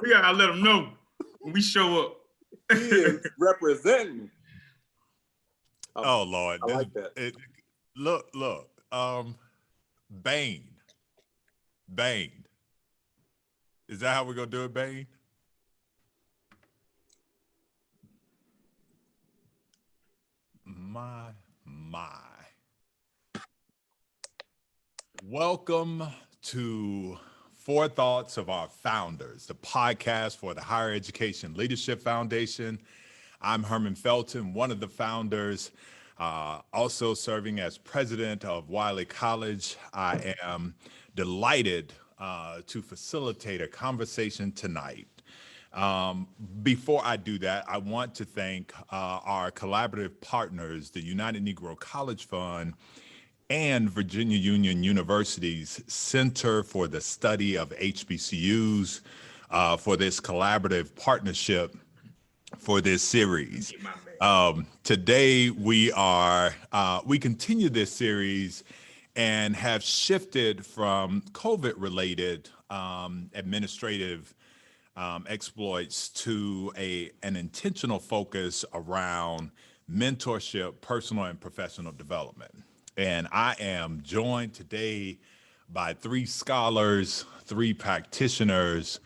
We gotta let them know when we show up. He is representing. Oh Lord, I like that. Look, Bane. Is that how we're gonna do it, Bane? My. Welcome to Four Thoughts of Our Founders, the podcast for the Higher Education Leadership Foundation. I'm Herman Felton, one of the founders, also serving as president of Wiley College. I am delighted to facilitate a conversation tonight. Before I do that, I want to thank our collaborative partners, the United Negro College Fund and Virginia Union University's Center for the Study of HBCUs for this collaborative partnership for this series. Today we continue this series and have shifted from COVID-related administrative exploits to an intentional focus around mentorship, personal and professional development. And I am joined today by three scholars, three practitioners,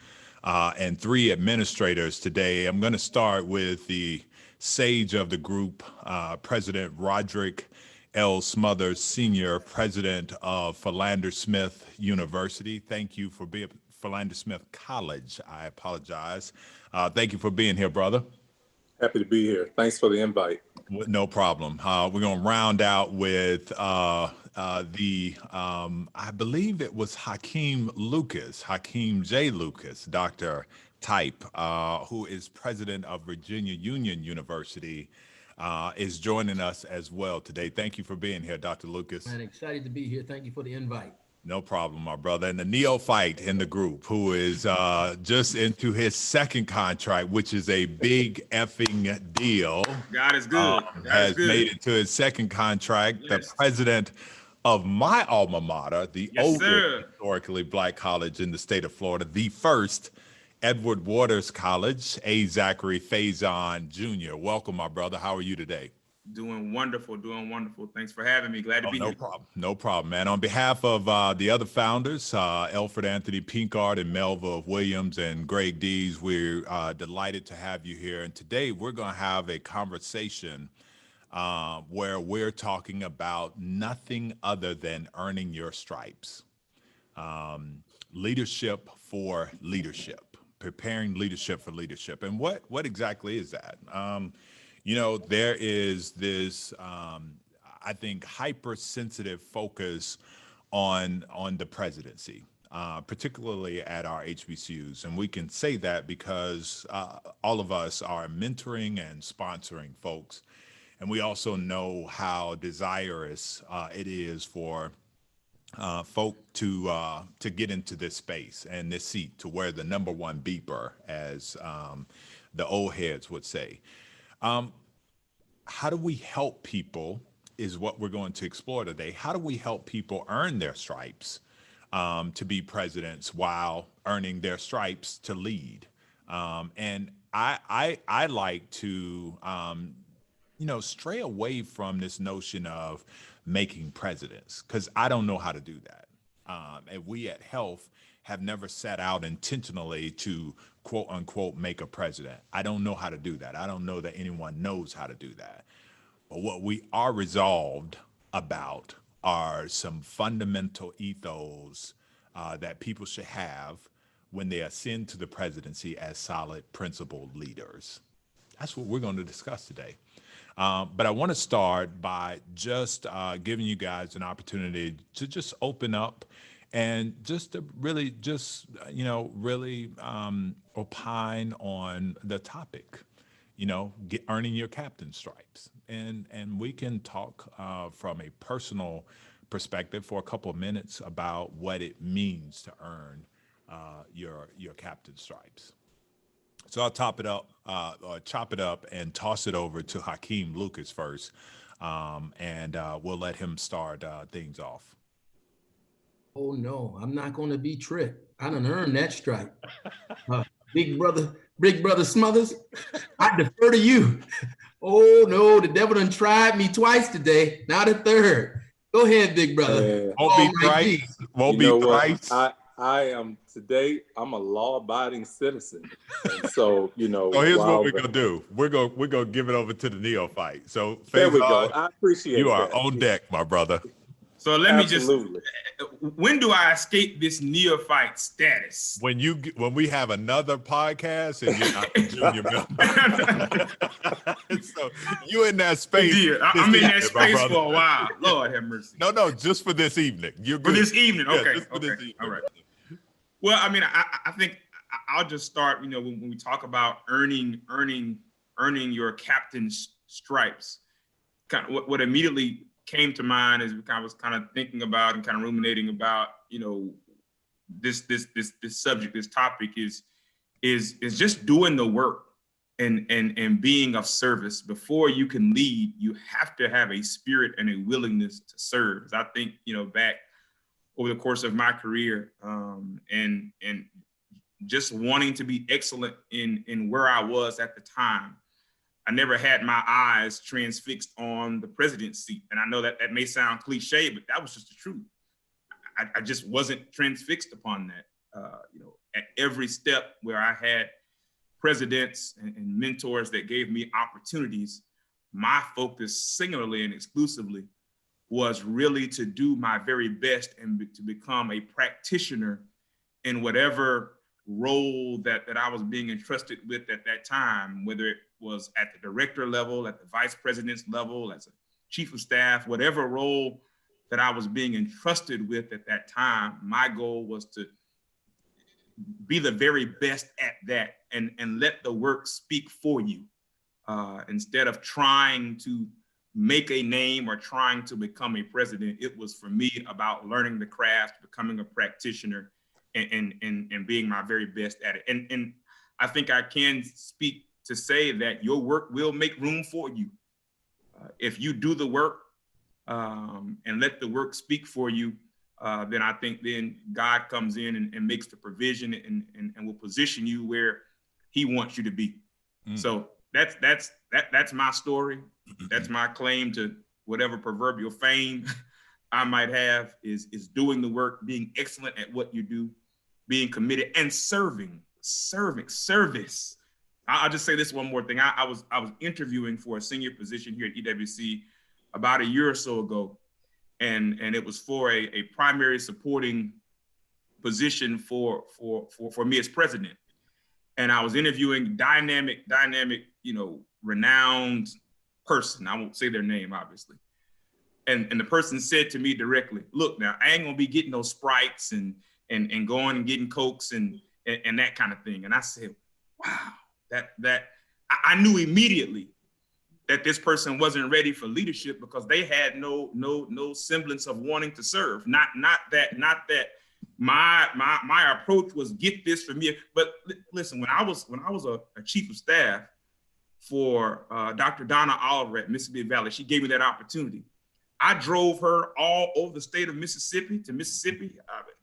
and three administrators today. I'm going to start with the sage of the group, President Roderick L. Smothers, Senior President of Philander Smith University. Thank you for being Philander Smith College. I apologize. Thank you for being here, brother. Happy to be here. Thanks for the invite. No problem. We're going to round out with I believe it was Hakeem J. Lucas, Dr. Type, who is president of Virginia Union University, is joining us as well today. Thank you for being here, Dr. Lucas. I'm excited to be here. Thank you for the invite. No problem, my brother. And the neophyte in the group who is just into his second contract, which is a big effing deal. God is good. Has made it to his second contract. Yes. The president of my alma mater, the oldest historically Black college in the state of Florida, the first Edward Waters College, A. Zachary Faison Jr. Welcome, my brother. How are you today? Doing wonderful. Thanks for having me. Glad to be here. No problem, man. On behalf of the other founders, Alfred Anthony Pinkard and Melville Williams and Greg Dees, we're delighted to have you here. And today we're going to have a conversation where we're talking about nothing other than earning your stripes. Leadership for leadership, preparing leadership for leadership. And what exactly is that? There is this, I think, hypersensitive focus on the presidency, particularly at our HBCUs. And we can say that because all of us are mentoring and sponsoring folks. And we also know how desirous it is for folk to get into this space and this seat, to wear the number one beeper, as the old heads would say. How do we help people is what we're going to explore today. How do we help people earn their stripes to be presidents while earning their stripes to lead? And I like to, stray away from this notion of making presidents, because I don't know how to do that. And we at Health have never set out intentionally to quote unquote make a president. I don't know how to do that. I don't know that anyone knows how to do that. But what we are resolved about are some fundamental ethos that people should have when they ascend to the presidency as solid, principled leaders. That's what we're going to discuss today. But I want to start by just giving you guys an opportunity to just open up and just to really opine on the topic, earning your captain stripes. And we can talk from a personal perspective for a couple of minutes about what it means to earn your captain stripes. So I'll chop it up and toss it over to Hakeem Lucas first, and we'll let him start things off. Oh no, I'm not going to be tricked. I done earned that stripe. Big brother Smothers, I defer to you. Oh no, the devil done tried me twice today. Now the third. Go ahead, big brother. Won't be Almighty. thrice. Won't You be know what? thrice. I am today. I'm a law-abiding citizen, and so So here's what while we're gonna do. We're gonna give it over to the neophyte. So there we go. Faison, I appreciate you are that. on deck, my brother. So let me just, Absolutely. when do I escape this neophyte status? When we have another podcast and you're not a junior member, so you in that space. Yeah, this I'm in that evening, my space brother. for a while. Lord have mercy. No, just for this evening. You're For good. this evening, Yeah, okay, just for this okay, evening, all right. brother. Well, I mean, I think I'll just start. You know, when we talk about earning your captain's stripes, kind of what immediately came to mind is I was kind of thinking about and kind of ruminating about, you know, this subject, this topic is just doing the work and being of service. Before you can lead, you have to have a spirit and a willingness to serve. As I think, you know, back over the course of my career, and just wanting to be excellent in where I was at the time, I never had my eyes transfixed on the president's seat. And I know that may sound cliche, but that was just the truth. I just wasn't transfixed upon that. You know, at every step where I had presidents and mentors that gave me opportunities, my focus singularly and exclusively was really to do my very best and to become a practitioner in whatever role that I was being entrusted with at that time, whether it was at the director level, at the vice president's level, as a chief of staff, whatever role that I was being entrusted with at that time. My goal was to be the very best at that and let the work speak for you, instead of trying to make a name or trying to become a president. It was for me about learning the craft, becoming a practitioner, and being my very best at it. And I think I can speak to say that your work will make room for you. If you do the work and let the work speak for you, then I think then God comes in and makes the provision and will position you where he wants you to be. So that's my story. That's my claim to whatever proverbial fame I might have, is doing the work, being excellent at what you do, being committed and service. I'll just say this one more thing. I was interviewing for a senior position here at EWC about a year or so ago, and it was for a primary supporting position for me as president. And I was interviewing dynamic, you know, renowned person. I won't say their name, obviously. And the person said to me directly, "Look, now I ain't gonna be getting those Sprites and going and getting Cokes and that kind of thing." And I said, "Wow, that I knew immediately that this person wasn't ready for leadership, because they had no semblance of wanting to serve. Not that my approach was get this for me. But listen, when I was a chief of staff for Dr. Donna Oliver at Mississippi Valley, she gave me that opportunity. I drove her all over the state of Mississippi to Mississippi,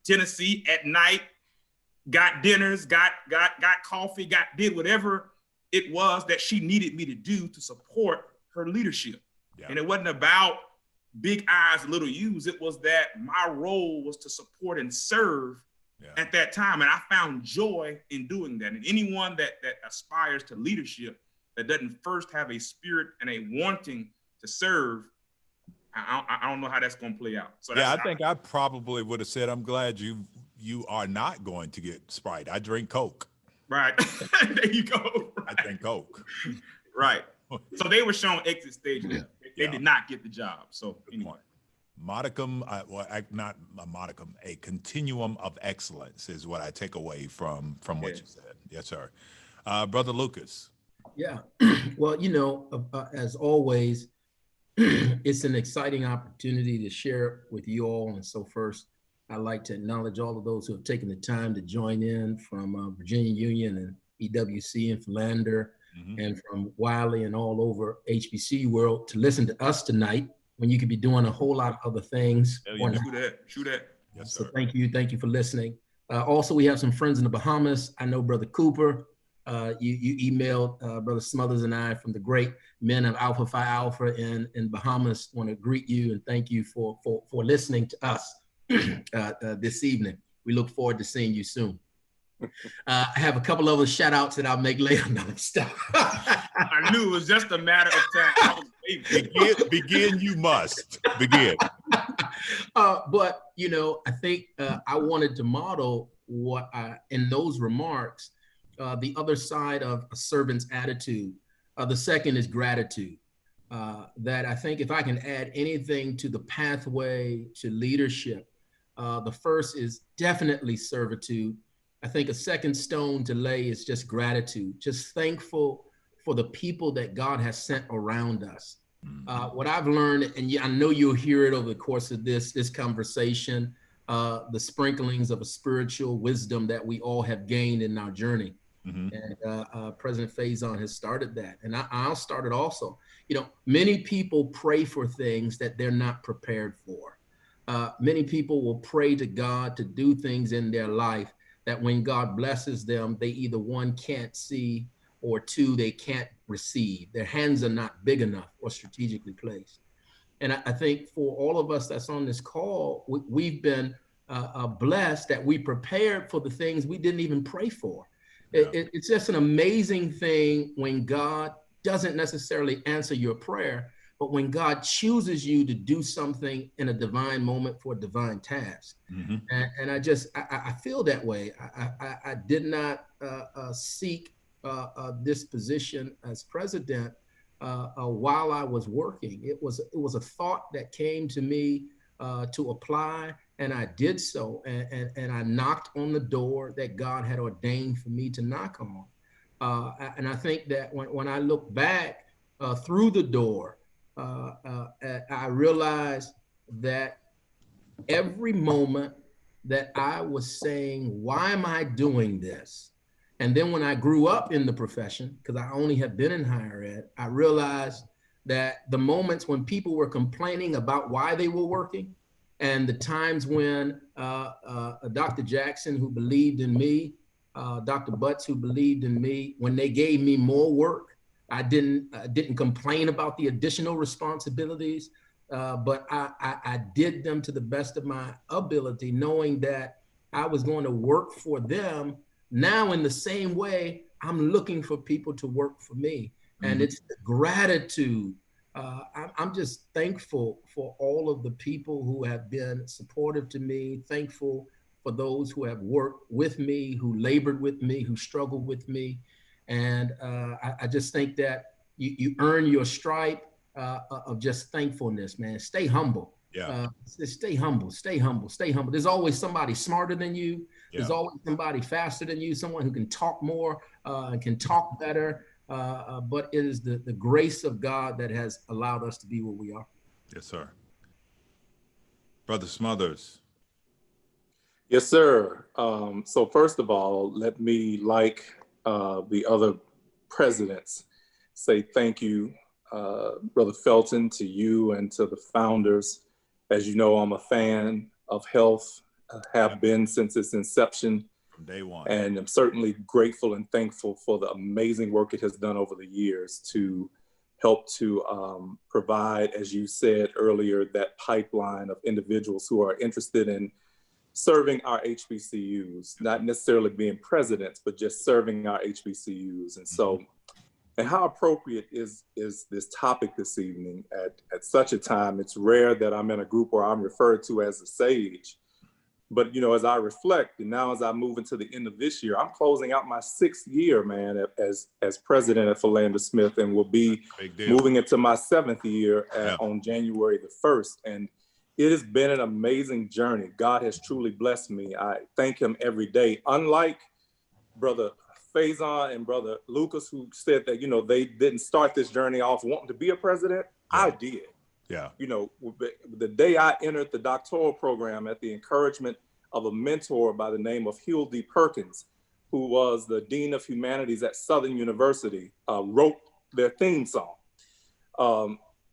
Tennessee at night, got dinners, got coffee, did whatever it was that she needed me to do to support her leadership. Yeah. And it wasn't about big I's, little U's. It was that my role was to support and serve at that time. And I found joy in doing that. And anyone that aspires to leadership that doesn't first have a spirit and a wanting to serve, I don't know how that's going to play out. So I think I probably would have said, I'm glad you are not going to get Sprite. I drink Coke. Right. There you go. Right. I drink Coke. Right. So they were shown exit stage. They did not get the job. So anyway. Modicum, not a modicum, a continuum of excellence is what I take away from what you said. Yes, sir. Brother Lucas. Yeah. Well, you know, as always, it's an exciting opportunity to share with you all. And so first, I'd like to acknowledge all of those who have taken the time to join in from Virginia Union and EWC and Philander, and from Wiley and all over HBC world to listen to us tonight when you could be doing a whole lot of other things. True that. Yes, so sir. thank you for listening. Also, we have some friends in the Bahamas. I know Brother Cooper. You emailed Brother Smothers and I from the great men of Alpha Phi Alpha in Bahamas. Want to greet you and thank you for listening to us this evening. We look forward to seeing you soon. I have a couple other shout outs that I'll make later. No, stop. I knew it was just a matter of time. I was waiting. Begin, you must. Begin. But, you know, I think I wanted to model what in those remarks, the other side of a servant's attitude. The second is gratitude. That I think if I can add anything to the pathway to leadership, the first is definitely servitude. I think a second stone to lay is just gratitude, just thankful for the people that God has sent around us. What I've learned, and I know you'll hear it over the course of this conversation, the sprinklings of a spiritual wisdom that we all have gained in our journey. And President Faison has started that. And I'll start it also. You know, many people pray for things that they're not prepared for. Many people will pray to God to do things in their life that when God blesses them, they either one, can't see, or two, they can't receive. Their hands are not big enough or strategically placed. And I think for all of us that's on this call, we've been blessed that we prepared for the things we didn't even pray for. Yeah. It's just an amazing thing when God doesn't necessarily answer your prayer, but when God chooses you to do something in a divine moment for a divine task. And I feel that way. I did not seek this position as president while I was working. It was a thought that came to me to apply, and I did so. And I knocked on the door that God had ordained for me to knock on. And I think that when I look back through the door, I realized that every moment that I was saying, why am I doing this? And then when I grew up in the profession, because I only have been in higher ed, I realized that the moments when people were complaining about why they were working, and the times when Dr. Jackson, who believed in me, Dr. Butts, who believed in me, when they gave me more work, I didn't complain about the additional responsibilities, but I did them to the best of my ability, knowing that I was going to work for them. Now, in the same way, I'm looking for people to work for me. And it's the gratitude. I'm just thankful for all of the people who have been supportive to me, thankful for those who have worked with me, who labored with me, who struggled with me. And I just think that you earn your stripe of just thankfulness, man. Stay humble. Yeah. Stay humble, stay humble, stay humble. There's always somebody smarter than you. Yeah. There's always somebody faster than you, someone who can talk more and can talk better. But it is the grace of God that has allowed us to be where we are. Yes, sir. Brother Smothers. Yes, sir. So first of all, let me, like the other presidents, say thank you, Brother Felton, to you and to the founders. As you know, I'm a fan of Health, have been since its inception. From day one. And I'm certainly grateful and thankful for the amazing work it has done over the years to help to provide, as you said earlier, that pipeline of individuals who are interested in serving our HBCUs, not necessarily being presidents, but just serving our HBCUs. And so, and how appropriate is this topic this evening at such a time? It's rare that I'm in a group where I'm referred to as a sage. But, you know, as I reflect, and now as I move into the end of this year, I'm closing out my 6th year, man, as president at Philander Smith, and will be moving into my 7th year on January the 1st. And it has been an amazing journey. God has truly blessed me. I thank him every day. Unlike Brother Faison and Brother Lucas, who said that, you know, they didn't start this journey off wanting to be a president, I did. Yeah. You know, the day I entered the doctoral program at the encouragement of a mentor by the name of Hill D. Perkins, who was the Dean of Humanities at Southern University, wrote their theme song.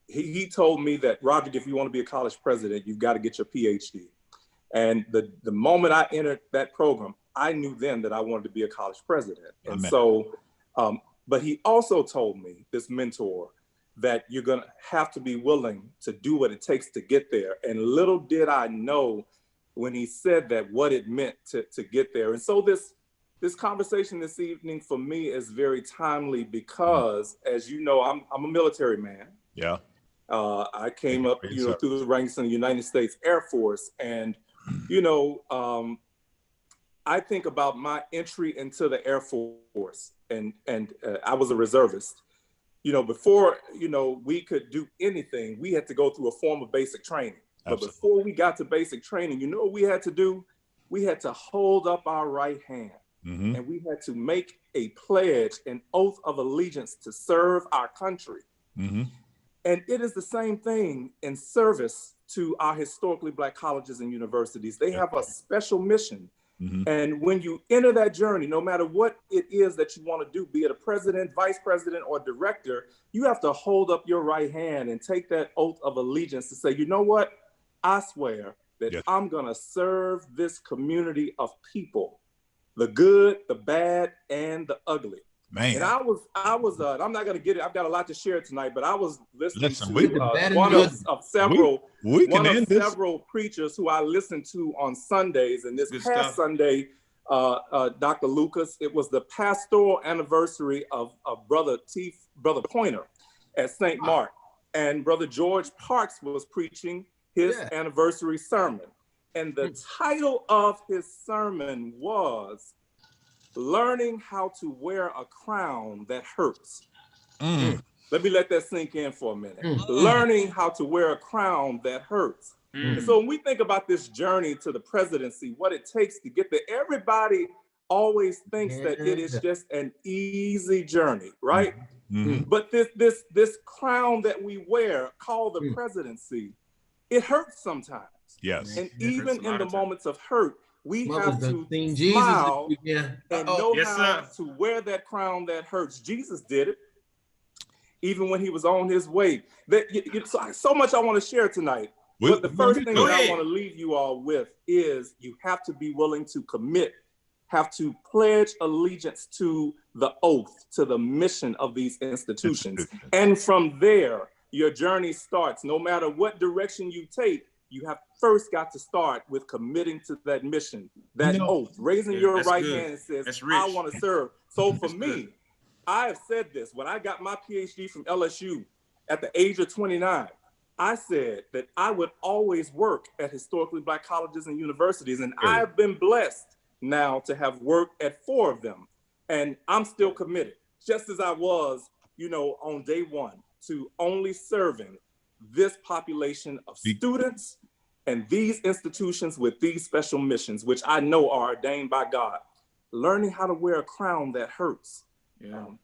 He told me that, Roger, if you want to be a college president, you've got to get your PhD. And the moment I entered that program, I knew then that I wanted to be a college president. And Amen. so, but he also told me, this mentor, that you're going to have to be willing to do what it takes to get there. And little did I know when he said that, what it meant to get there. And so this conversation this evening for me is very timely because, as you know, I'm a military man. Yeah. I came up, through the ranks in the United States Air Force. And, I think about my entry into the Air Force, and I was a reservist. Before, we could do anything, we had to go through a form of basic training. But Absolutely. before we got to basic training, you know what we had to do? We had to hold up our right hand. Mm-hmm. And we had to make a pledge, an oath of allegiance to serve our country. Mm-hmm. And it is the same thing in service to our historically Black colleges and universities. They have a special mission. Mm-hmm. And when you enter that journey, no matter what it is that you want to do, be it a president, vice president, or director, you have to hold up your right hand and take that oath of allegiance to say, you know what? I swear that I'm going to serve this community of people, the good, the bad, and the ugly. Man. And I was, I'm not going to get it. I've got a lot to share tonight, but I was listening to one of several several preachers who I listened to on Sundays. And this Good past stuff. Sunday, Dr. Lucas, it was the pastoral anniversary of Brother Pointer at St. Mark. And Brother George Parks was preaching his anniversary sermon. And the title of his sermon was Learning How to Wear a Crown That Hurts. Let me let that sink in for a minute. Learning how to wear a crown that hurts. And so when we think about this journey to the presidency, what it takes to get there, everybody always thinks that it is just an easy journey, right? Mm-hmm. But this crown that we wear, called the presidency, it hurts sometimes. Yes. And even in the moments of hurt, we have to Jesus smile and know Yes, how sir. to wear that crown that hurts. Jesus did it, even when he was on his way. So much I want to share tonight. But the first thing that I want to leave you all with is you have to be willing to commit, have to pledge allegiance to the oath, to the mission of these institutions. And from there, your journey starts. No matter what direction you take, you have first got to start with committing to that mission, that oath, raising your right hand and says, I want to serve. So for me, I have said this, when I got my PhD from LSU at the age of 29, I said that I would always work at historically Black colleges and universities. And I have been blessed now to have worked at 4 of them. And I'm still committed, just as I was, on day one, to only serving this population of students and these institutions with these special missions, which I know are ordained by God. Learning how to wear a crown that hurts.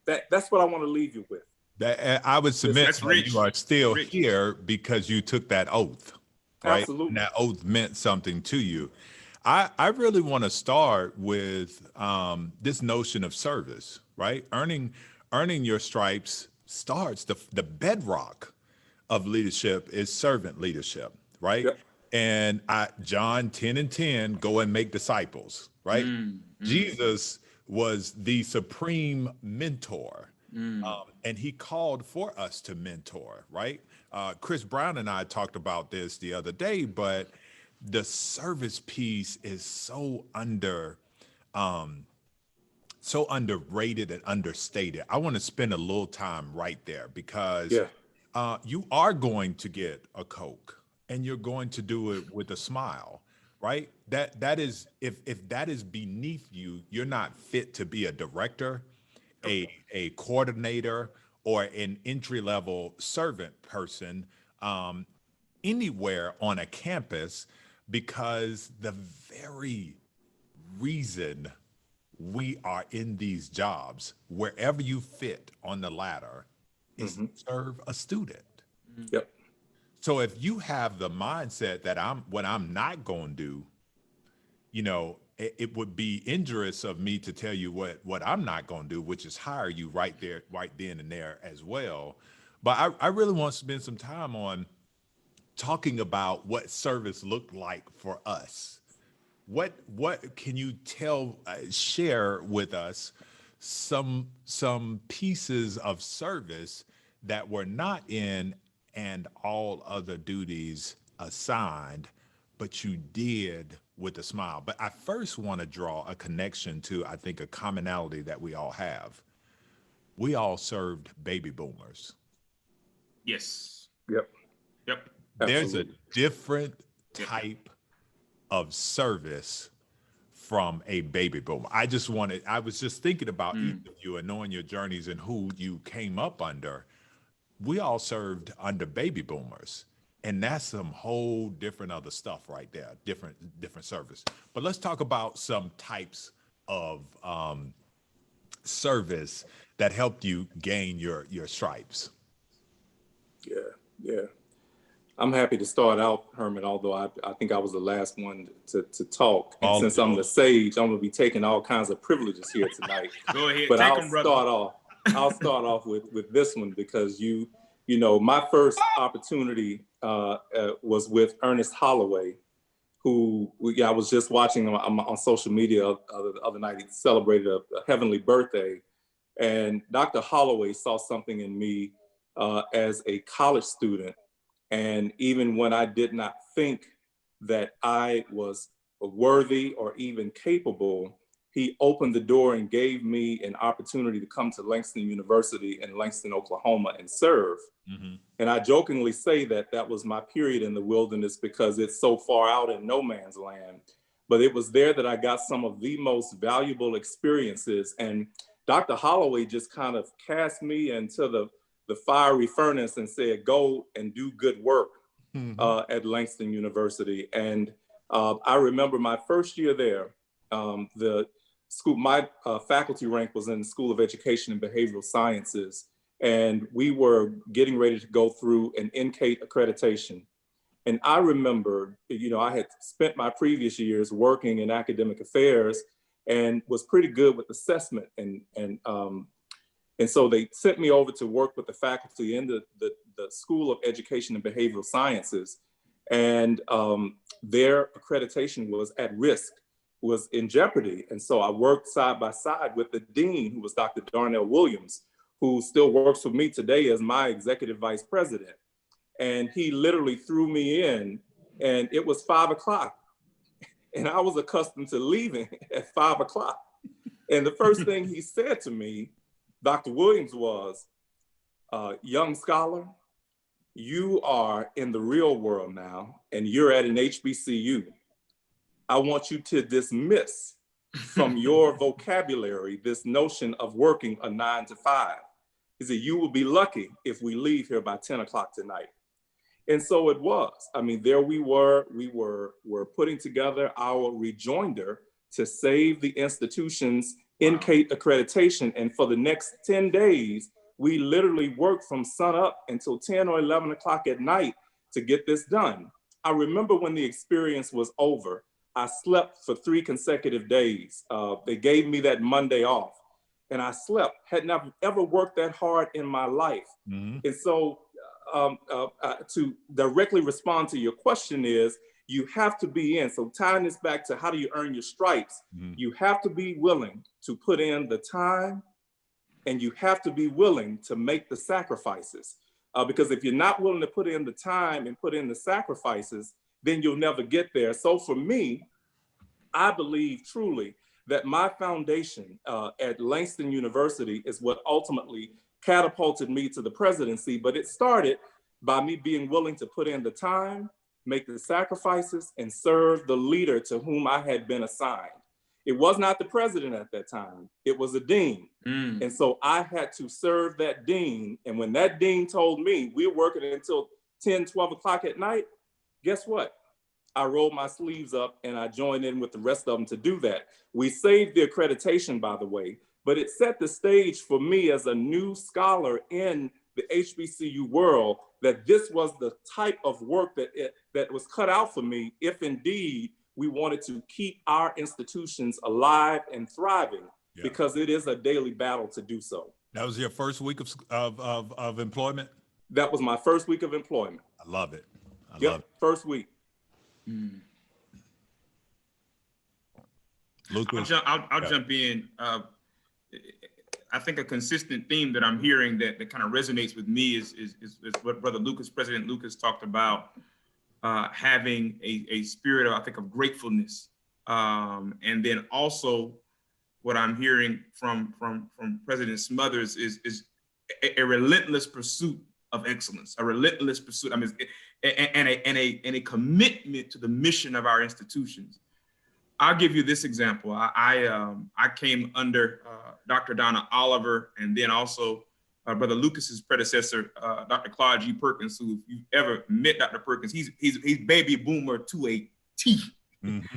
That's what I want to leave you with. That I would submit that you are still here because you took that oath, right? Absolutely. And that oath meant something to you. I really want to start with this notion of service, right? Earning your stripes starts, the bedrock of leadership is servant leadership, right? Yep. And John 10:10, go and make disciples, right? Jesus was the supreme mentor. And he called for us to mentor, right? Chris Brown and I talked about this the other day, but the service piece is so underrated and understated. I want to spend a little time right there because you are going to get a Coke and you're going to do it with a smile, right? That is, if that is beneath you, you're not fit to be a director, a coordinator, or an entry-level servant person anywhere on a campus, because the very reason we are in these jobs, wherever you fit on the ladder, is to serve a student. Yep. So if you have the mindset that what I'm not going to do, it would be injurious of me to tell you what I'm not going to do, which is hire you right then and there as well. But I really want to spend some time on talking about what service looked like for us what can you share with us some pieces of service that were not in and all other duties assigned, but you did with a smile? But I first want to draw a connection to, I think, a commonality that we all have. We all served baby boomers. Yes. Yep. Yep. There's a Absolutely. different type of service from a baby boomer. I was just thinking about each of you and knowing your journeys and who you came up under. We all served under baby boomers. And that's some whole different other stuff right there, different service. But let's talk about some types of service that helped you gain your stripes. Yeah. I'm happy to start out, Herman, although I think I was the last one to talk. And since I'm the sage, I'm going to be taking all kinds of privileges here tonight. Go ahead. But Take I'll them, brother. start off with this one, because you know, my first opportunity was with Ernest Holloway, who I was just watching on social media the other night. He celebrated a heavenly birthday. And Dr. Holloway saw something in me as a college student. And even when I did not think that I was worthy or even capable, he opened the door and gave me an opportunity to come to Langston University in Langston, Oklahoma, and serve. Mm-hmm. And I jokingly say that that was my period in the wilderness because it's so far out in no man's land. But it was there that I got some of the most valuable experiences. And Dr. Holloway just kind of cast me into the fiery furnace and said, go and do good work at Langston University. And I remember my first year there, the school, my faculty rank was in the School of Education and Behavioral Sciences. And we were getting ready to go through an NCATE accreditation. And I remember, you know, I had spent my previous years working in academic affairs and was pretty good with assessment. And so they sent me over to work with the faculty in the School of Education and Behavioral Sciences. And their accreditation was at risk, was in jeopardy. And so I worked side by side with the dean, who was Dr. Darnell Williams, who still works with me today as my executive vice president. And he literally threw me in, and it was 5 o'clock. And I was accustomed to leaving at 5 o'clock. And the first thing he said to me, Dr. Williams, was, young scholar, you are in the real world now, and you're at an HBCU. I want you to dismiss from your vocabulary this notion of working a 9 to 5. He said, you will be lucky if we leave here by 10 o'clock tonight. And so it was. I mean, there we were putting together our rejoinder to save the institution's NCATE accreditation. And for the next 10 days, we literally worked from sun up until 10 or 11 o'clock at night to get this done. I remember when the experience was over, I slept for 3 consecutive days. They gave me that Monday off, and I slept. Had never ever worked that hard in my life. Mm-hmm. And so to directly respond to your question is, you have to be in. So tying this back to how do you earn your stripes, you have to be willing to put in the time, and you have to be willing to make the sacrifices. Because if you're not willing to put in the time and put in the sacrifices, then you'll never get there. So for me, I believe truly that my foundation at Langston University is what ultimately catapulted me to the presidency. But it started by me being willing to put in the time, make the sacrifices, and serve the leader to whom I had been assigned. It was not the president at that time, it was a dean. And so I had to serve that dean. And when that dean told me we're working until 10, 12 o'clock at night, guess what? I rolled my sleeves up and I joined in with the rest of them to do that. We saved the accreditation, by the way, but it set the stage for me as a new scholar in the HBCU world, that this was the type of work that was cut out for me if indeed we wanted to keep our institutions alive and thriving, because it is a daily battle to do so. That was your first week of employment? That was my first week of employment. I love it. I Yep, love it. first week. Lucas. I'll jump in. I think a consistent theme that I'm hearing that kind of resonates with me is what Brother Lucas, President Lucas, talked about, having a spirit of, I think, of gratefulness, and then also what I'm hearing from President Smothers is a relentless pursuit of excellence, a relentless pursuit. I mean, and a commitment to the mission of our institutions. I'll give you this example. I came under Dr. Donna Oliver, and then also Brother Lucas's predecessor, Dr. Claude G. Perkins, who, if you've ever met Dr. Perkins, he's baby boomer to a T. Mm-hmm.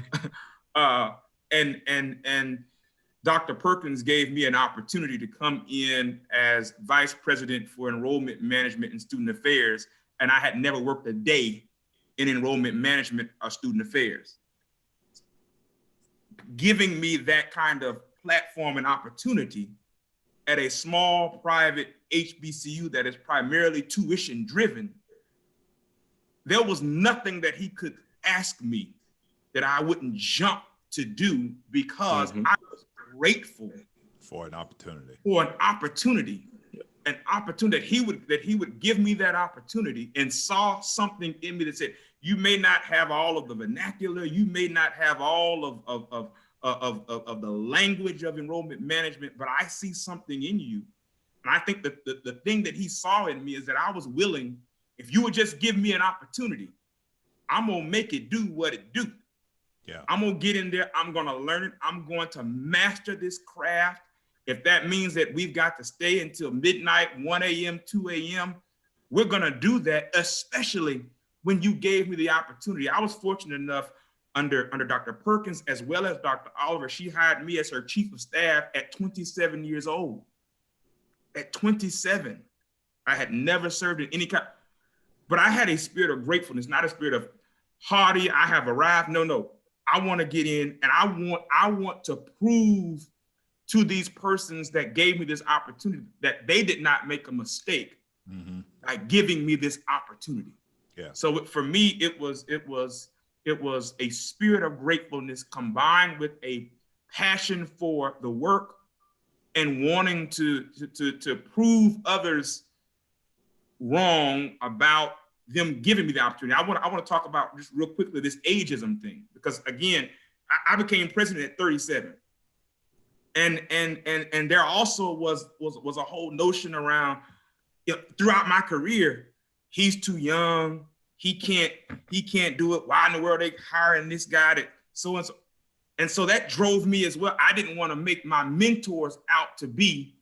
And Dr. Perkins gave me an opportunity to come in as Vice President for Enrollment Management and Student Affairs, and I had never worked a day in enrollment management or student affairs. Giving me that kind of platform and opportunity at a small private HBCU that is primarily tuition driven, there was nothing that he could ask me that I wouldn't jump to do, because I was grateful for an opportunity. An opportunity that he would give me that opportunity, and saw something in me that said, you may not have all of the vernacular, you may not have all of the language of enrollment management, but I see something in you. And I think that the thing that he saw in me is that I was willing, if you would just give me an opportunity, I'm gonna make it do what it do. Yeah. I'm gonna get in there, I'm gonna learn it, I'm going to master this craft. If that means that we've got to stay until midnight, 1 a.m., 2 a.m., we're gonna do that, especially when you gave me the opportunity. I was fortunate enough under Dr. Perkins, as well as Dr. Oliver, she hired me as her chief of staff at 27 years old. At 27, I had never served in any kind, but I had a spirit of gratefulness, not a spirit of haughty, I have arrived. No, I want to get in, and I want to prove to these persons that gave me this opportunity that they did not make a mistake by giving me this opportunity. Yeah. So for me, it was a spirit of gratefulness combined with a passion for the work and wanting to prove others wrong about them giving me the opportunity. I want to talk about just real quickly this ageism thing, because again, I became president at 37. And there also was a whole notion around, you know, throughout my career, he's too young, he can't do it. Why in the world are they hiring this guy that so and so? And so that drove me as well. I didn't want to make my mentors out to be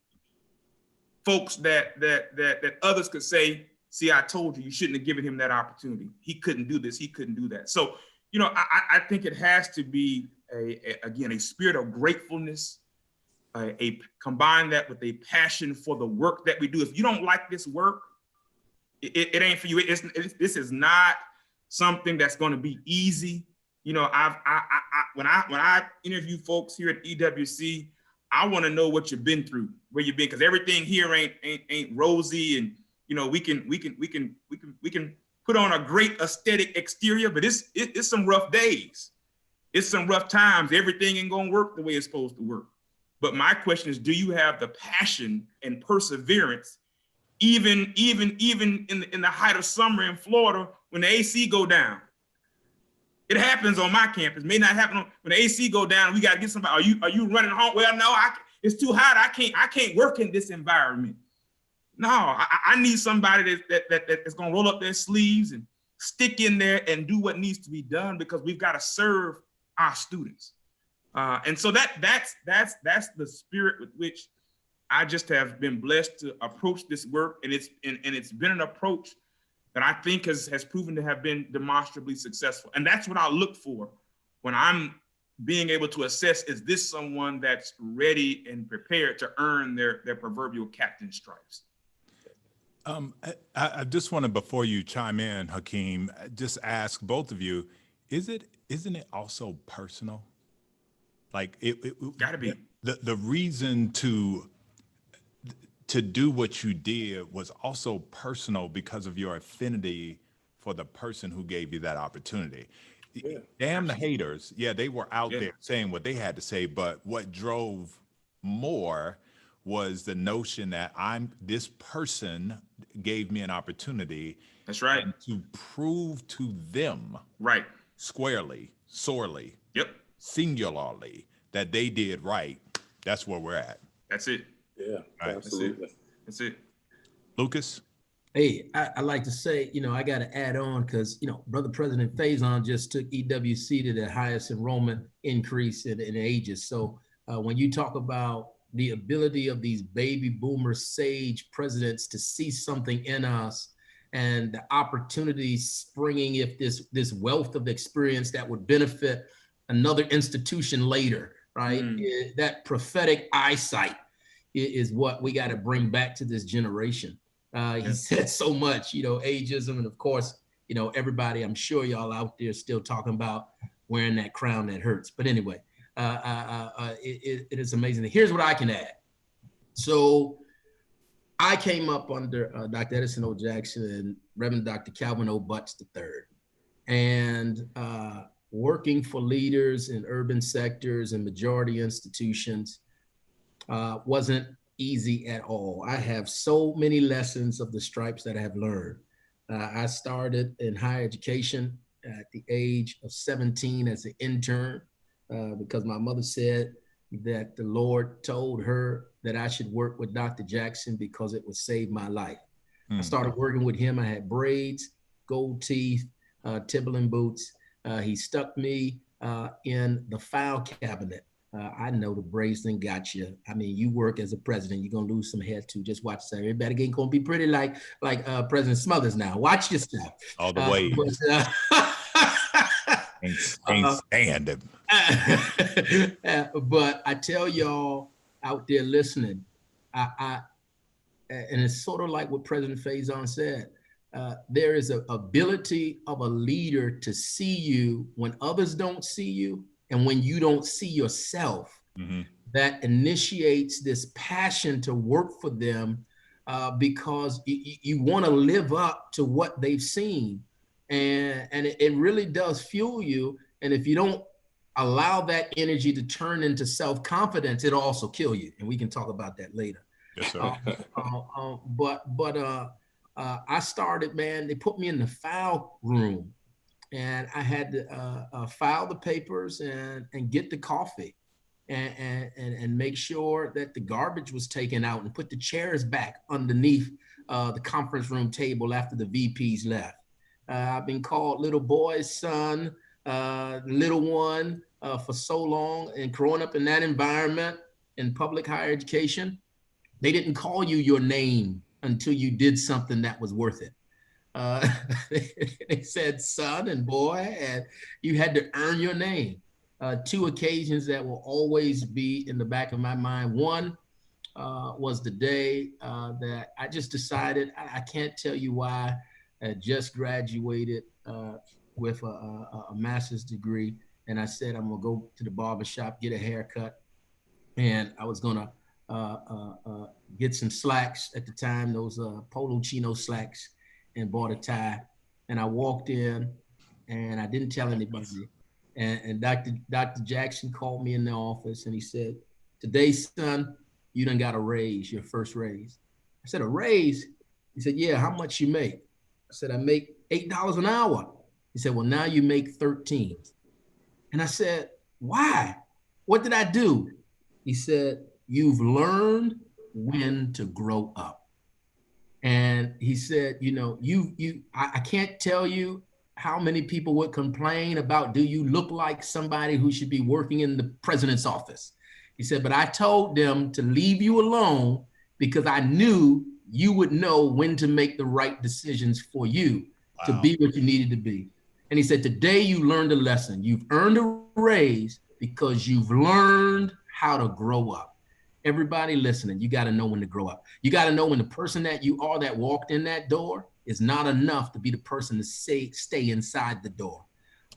folks that others could say, see, I told you, you shouldn't have given him that opportunity. He couldn't do this, he couldn't do that. So, you know, I think it has to be a spirit of gratefulness, combine that with a passion for the work that we do. If you don't like this work, it ain't for you. This is not something that's going to be easy. You know, when I interview folks here at EWC, I want to know what you've been through, where you've been, because everything here ain't rosy, and you know we can put on a great aesthetic exterior, but it's some rough days, it's some rough times. Everything ain't gonna work the way it's supposed to work. But my question is, do you have the passion and perseverance, even in the height of summer in Florida when the AC go down? It happens on my campus. May not happen when the AC go down. We got to get somebody. Are you running home? Well, no, it's too hot. I can't work in this environment. No, I need somebody that's gonna roll up their sleeves and stick in there and do what needs to be done, because we've got to serve our students. And so that's the spirit with which I just have been blessed to approach this work, and it's been an approach that I think has proven to have been demonstrably successful. And that's what I look for when I'm being able to assess, is this someone that's ready and prepared to earn their proverbial captain stripes? I just want to, before you chime in, Hakeem, just ask both of you, isn't it also personal? Like it gotta be. The reason to do what you did was also personal because of your affinity for the person who gave you that opportunity. damn the haters. Yeah, they were out Yeah. there saying what they had to say, but what drove more was the notion that this person gave me an opportunity. That's right. To prove to them Right. squarely, sorely, Yep. singularly that they did right. That's where we're at. That's it. Yeah, Right. absolutely. That's it. Lucas? Hey, I like to say, I got to add on because, Brother President Faison just took EWC to the highest enrollment increase in ages. So when you talk about the ability of these baby boomer sage presidents to see something in us and the opportunities springing if this wealth of experience that would benefit another institution later, right? That prophetic eyesight is what we got to bring back to this generation. He said so much, ageism. And of course, everybody, I'm sure y'all out there still talking about wearing that crown that hurts. But anyway, it is amazing. Here's what I can add. So I came up under Dr. Edison O. Jackson and Reverend Dr. Calvin O. Butts III. And working for leaders in urban sectors and majority institutions wasn't easy at all. I have so many lessons of the stripes that I have learned. I started in higher education at the age of 17 as an intern because my mother said that the Lord told her that I should work with Dr. Jackson because it would save my life. I started working with him. I had braids, gold teeth, Timberland boots. He stuck me in the file cabinet. I know the braids thing got you. I mean, you work as a president, you're gonna lose some hair too. Just watch yourself. Everybody ain't gonna be pretty like President Smothers now. Watch yourself. All the ways. Can't stand him. But I tell y'all out there listening, and it's sort of like what President Faison said. There is an ability of a leader to see you when others don't see you. And when you don't see yourself, that initiates this passion to work for them because you want to live up to what they've seen. And it really does fuel you. And if you don't allow that energy to turn into self-confidence, it'll also kill you. And we can talk about that later. Yes, sir. I started, man, they put me in the file room. And I had to file the papers and get the coffee and make sure that the garbage was taken out and put the chairs back underneath the conference room table after the VPs left. I've been called little boy's son, little one for so long, and growing up in that environment in public higher education, they didn't call you your name until you did something that was worth it. They said son and boy, and you had to earn your name. Two occasions that will always be in the back of my mind. One was the day that I just decided, I can't tell you why, I just graduated with a master's degree. And I said, I'm gonna go to the barbershop, get a haircut. And I was gonna get some slacks at the time, those polo chino slacks, and bought a tie. And I walked in and I didn't tell anybody. And Dr. Jackson called me in the office and he said, today, son, you done got a raise, your first raise. I said, a raise? He said, yeah, how much you make? I said, I make $8 an hour. He said, well, now you make 13. And I said, why? What did I do? He said, you've learned when to grow up. And he said, I can't tell you how many people would complain about, do you look like somebody who should be working in the president's office? He said, but I told them to leave you alone because I knew you would know when to make the right decisions for you to be what you needed to be. And he said, today you learned a lesson. You've earned a raise because you've learned how to grow up. Everybody listening, you got to know when to grow up. You got to know when the person that you are that walked in that door is not enough to be the person to stay inside the door.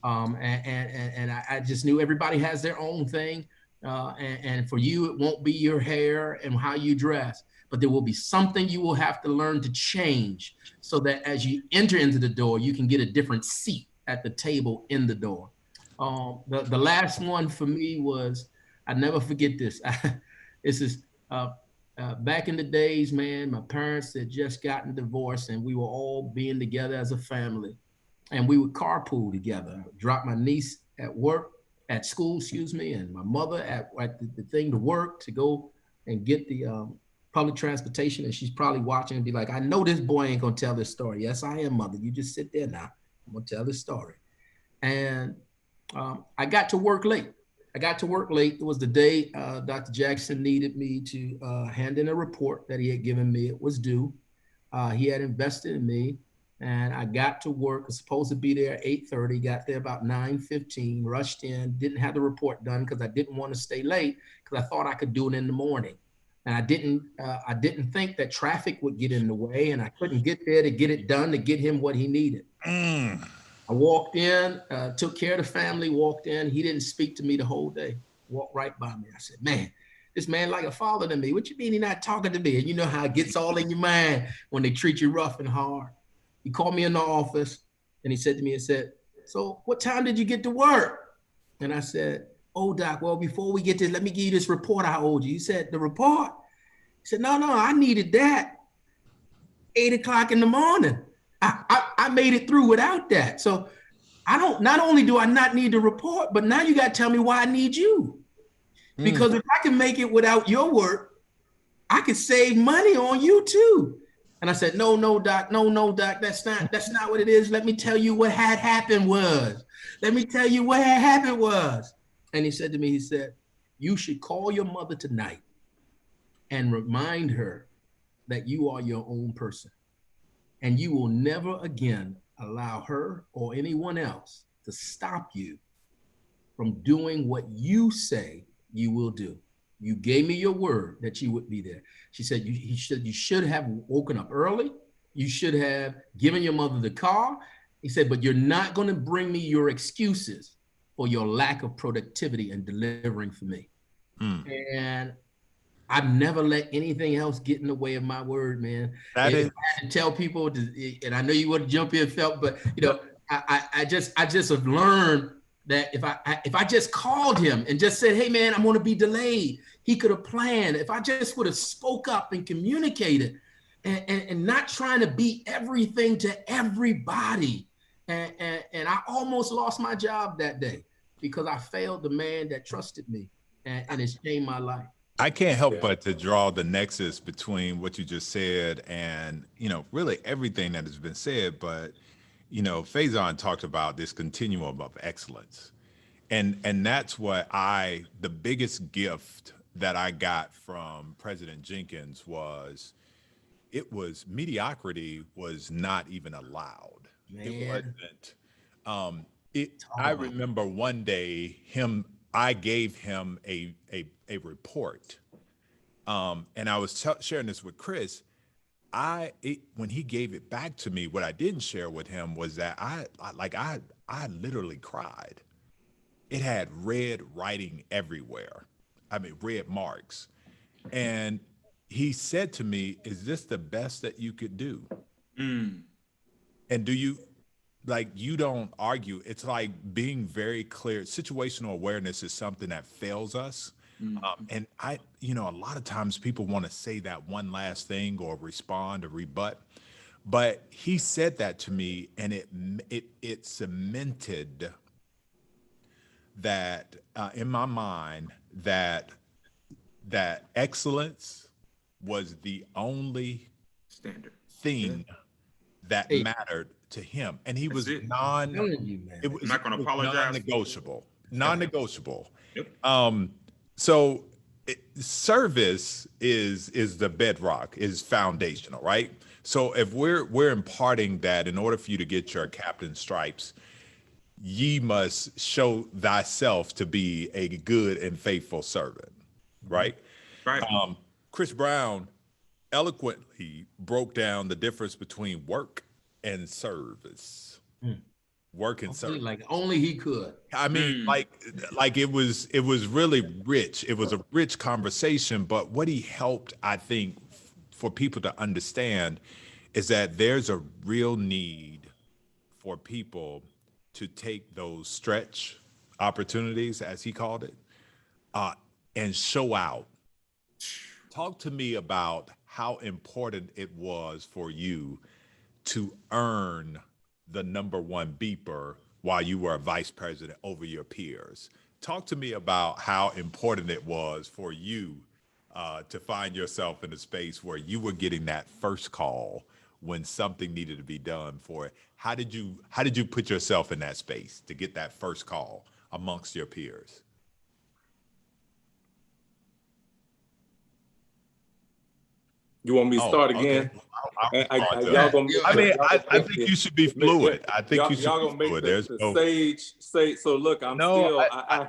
And I just knew everybody has their own thing. And for you, it won't be your hair and how you dress, but there will be something you will have to learn to change so that as you enter into the door, you can get a different seat at the table in the door. The last one for me was, I never forget this. This is back in the days, man. My parents had just gotten divorced, and we were all being together as a family, and we would carpool together. Drop my niece at school, excuse me, and my mother at the thing to work to go and get the public transportation. And she's probably watching and be like, I know this boy ain't gonna tell this story. Yes, I am, mother. You just sit there now. I'm gonna tell this story. And I got to work late. It was the day Dr. Jackson needed me to hand in a report that he had given me. It was due. He had invested in me, and I got to work. I was supposed to be there at 8:30. Got there about 9:15. Rushed in. Didn't have the report done because I didn't want to stay late because I thought I could do it in the morning. And I didn't think that traffic would get in the way, and I couldn't get there to get it done to get him what he needed. I walked in, took care of the family, walked in. He didn't speak to me the whole day. Walked right by me. I said, man, this man like a father to me. What you mean he not talking to me? And you know how it gets all in your mind when they treat you rough and hard. He called me in the office and he said to me, so what time did you get to work? And I said, oh, Doc, well, before we get this, let me give you this report I owed you. He said, the report? He said, no, I needed that. 8 o'clock in the morning. I made it through without that. So not only do I not need the report, but now you got to tell me why I need you. Because if I can make it without your work, I could save money on you too. And I said, no, Doc, that's not what it is. Let me tell you what had happened was. And he said to me, you should call your mother tonight and remind her that you are your own person. And you will never again allow her or anyone else to stop you from doing what you say you will do. You gave me your word that you would be there. She said, you should have woken up early. You should have given your mother the car. He said, but you're not going to bring me your excuses for your lack of productivity and delivering for me. And I've never let anything else get in the way of my word, man. I had to tell people, and I know you would jump in, Felt, but I just have learned that if I just called him and just said, hey man, I'm going to be delayed, he could have planned. If I just would have spoke up and communicated, and not trying to be everything to everybody, and I almost lost my job that day because I failed the man that trusted me, and it's changed my life. I can't help but to draw the nexus between what you just said and, really everything that has been said. But, Faison talked about this continuum of excellence. And that's what the biggest gift that I got from President Jenkins was mediocrity was not even allowed. Man. It wasn't. I remember one day I gave him a report, and I was sharing this with Chris. When he gave it back to me, what I didn't share with him was that I literally cried. It had red writing everywhere. I mean, red marks. And he said to me, "Is this the best that you could do?" And do you? You don't argue. It's like being very clear. Situational awareness is something that fails us. And a lot of times people want to say that one last thing or respond or rebut. But he said that to me, and it cemented that in my mind that excellence was the only standard thing that mattered to him, and he was it. It was not going to apologize. Non-negotiable. Yep. So service is the bedrock, is foundational, right? So if we're imparting that, in order for you to get your captain stripes, ye must show thyself to be a good and faithful servant, right? Right. Chris Brown eloquently broke down the difference between work and service. Work and service. Like only he could. I mean, like it was really rich. It was a rich conversation, but what he helped, I think, for people to understand is that there's a real need for people to take those stretch opportunities, as he called it, and show out. Talk to me about how important it was for you to earn the #1 beeper while you were a vice president over your peers. Talk to me about how important it was for you to find yourself in a space where you were getting that first call when something needed to be done for it. How did you put yourself in that space to get that first call amongst your peers? You want me to start again? Okay. I think you should be fluid. I think you should be fluid. There's the sage say. So look, I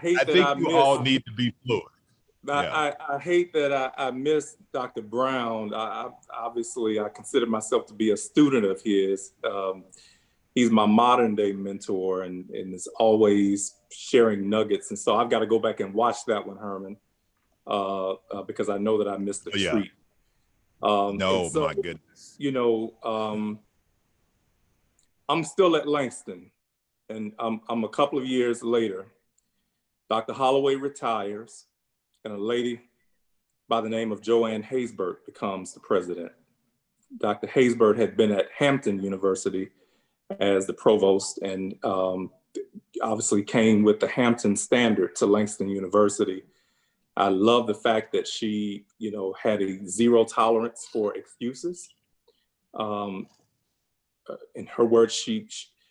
hate that I think you all need to be fluid. I hate that I missed Dr. Brown. Obviously, I consider myself to be a student of his. He's my modern day mentor and is always sharing nuggets. And so I've got to go back and watch that one, Herman, because I know that I missed the treat. My goodness. You know, I'm still at Langston, and I'm a couple of years later. Dr. Holloway retires, and a lady by the name of Joanne Haysbert becomes the president. Dr. Haysbert had been at Hampton University as the provost, and obviously came with the Hampton standard to Langston University. I love the fact that she, had a zero tolerance for excuses. In her words, she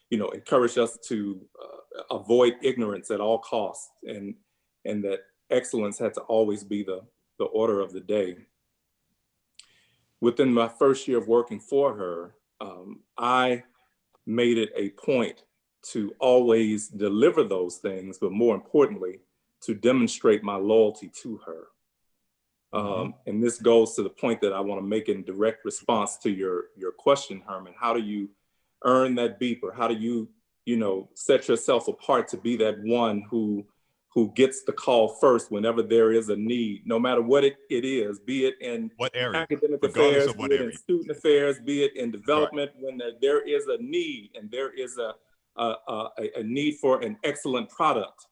encouraged us to avoid ignorance at all costs, and that excellence had to always be the order of the day. Within my first year of working for her, I made it a point to always deliver those things, but more importantly, to demonstrate my loyalty to her. And this goes to the point that I want to make in direct response to your question, Herman. How do you earn that beeper? How do you, set yourself apart to be that one who gets the call first whenever there is a need, no matter what it is, be it in what area, academic affairs, be it in student affairs, be it in development, when there is a need and there is a need for an excellent product,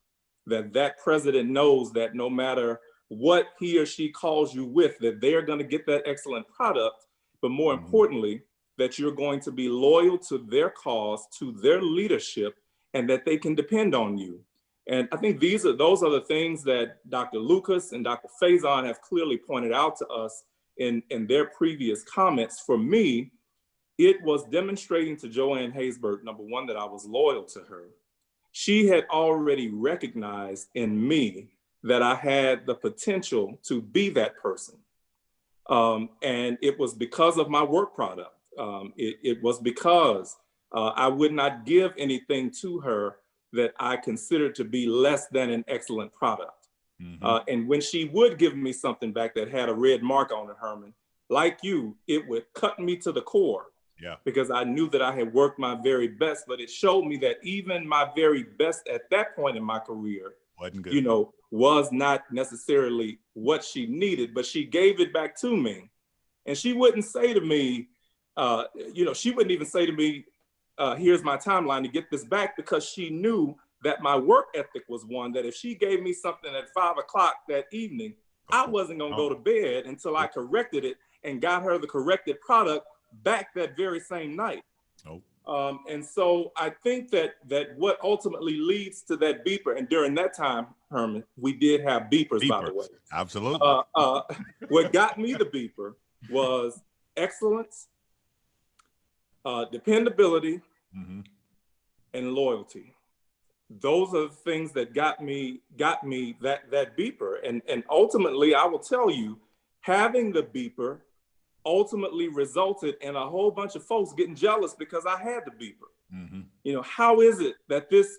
that president knows that no matter what he or she calls you with, that they're going to get that excellent product, but more importantly, that you're going to be loyal to their cause, to their leadership, and that they can depend on you. And I think those are the things that Dr. Lucas and Dr. Faison have clearly pointed out to us in their previous comments. For me, it was demonstrating to Joanne Haysbert, number one, that I was loyal to her. She had already recognized in me that I had the potential to be that person. And it was because of my work product. It was because I would not give anything to her that I considered to be less than an excellent product. And when she would give me something back that had a red mark on it, Herman, like you, it would cut me to the core. Yeah. Because I knew that I had worked my very best, but it showed me that even my very best at that point in my career, wasn't good. Was not necessarily what she needed, but she gave it back to me. And she wouldn't say to me, she wouldn't even say to me, here's my timeline to get this back, because she knew that my work ethic was one that if she gave me something at 5 o'clock that evening, I wasn't going to go to bed until I corrected it and got her the corrected product back that very same night. And so I think that what ultimately leads to that beeper, and during that time, Herman, we did have beepers. By the way. Absolutely. What got me the beeper was excellence, dependability, and loyalty. Those are the things that got me that beeper. And ultimately, I will tell you, having the beeper ultimately resulted in a whole bunch of folks getting jealous because I had the beeper. How is it that this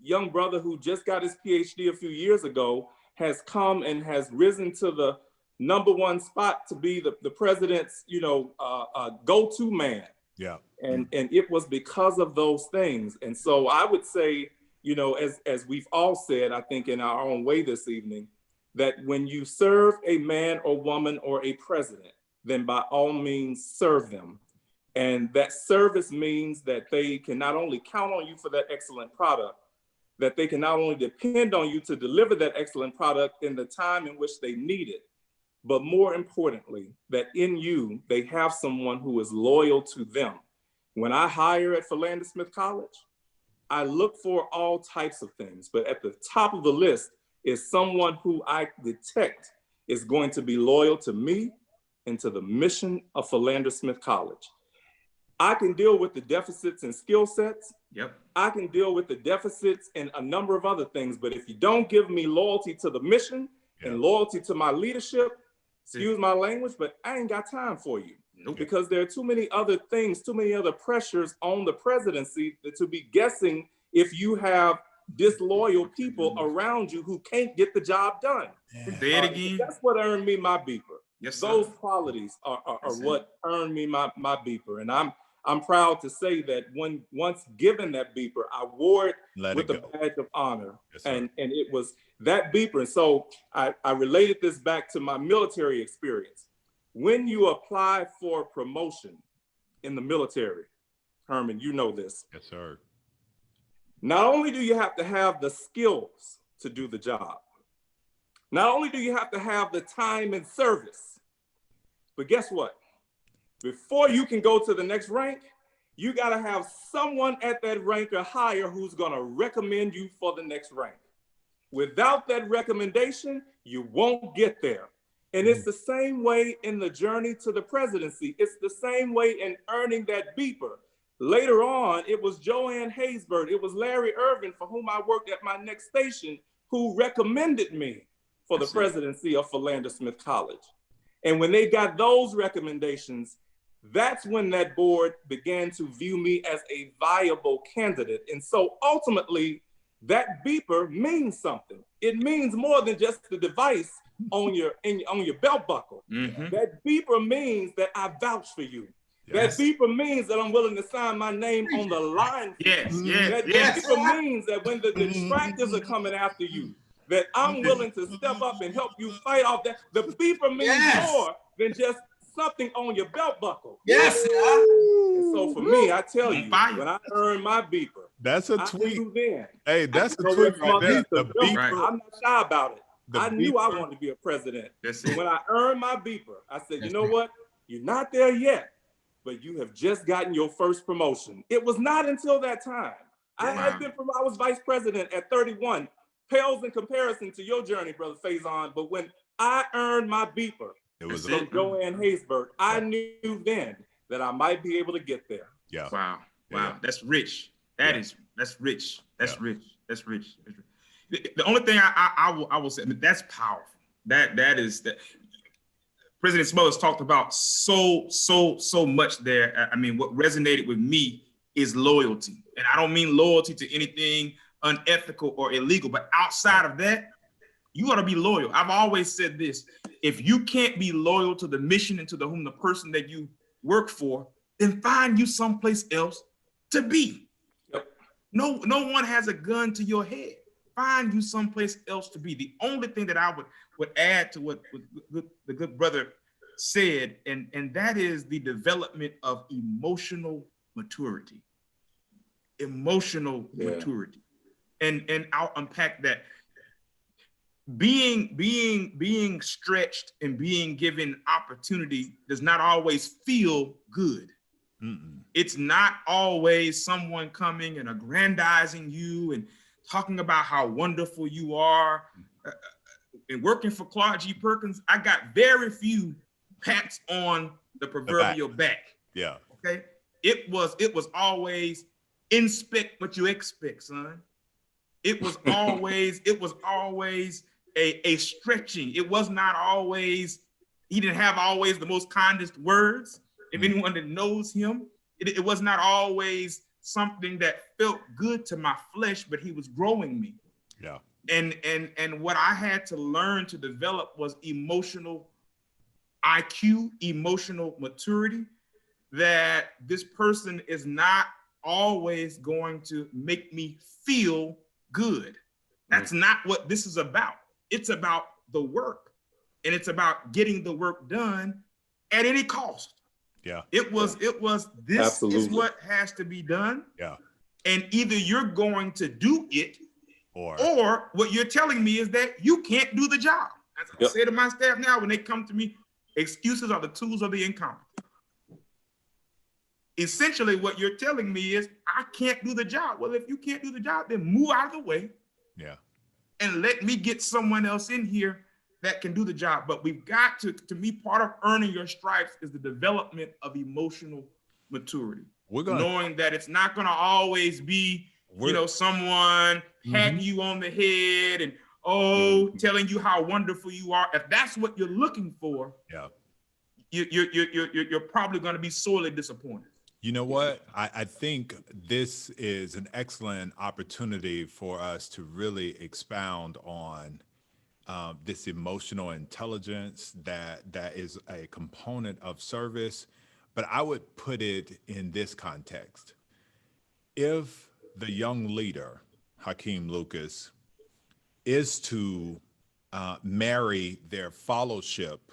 young brother who just got his PhD a few years ago has come and has risen to the #1 spot to be the president's, go-to man? Yeah. And it was because of those things. And so I would say, as we've all said, I think in our own way this evening, that when you serve a man or woman or a president, then by all means serve them. And that service means that they can not only count on you for that excellent product, that they can not only depend on you to deliver that excellent product in the time in which they need it, but more importantly, that in you, they have someone who is loyal to them. When I hire at Philander Smith College, I look for all types of things, but at the top of the list is someone who I detect is going to be loyal to me and to the mission of Philander Smith College. I can deal with the deficits in skill sets. Yep. I can deal with the deficits in a number of other things, but if you don't give me loyalty to the mission and loyalty to my leadership, excuse my language, but I ain't got time for you. Nope. Because there are too many other things, too many other pressures on the presidency to be guessing if you have disloyal people around you who can't get the job done. Say it again. That's what earned me my beeper. Yes, sir. Those qualities are what earned me my beeper. And I'm proud to say that once given that beeper, I wore it with the badge of honor. Yes, and it was that beeper. And so I related this back to my military experience. When you apply for promotion in the military, Herman, you know this. Yes, sir. Not only do you have to have the skills to do the job, not only do you have to have the time and service, but guess what? Before you can go to the next rank, you got to have someone at that rank or higher who's going to recommend you for the next rank. Without that recommendation, you won't get there. And it's the same way in the journey to the presidency. It's the same way in earning that beeper. Later on, it was Joanne Haysbert, it was Larry Irvin, for whom I worked at my next station, who recommended me for the presidency of Philander Smith College. And when they got those recommendations, that's when that board began to view me as a viable candidate. And so ultimately, that beeper means something. It means more than just the device on your belt buckle. Mm-hmm. That beeper means that I vouch for you. Yes. That beeper means that I'm willing to sign my name on the line. Yes, That beeper means that when the distractors are coming after you, that I'm willing to step up and help you fight off that. The beeper means more than just something on your belt buckle. Yes. And so for me, I tell you, Fire. when I earned my beeper, That's a I tweet. knew then. Hey, that's a I know tweet what right there. my The beeper built. beeper. I'm not shy about it. The I knew I beeper. wanted to be a president. That's And it. when I earned my beeper, I said, you That's know right. what? You're not there yet, but you have just gotten your first promotion. It was not until that time. I had been I was vice president at 31, pales in comparison to your journey, Brother Faison. But when I earned my beeper It was That's from it. Joanne Haysbert, I knew then that I might be able to get there. yeah. Wow. Wow. Yeah. That's rich. That's rich. That's Yeah. rich. That's rich. That's rich. The only thing I will say, I mean, that's powerful. That is that. President Smullers talked about so much there. I mean, what resonated with me is loyalty. And I don't mean loyalty to anything unethical or illegal, but outside of that, you got to be loyal. I've always said this: if you can't be loyal to the mission and to the person that you work for, then find you someplace else to be. Yep. No one has a gun to your head. Find you someplace else to be. The only thing that I would add to what the good brother said, and that is the development of emotional maturity. Emotional maturity. And I'll unpack that. Being stretched and being given opportunity does not always feel good. Mm-mm. It's not always someone coming and aggrandizing you and talking about how wonderful you are. And working for Clark G. Perkins, I got very few pats on the proverbial back. Yeah. Okay. It was always inspect what you expect, son. It was always a stretching. It was not always, he didn't have always the most kindest words. If anyone that knows him, it was not always something that felt good to my flesh, but he was growing me. Yeah. And what I had to learn to develop was emotional IQ, emotional maturity, that this person is not always going to make me feel good. That's not what this is about. It's about the work, and it's about getting the work done at any cost. Yeah. It was this Absolutely. is what has to be done. Yeah. And either you're going to do it Or what you're telling me is that you can't do the job. As I say to my staff now, when they come to me, excuses are the tools of the incompetent. Essentially, what you're telling me is I can't do the job. Well, if you can't do the job, then move out of the way. Yeah. And let me get someone else in here that can do the job. But we've got to me, part of earning your stripes is the development of emotional maturity. Knowing that it's not going to always be, someone patting you on the head and telling you how wonderful you are. If that's what you're looking for, you're probably going to be sorely disappointed. You know what? I think this is an excellent opportunity for us to really expound on this emotional intelligence that is a component of service. But I would put it in this context. If the young leader, Hakeem Lucas, is to marry their fellowship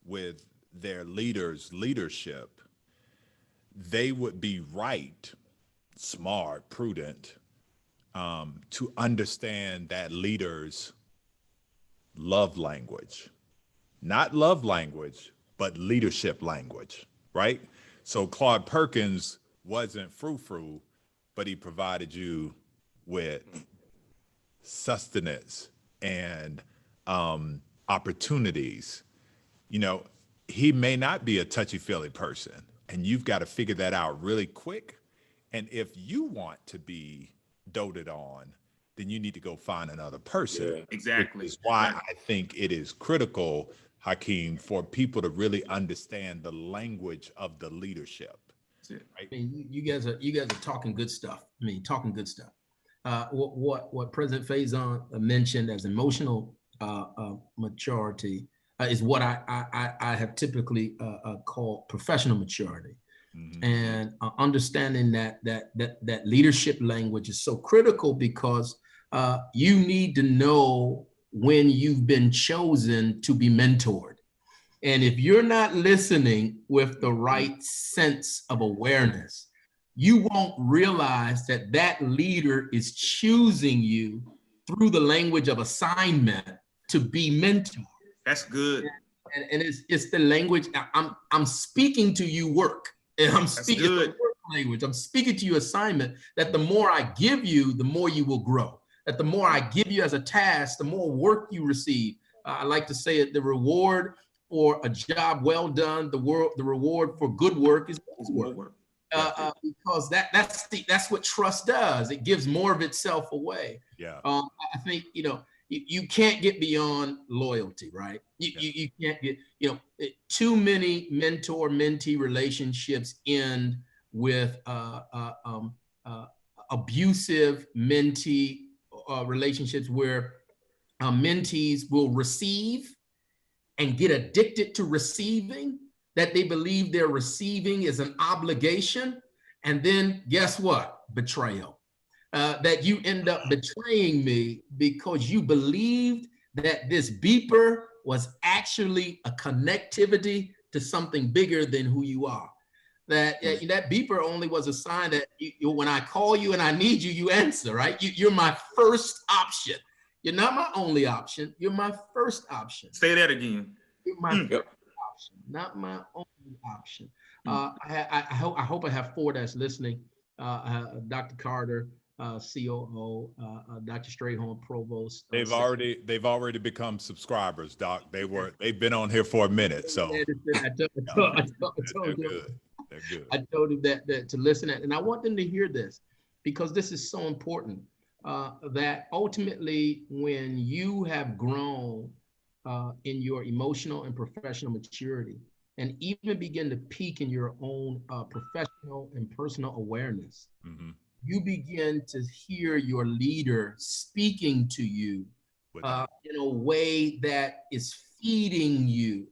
with their leader's leadership, they would be right, smart, prudent, to understand that leader's love language, not love language, but leadership language, right? So Claude Perkins wasn't frou-frou, but he provided you with sustenance and opportunities. He may not be a touchy-feely person, and you've got to figure that out really quick. And if you want to be doted on, then you need to go find another person. Yeah, exactly. Which is why I think it is critical, Hakeem, for people to really understand the language of the leadership. Right? I mean, you guys are talking good stuff. Talking good stuff. What President Faison mentioned as emotional maturity is what I have typically called professional maturity. Mm-hmm. And understanding that leadership language is so critical because you need to know when you've been chosen to be mentored. And if you're not listening with the right sense of awareness, you won't realize that leader is choosing you through the language of assignment to be mentored. That's good. And it's the language. I'm speaking to you work. And I'm speaking to work language. I'm speaking to you assignment, that the more I give you, the more you will grow. That the more I give you as a task, the more work you receive. I like to say it, the reward for a job well done, the reward for good work is work. Because that's what trust does. It gives more of itself away. Yeah. I think, you can't get beyond loyalty, right? You can't get, too many mentor-mentee relationships end with abusive mentee relationships where mentees will receive and get addicted to receiving, that they believe their receiving is an obligation. And then guess what? Betrayal. That you end up betraying me because you believed that this beeper was actually a connectivity to something bigger than who you are. That beeper only was a sign that when I call you and I need you, you answer, right? You're my first option. You're not my only option. You're my first option. Say that again. You're my first option, not my only option. I hope I have four that's listening. Dr. Carter, COO, Dr. Strayhorn, Provost. They've already become subscribers, Doc. They've been on here for a minute, so I told them that to listen, and I want them to hear this because this is so important. That ultimately, when you have grown in your emotional and professional maturity, and even begin to peak in your own professional and personal awareness, mm-hmm. you begin to hear your leader speaking to you in a way that is feeding you.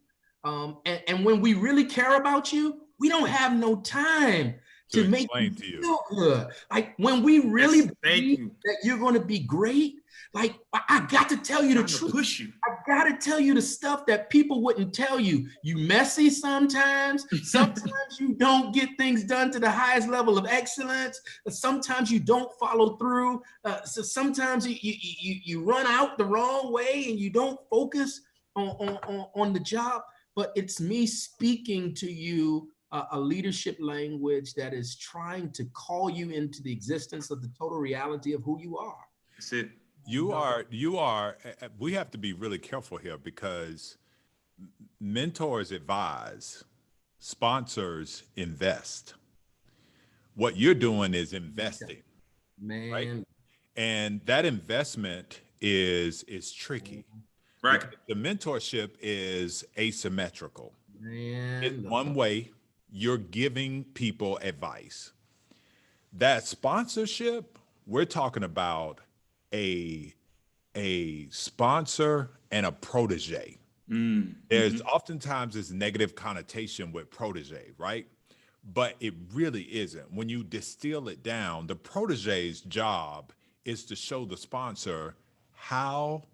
And when we really care about you, we don't have no time To to make explain you to you. feel good. Like when we really Yes, thank believe you. that you're going to be great, like I got to tell you the Trying to truth. push you. I got to tell you the stuff that people wouldn't tell you. You messy sometimes. Sometimes you don't get things done to the highest level of excellence. Sometimes you don't follow through. So sometimes you run out the wrong way and you don't focus on the job. But it's me speaking to you a leadership language that is trying to call you into the existence of the total reality of who you are. That's it. You are, we have to be really careful here because mentors advise, sponsors invest. What you're doing is investing, Man, right? And that investment is tricky. Right. Because the mentorship is asymmetrical. man. In one way, you're giving people advice. That sponsorship, we're talking about a sponsor and a protege. There's oftentimes this negative connotation with protege, right? But it really isn't. When you distill it down, the protege's job is to show the sponsor how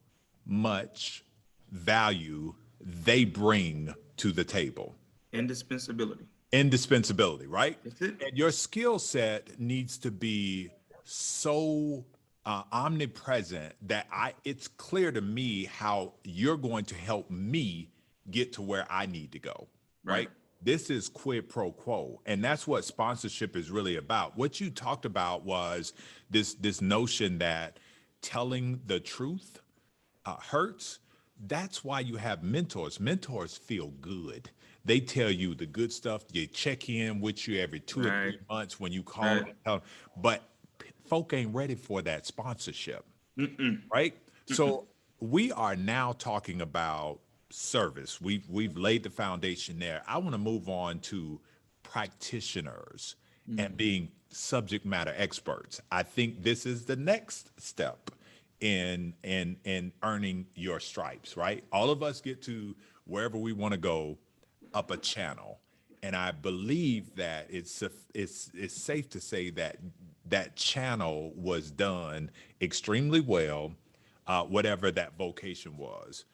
much value they bring to the table. Indispensability. Indispensability, right? That's it. And your skill set needs to be so omnipresent that it's clear to me how you're going to help me get to where I need to go, right? This is quid pro quo, and that's what sponsorship is really about. What you talked about was this notion that telling the truth hurts. That's why you have mentors. Mentors feel good. They tell you the good stuff. They check in with you every 2 or 3 months when you call. Right. And tell them. But folk ain't ready for that sponsorship, right? So we are now talking about service. We've laid the foundation there. I want to move on to practitioners and being subject matter experts. I think this is the next step in earning your stripes, right? All of us get to wherever we want to go up a channel. And I believe that it's safe to say that that channel was done extremely well, whatever that vocation was.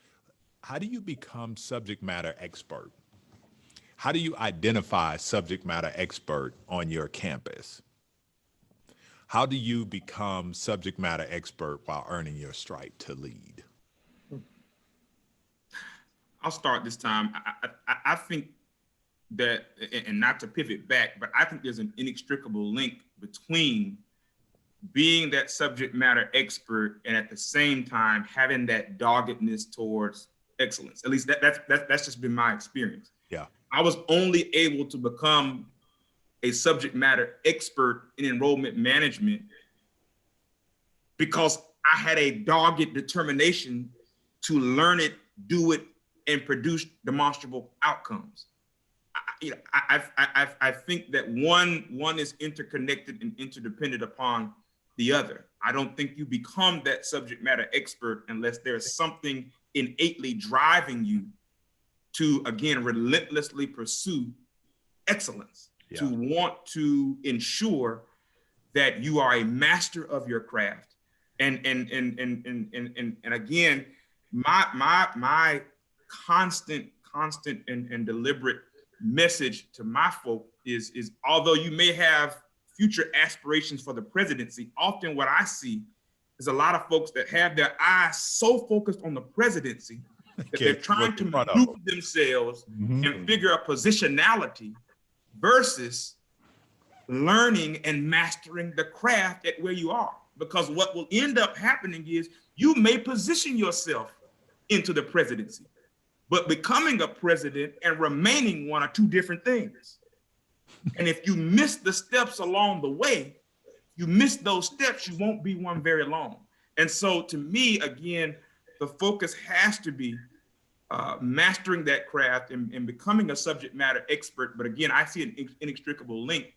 How do you become subject matter expert? How do you identify subject matter expert on your campus? How do you become subject matter expert while earning your stripe to lead? I'll start this time. I think that, and not to pivot back, but I think there's an inextricable link between being that subject matter expert and at the same time having that doggedness towards excellence. At least that's just been my experience. Yeah. I was only able to become a subject matter expert in enrollment management because I had a dogged determination to learn it, do it, and produce demonstrable outcomes. I think that one is interconnected and interdependent upon the other. I don't think you become that subject matter expert unless there's something innately driving you to, again, relentlessly pursue excellence, to want to ensure that you are a master of your craft. And again, my constant and deliberate message to my folk is although you may have future aspirations for the presidency, often what I see is a lot of folks that have their eyes so focused on the presidency that they're trying to maneuver themselves and figure a positionality versus learning and mastering the craft at where you are. Because what will end up happening is you may position yourself into the presidency, but becoming a president and remaining one are two different things. And if you miss the steps along the way, you miss those steps, you won't be one very long. And so to me, again, the focus has to be mastering that craft and becoming a subject matter expert. But again, I see an inextricable link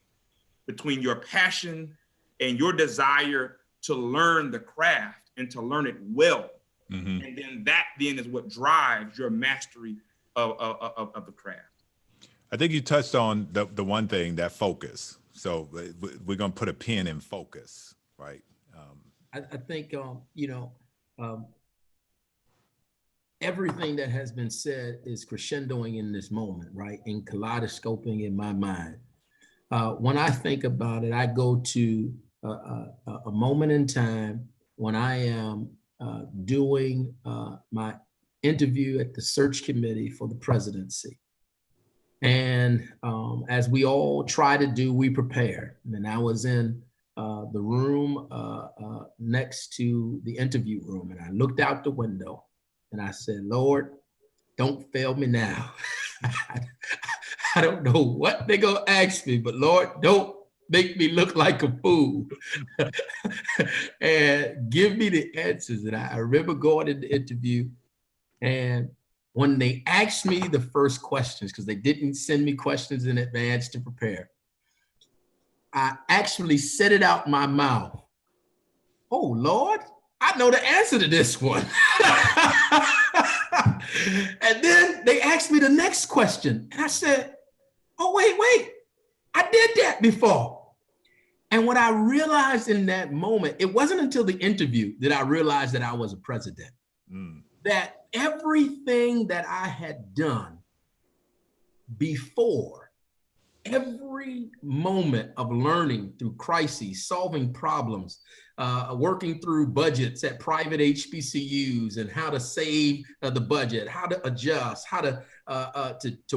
between your passion and your desire to learn the craft and to learn it well. And then that is what drives your mastery of the craft. I think you touched on the one thing, that focus. So we're going to put a pin in focus, right? I think, everything that has been said is crescendoing in this moment, right? And kaleidoscoping in my mind. When I think about it, I go to a moment in time when I am doing my interview at the search committee for the presidency. And as we all try to do, we prepare. And I was in the room next to the interview room, and I looked out the window and I said, Lord, don't fail me now. I don't know what they're going to ask me, but Lord, don't make me look like a fool. And give me the answers. And I remember going in the interview, and when they asked me the first questions, because they didn't send me questions in advance to prepare, I actually said it out my mouth. Oh, Lord, I know the answer to this one. And then they asked me the next question. And I said, oh, wait, I did that before. And what I realized in that moment, it wasn't until the interview that I realized that I was a president. That everything that I had done before, every moment of learning through crises, solving problems, working through budgets at private HBCUs and how to save the budget, how to adjust, how to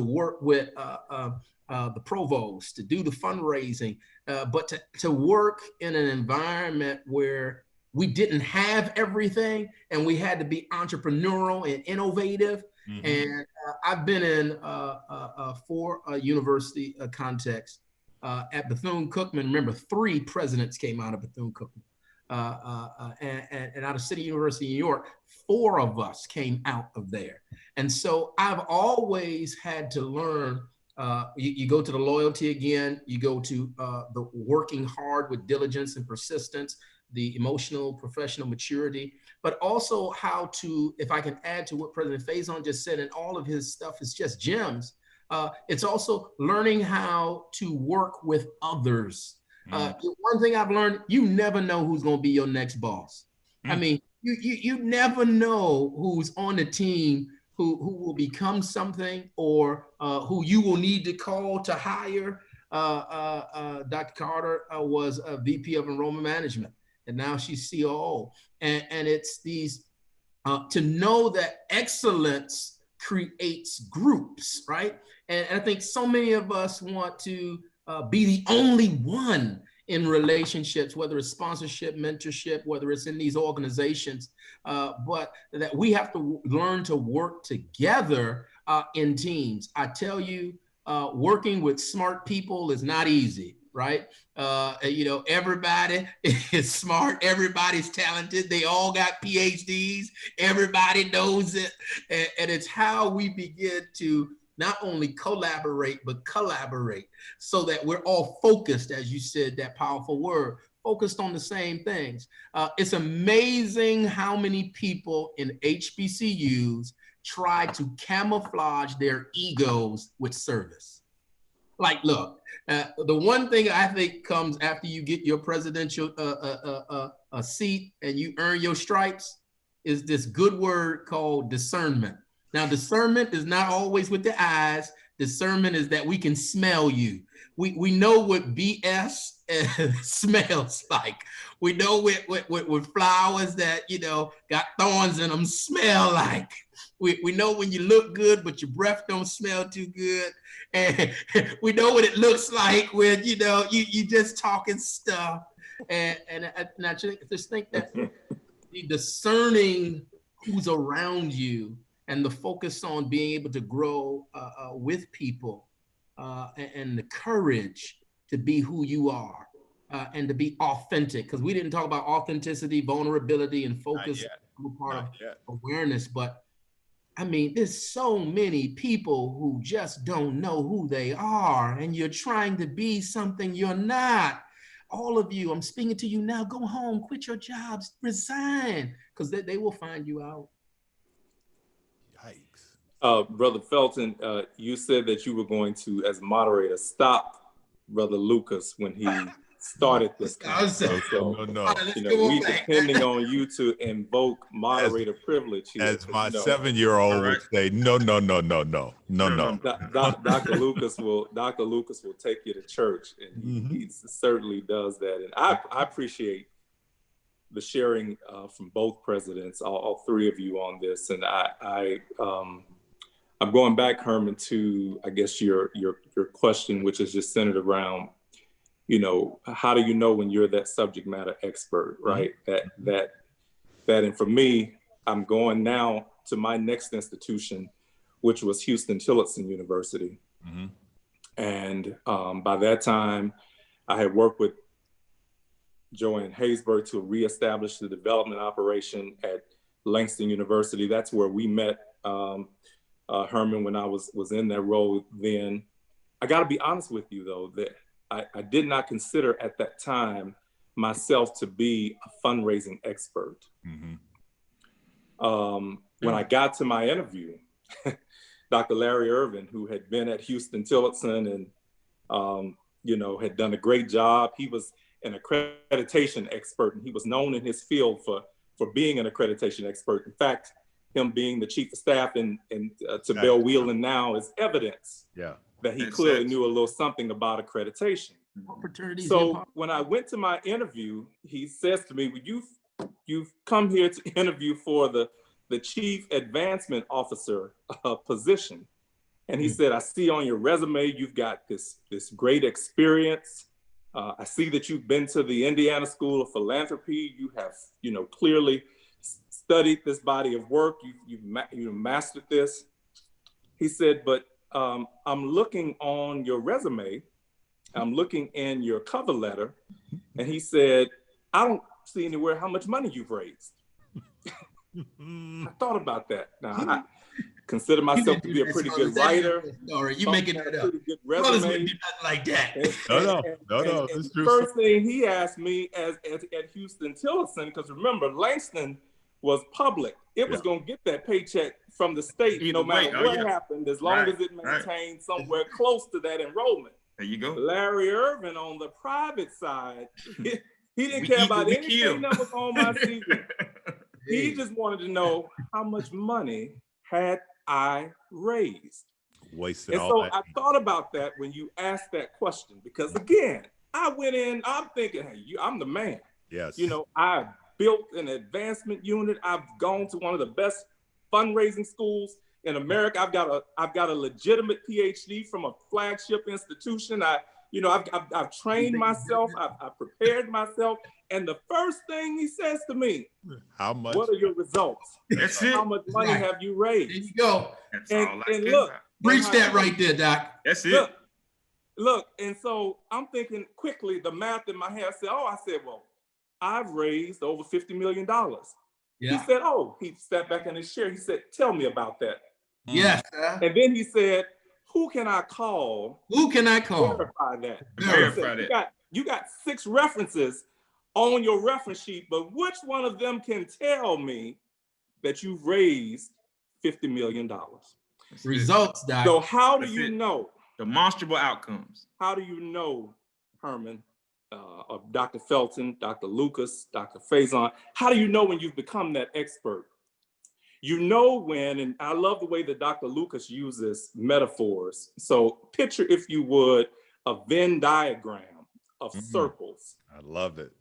work with the provost, to do the fundraising, but to work in an environment where we didn't have everything and we had to be entrepreneurial and innovative. Mm-hmm. And I've been in 4 university contexts at Bethune-Cookman. Remember, 3 presidents came out of Bethune-Cookman. And out of City University, New York, 4 of us came out of there. And so I've always had to learn, you go to the loyalty again, you go to the working hard with diligence and persistence, the emotional, professional maturity, but also how to, if I can add to what President Faison just said, and all of his stuff is just gems, it's also learning how to work with others. One thing I've learned, you never know who's going to be your next boss. I mean, you never know who's on the team who will become something, or who you will need to call to hire. Dr. Carter was a VP of Enrollment Management, and now she's COO. And it's these, to know that excellence creates groups, right? And I think so many of us want to be the only one in relationships, whether it's sponsorship, mentorship, whether it's in these organizations, but that we have to learn to work together in teams. I tell you, working with smart people is not easy, right? Everybody is smart, everybody's talented, they all got PhDs, everybody knows it, and it's how we begin to not only collaborate, but collaborate so that we're all focused, as you said, that powerful word, focused on the same things. It's amazing how many people in HBCUs try to camouflage their egos with service. Like, look, the one thing I think comes after you get your presidential seat and you earn your stripes is this good word called discernment. Now, discernment is not always with the eyes. Discernment is that we can smell you. We know what BS smells like. We know what flowers that, got thorns in them smell like. We know when you look good, but your breath don't smell too good. And we know what it looks like when, you just talking stuff. And I just think that the discerning who's around you and the focus on being able to grow with people and the courage to be who you are and to be authentic. Because we didn't talk about authenticity, vulnerability, and focus, part of awareness. But I mean, there's so many people who just don't know who they are, and you're trying to be something you're not. All of you, I'm speaking to you now, go home, quit your jobs, resign, because they will find you out. Brother Felton, you said that you were going to, as moderator, stop Brother Lucas when he started this conversation. So, you know, we depending on you to invoke moderator privilege here. As my you know, 7-year-old would say, no. Dr. Lucas will take you to church, and he certainly does that. And I appreciate the sharing from both presidents, all three of you on this. And I'm going back, Herman, to I guess your question, which is just centered around, you know, how do you know when you're that subject matter expert, right? That and for me, I'm going now to my next institution, which was Houston Tillotson University. And by that time, I had worked with Joanne Haysbert to reestablish the development operation at Langston University. That's where we met, Herman, when I was in that role then. I got to be honest with you, though, that I did not consider at that time myself to be a fundraising expert. When I got to my interview, Dr. Larry Irvin, who had been at Houston Tillotson and you know, had done a great job. He was an accreditation expert, and he was known in his field for being an accreditation expert. In fact, him being the chief of staff to Bill Whelan now is evidence that he clearly knew a little something about accreditation. So when I went to my interview, he says to me, well, you've come here to interview for the chief advancement officer position. And he said, I see on your resume, you've got this great experience. I see that you've been to the Indiana School of Philanthropy. You have, you know, clearly studied this body of work. You've mastered this. He said, but I'm looking on your resume. I'm looking in your cover letter. And he said, I don't see anywhere how much money you've raised. I thought about that. Now, I consider myself to be a pretty good writer. You making that up. Good resume. Nothing like that. No. The first thing he asked me at Houston Tillotson, because remember, Langston was public. It was going to get that paycheck from the state, no matter what happened, as long as it maintained somewhere close to that enrollment. There you go. Larry Irvin on the private side, he didn't care about anything that was on my CV. He just wanted to know how much money had I raised. Wasted and all so that. I thought about that when you asked that question, because again, I went in, I'm thinking, hey, I'm the man. Yes. You know, I built an advancement unit. I've gone to one of the best fundraising schools in America. I've got a legitimate PhD from a flagship institution. I've trained myself. I've prepared myself. And the first thing he says to me, how much? What are your results? That's it. How much money have you raised? There you go. That's all I and care look, about. Preach that right there, Doc. That's it. Look, and so I'm thinking quickly, the math in my head, I said, well, I've raised over $50 million. Yeah. He said, he sat back in his chair. He said, tell me about that. Yes. And then he said, who can I call? Who can I call? Verify that. Verify that. You got 6 references on your reference sheet, but which one of them can tell me that you've raised $50 million? Results, Doc. So how do you know? Demonstrable outcomes. How do you know, Herman, of Dr. Felton, Dr. Lucas, Dr. Faison, how do you know when you've become that expert? You know when, and I love the way that Dr. Lucas uses metaphors. So picture, if you would, a Venn diagram of circles. I love it.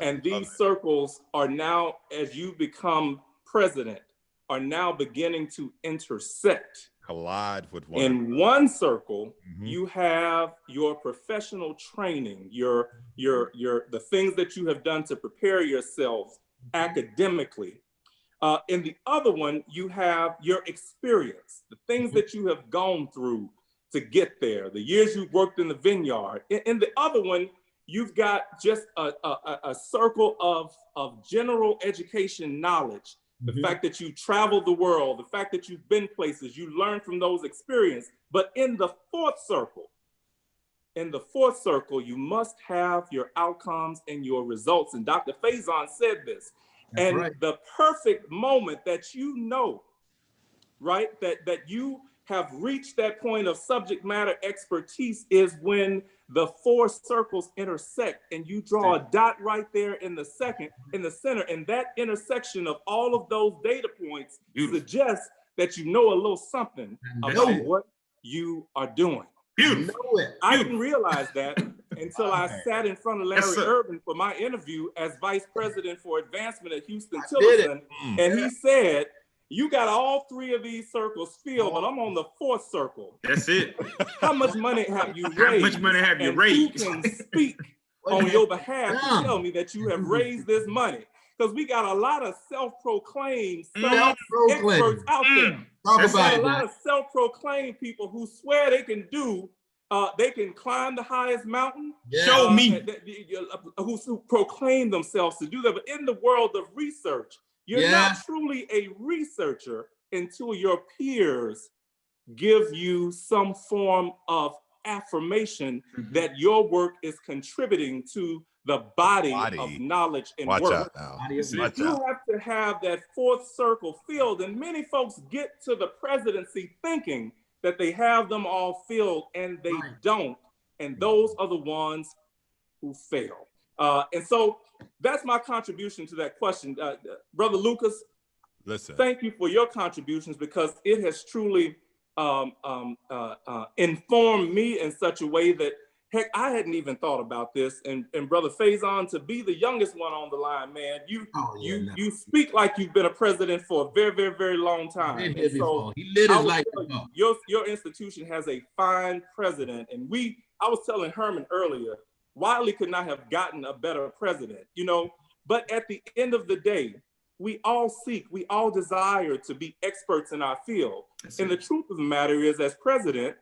And these circles are now, as you become president, are now beginning to intersect. Collide with one. In one circle, you have your professional training, the things that you have done to prepare yourselves academically. In the other one, you have your experience, the things that you have gone through to get there, the years you've worked in the vineyard. In the other one, you've got just a circle of general education knowledge. The fact that you traveled the world, the fact that you've been places, you learn from those experiences. But in the fourth circle, you must have your outcomes and your results. And Dr. Faison said this. That's right. The perfect moment that you know, right, that you have reached that point of subject matter expertise is when the 4 circles intersect and you draw a dot right there in the center, and that intersection of all of those data points suggests that you know a little something about what you are doing. I didn't realize that until I sat in front of Larry Urban for my interview as Vice President for Advancement at Houston Tillerson, and he said, you got all 3 of these circles filled, but I'm on the 4th circle. That's it. How much money have you raised? How much money have you raised? Who can speak on your behalf to tell me that you have raised this money? Because we got a lot of self-proclaimed experts out there. Talk about a lot of self-proclaimed people who swear they can do, they can climb the highest mountain. Show me. Who proclaim themselves to do that. But in the world of research, you're not truly a researcher until your peers give you some form of affirmation that your work is contributing to the body of knowledge and work. Watch out now. You have to have that 4th circle filled, and many folks get to the presidency thinking that they have them all filled, and they don't. And those are the ones who fail. And so that's my contribution to that question. Brother Lucas, thank you for your contributions, because it has truly informed me in such a way that, heck, I hadn't even thought about this. And Brother Faison, to be the youngest one on the line, man, you speak like you've been a president for a very, very, very long time. And so he lit his life. Your institution has a fine president. And I was telling Herman earlier, Wiley could not have gotten a better president, but at the end of the day, we all desire to be experts in our field. And the truth of the matter is, as president,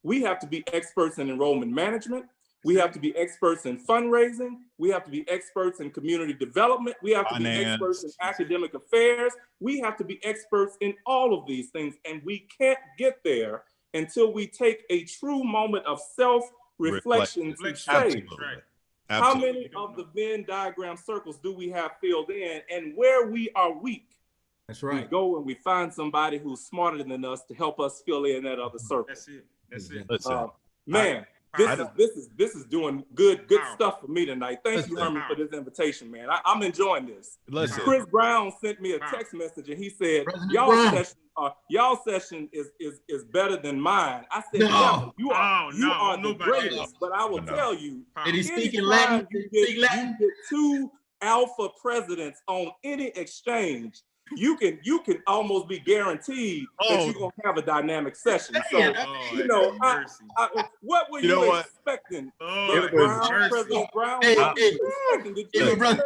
we have to be experts in enrollment management. We have to be experts in fundraising. We have to be experts in community development. We have to be experts in academic affairs. We have to be experts in all of these things. And we can't get there until we take a true moment of self-reflection to say, how many of the Venn diagram circles do we have filled in, and where we are weak? That's right. We go and we find somebody who's smarter than us to help us fill in that other circle. That's it. Listen, man, this is doing good stuff for me tonight. Thank you, Herman, for this invitation, man. I'm enjoying this. Listen. Chris Brown sent me a text message, and he said, y'all session is better than mine. I said, you are the greatest, but I will tell you, did he speak in Latin? You get 2 alpha presidents on any exchange, you can almost be guaranteed that you're gonna have a dynamic session. So what were you expecting? President Brown, what were you expecting? Did you expect?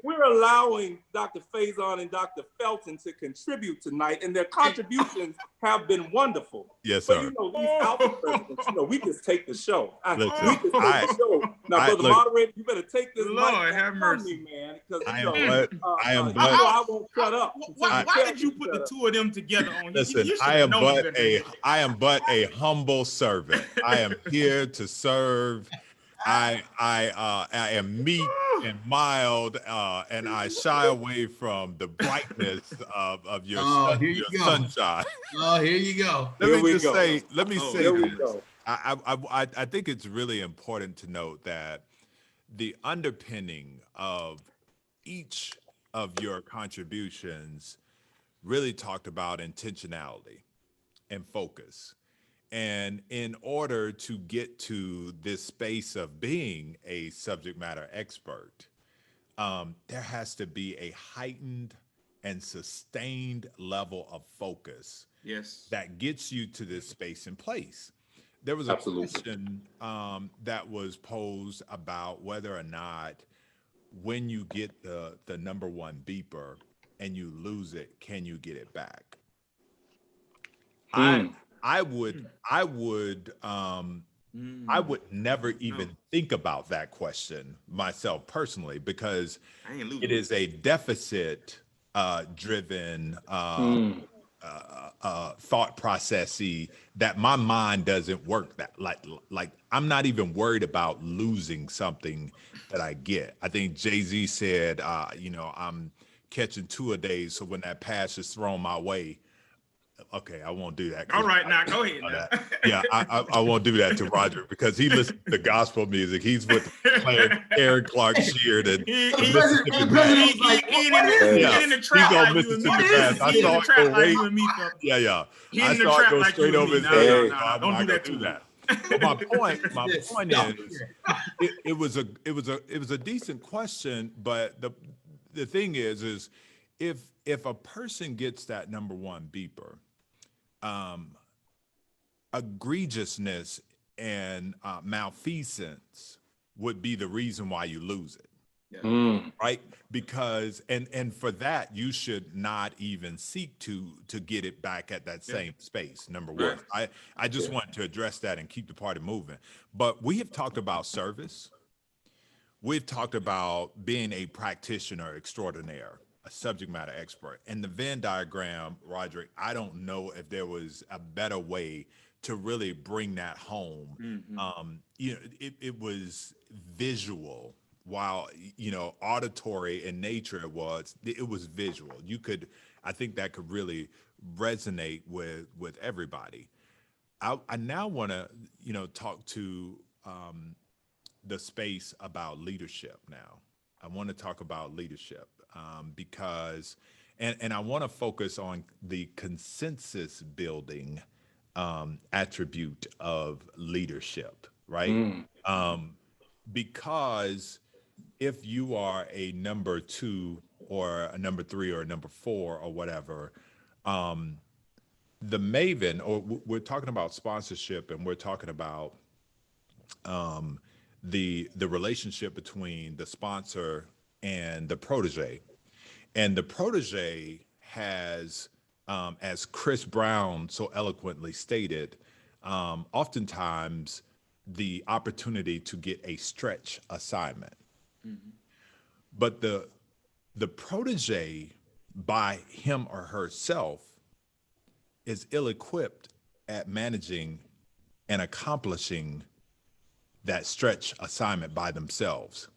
We're allowing Dr. Faison and Dr. Felton to contribute tonight, and their contributions have been wonderful. Yes, sir. But these alpha presidents, we just take the show. We just take the show. Now, brother moderator, you better take this mic from me, man. Because I won't shut up. Why did you put the 2 of them together on? Listen, I am but a humble servant. I am here to serve. I am meek and mild, and I shy away from the brightness of your sunshine. Oh, here you go. Let me say this. I think it's really important to note that the underpinning of each of your contributions really talked about intentionality and focus. And in order to get to this space of being a subject matter expert, there has to be a heightened and sustained level of focus that gets you to this space and place. There was a question that was posed about whether or not when you get the number 1 beeper and you lose it, can you get it back? I would never even think about that question myself personally, because it is a deficit driven thought processy that my mind doesn't work that like I'm not even worried about losing something that I get. I think Jay-Z said, I'm catching 2 a day, so when that pass is thrown my way, okay, I won't do that. All right, now go ahead. Now. Yeah, I won't do that to Roger because he listens to gospel music. He's with Aaron Clark Sheard and Mississippi Mass. He in the trap like you and me. He in the trap like you and me. Yeah. He I in the saw it trap go like straight you over and his me. head. No, don't do that to that. But my point is, it was a decent question, but the thing is if a person gets that number one beeper, egregiousness and malfeasance would be the reason why you lose it. Yeah. Right? Because and for that you should not even seek to get it back at that same space. Number one, I just want to address that and keep the party moving. But we have talked about service. We've talked about being a practitioner extraordinaire, a subject matter expert. And the Venn diagram, Roderick, I don't know if there was a better way to really bring that home. It was visual. While auditory in nature it was visual. I think that could really resonate with everybody. I now want to talk to the space about leadership. Now I want to talk about leadership because and I want to focus on the consensus building attribute of leadership, right? Because if you are a number 2 or a number 3 or a number 4 or whatever, the maven, or we're talking about sponsorship and we're talking about the relationship between the sponsor and the protege. And the protege has, as Chris Brown so eloquently stated, oftentimes the opportunity to get a stretch assignment. But the protege by him or herself is ill-equipped at managing and accomplishing that stretch assignment by themselves.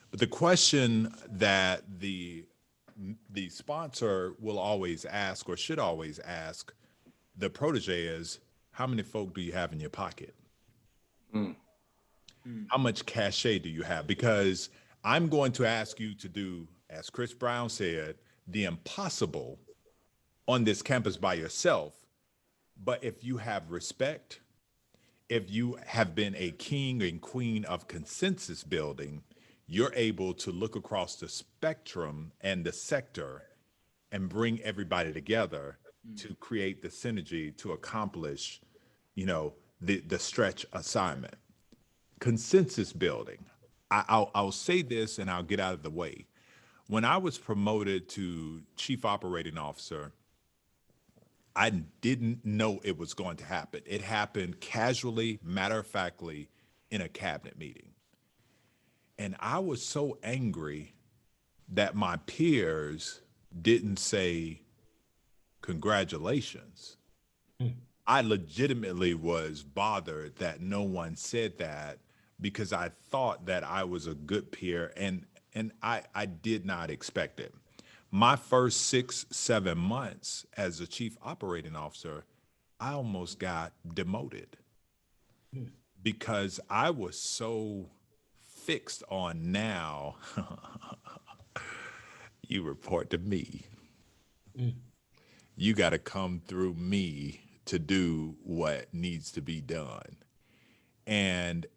But the question that the sponsor will always ask or should always ask the protege is, how many folk do you have in your pocket? How much cachet do you have? Because I'm going to ask you to do, as Chris Brown said, the impossible on this campus by yourself. But if you have respect, if you have been a king and queen of consensus building, you're able to look across the spectrum and the sector and bring everybody together to create the synergy to accomplish, the stretch assignment. Consensus building. I'll say this and I'll get out of the way. When I was promoted to Chief Operating Officer, I didn't know it was going to happen. It happened casually, matter-of-factly, in a cabinet meeting. And I was so angry that my peers didn't say, congratulations. I legitimately was bothered that no one said that because I thought that I was a good peer and I did not expect it. My first 6-7 months as a chief operating officer, I almost got demoted because I was so fixed on now you report to me. You got to come through me to do what needs to be done. And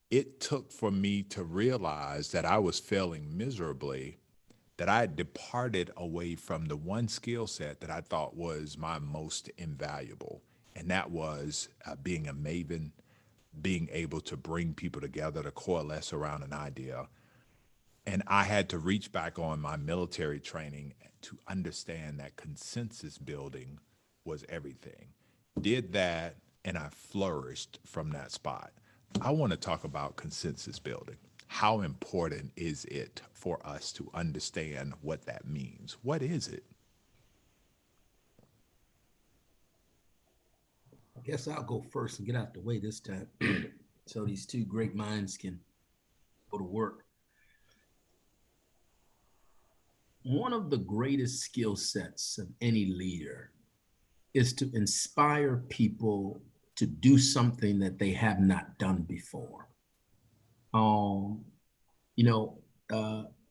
it took for me to realize that I was failing miserably, that I had departed away from the one skill set that I thought was my most invaluable. And that was being a maven, being able to bring people together to coalesce around an idea. And I had to reach back on my military training to understand that consensus building was everything. Did that, and I flourished from that spot. I want to talk about consensus building. How important is it for us to understand what that means? What is it? I guess I'll go first and get out the way this time so these two great minds can go to work. One of the greatest skill sets of any leader is to inspire people to do something that they have not done before.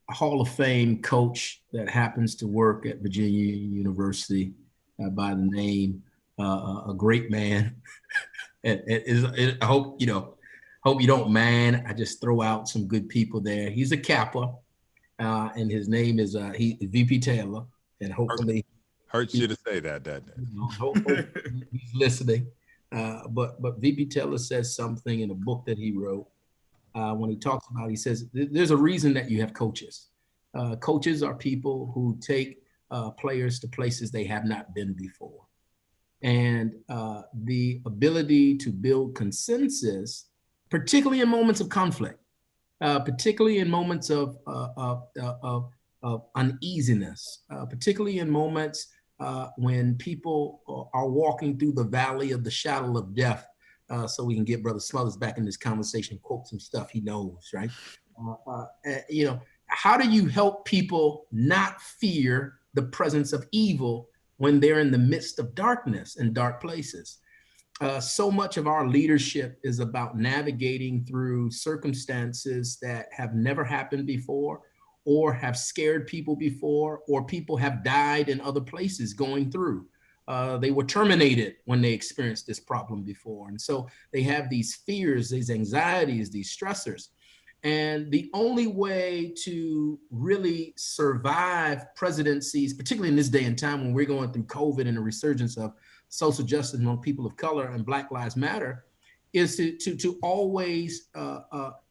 A Hall of Fame coach that happens to work at Virginia University by the name, a great man. I hope you don't mind. I just throw out some good people there. He's a Kappa, and his name is VP Taylor, and hopefully hurts you to say that, doesn't it? Hopefully he's listening. But VP Taylor says something in a book that he wrote. When he talks about, he says, there's a reason that you have coaches. Coaches are people who take players to places they have not been before. And the ability to build consensus, particularly in moments of conflict, particularly in moments of uneasiness, particularly in moments when people are walking through the valley of the shadow of death. So we can get Brother Smothers back in this conversation, quote some stuff he knows, right? How do you help people not fear the presence of evil when they're in the midst of darkness and dark places? So much of our leadership is about navigating through circumstances that have never happened before, or have scared people before, or people have died in other places going through. They were terminated when they experienced this problem before. And so they have these fears, these anxieties, these stressors. And the only way to really survive presidencies, particularly in this day and time when we're going through COVID and the resurgence of social justice among people of color and Black Lives Matter, is to always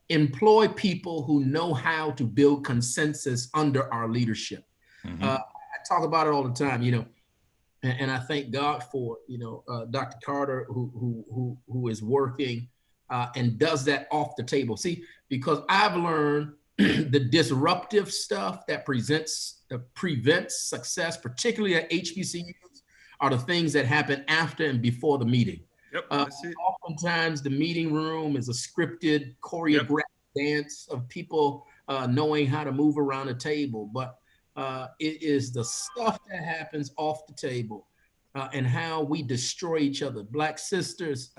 employ people who know how to build consensus under our leadership. Mm-hmm. I talk about it all the time, and I thank God for, Dr. Carter, who is working and does that off the table. See, because I've learned the disruptive stuff that prevents success, particularly at HBCUs, are the things that happen after and before the meeting. Yep, that's it. Oftentimes the meeting room is a scripted, choreographed dance of people knowing how to move around a table, but it is the stuff that happens off the table and how we destroy each other. Black sisters,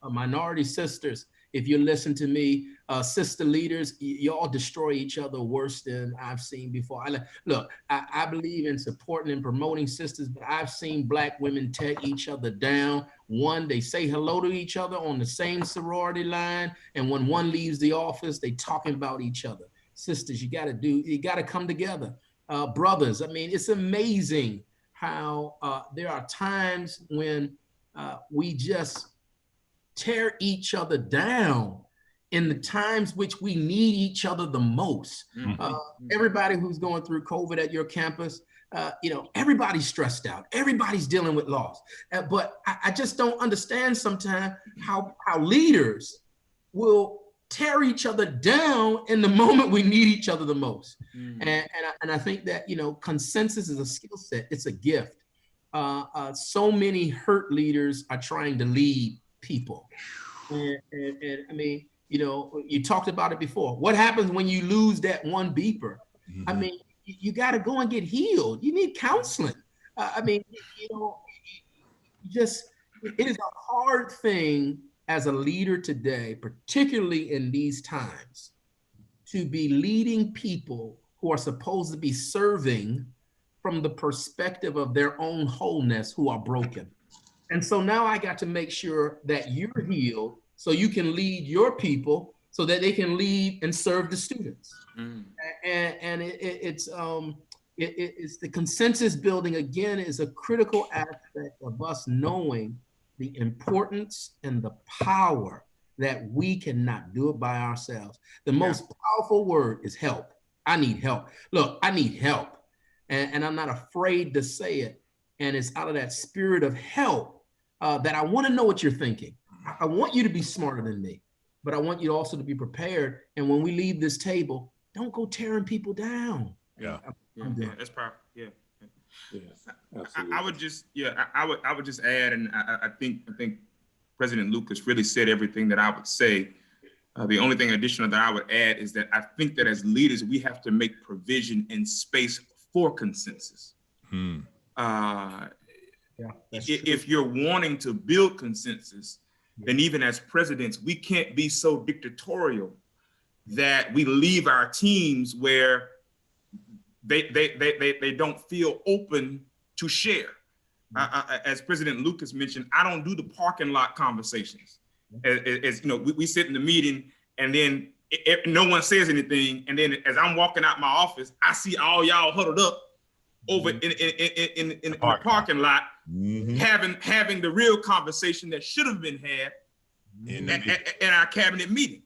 minority sisters, if you listen to me, sister leaders, y'all destroy each other worse than I've seen before. I believe in supporting and promoting sisters, but I've seen Black women tear each other down. One, they say hello to each other on the same sorority line, and when one leaves the office, they talking about each other. Sisters, you got to come together. Brothers, it's amazing how there are times when we just tear each other down in the times which we need each other the most. Everybody who's going through COVID at your campus, everybody's stressed out. Everybody's dealing with loss. But I just don't understand sometimes how leaders will tear each other down in the moment we need each other the most. And I think that, consensus is a skill set. It's a gift. So many hurt leaders are trying to lead people. And you talked about it before. What happens when you lose that one beeper? Mm-hmm. You got to go and get healed. You need counseling. It is a hard thing as a leader today, particularly in these times, to be leading people who are supposed to be serving from the perspective of their own wholeness, who are broken. And so now I got to make sure that you're healed so you can lead your people so that they can lead and serve the students. And it's the consensus building, again, is a critical aspect of us knowing the importance and the power that we cannot do it by ourselves. The most powerful word is help. I need help. Look, I need help. And I'm not afraid to say it. And it's out of that spirit of help that I want to know what you're thinking. I want you to be smarter than me, but I want you also to be prepared. And when we leave this table, don't go tearing people down. That's powerful. Yeah. Yes, absolutely. I would just add, and I think President Lucas really said everything that I would say. The only thing additional that I would add is that I think that as leaders, we have to make provision and space for consensus. Yeah, that's true. If you're wanting to build consensus, then even as presidents, we can't be so dictatorial that we leave our teams where they don't feel open to share. As President Lucas mentioned, I don't do the parking lot conversations. As you know, we sit in the meeting and then no one says anything, and then as I'm walking out my office, I see all y'all huddled up over in the parking lot, having the real conversation that should have been had in our cabinet meeting.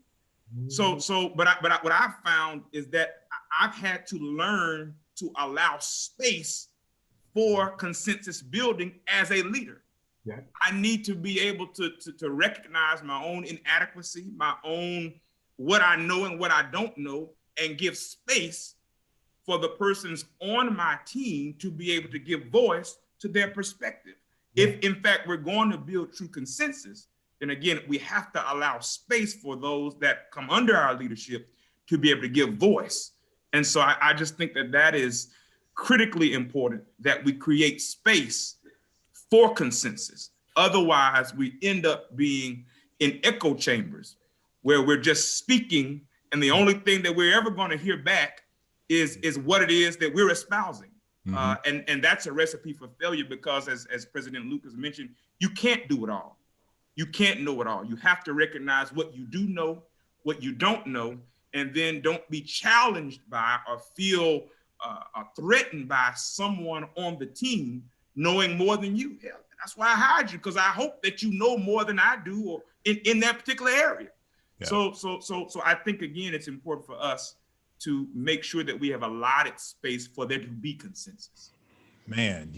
So what I've found is that I've had to learn to allow space for consensus building as a leader. Yeah. I need to be able to recognize my own inadequacy, my own what I know and what I don't know, and give space for the persons on my team to be able to give voice to their perspective. If in fact we're going to build true consensus, then again, we have to allow space for those that come under our leadership to be able to give voice. And so I just think that is critically important, that we create space for consensus. Otherwise, we end up being in echo chambers where we're just speaking, and the only thing that we're ever going to hear back is what it is that we're espousing. And that's a recipe for failure, because as President Lucas mentioned, you can't do it all. You can't know it all. You have to recognize what you do know, what you don't know, and then don't be challenged by or feel threatened by someone on the team knowing more than you. Hell, that's why I hired you, because I hope that you know more than I do, or in that particular area. Yeah. So I think, again, it's important for us to make sure that we have allotted space for there to be consensus. Man,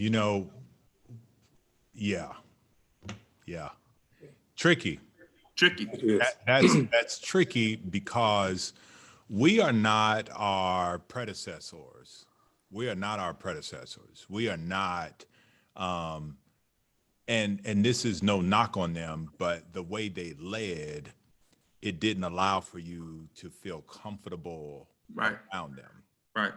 yeah. Tricky. That's tricky, because we are not our predecessors. We are not, and this is no knock on them, but the way they led, it didn't allow for you to feel comfortable around them. Right.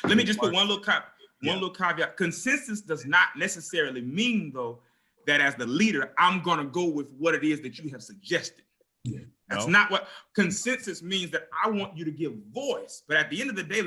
Let me just put one little caveat. Consensus does not necessarily mean, though, that as the leader, I'm going to go with what it is that you have suggested. Yeah. That's not what consensus means. That I want you to give voice. But at the end of the day,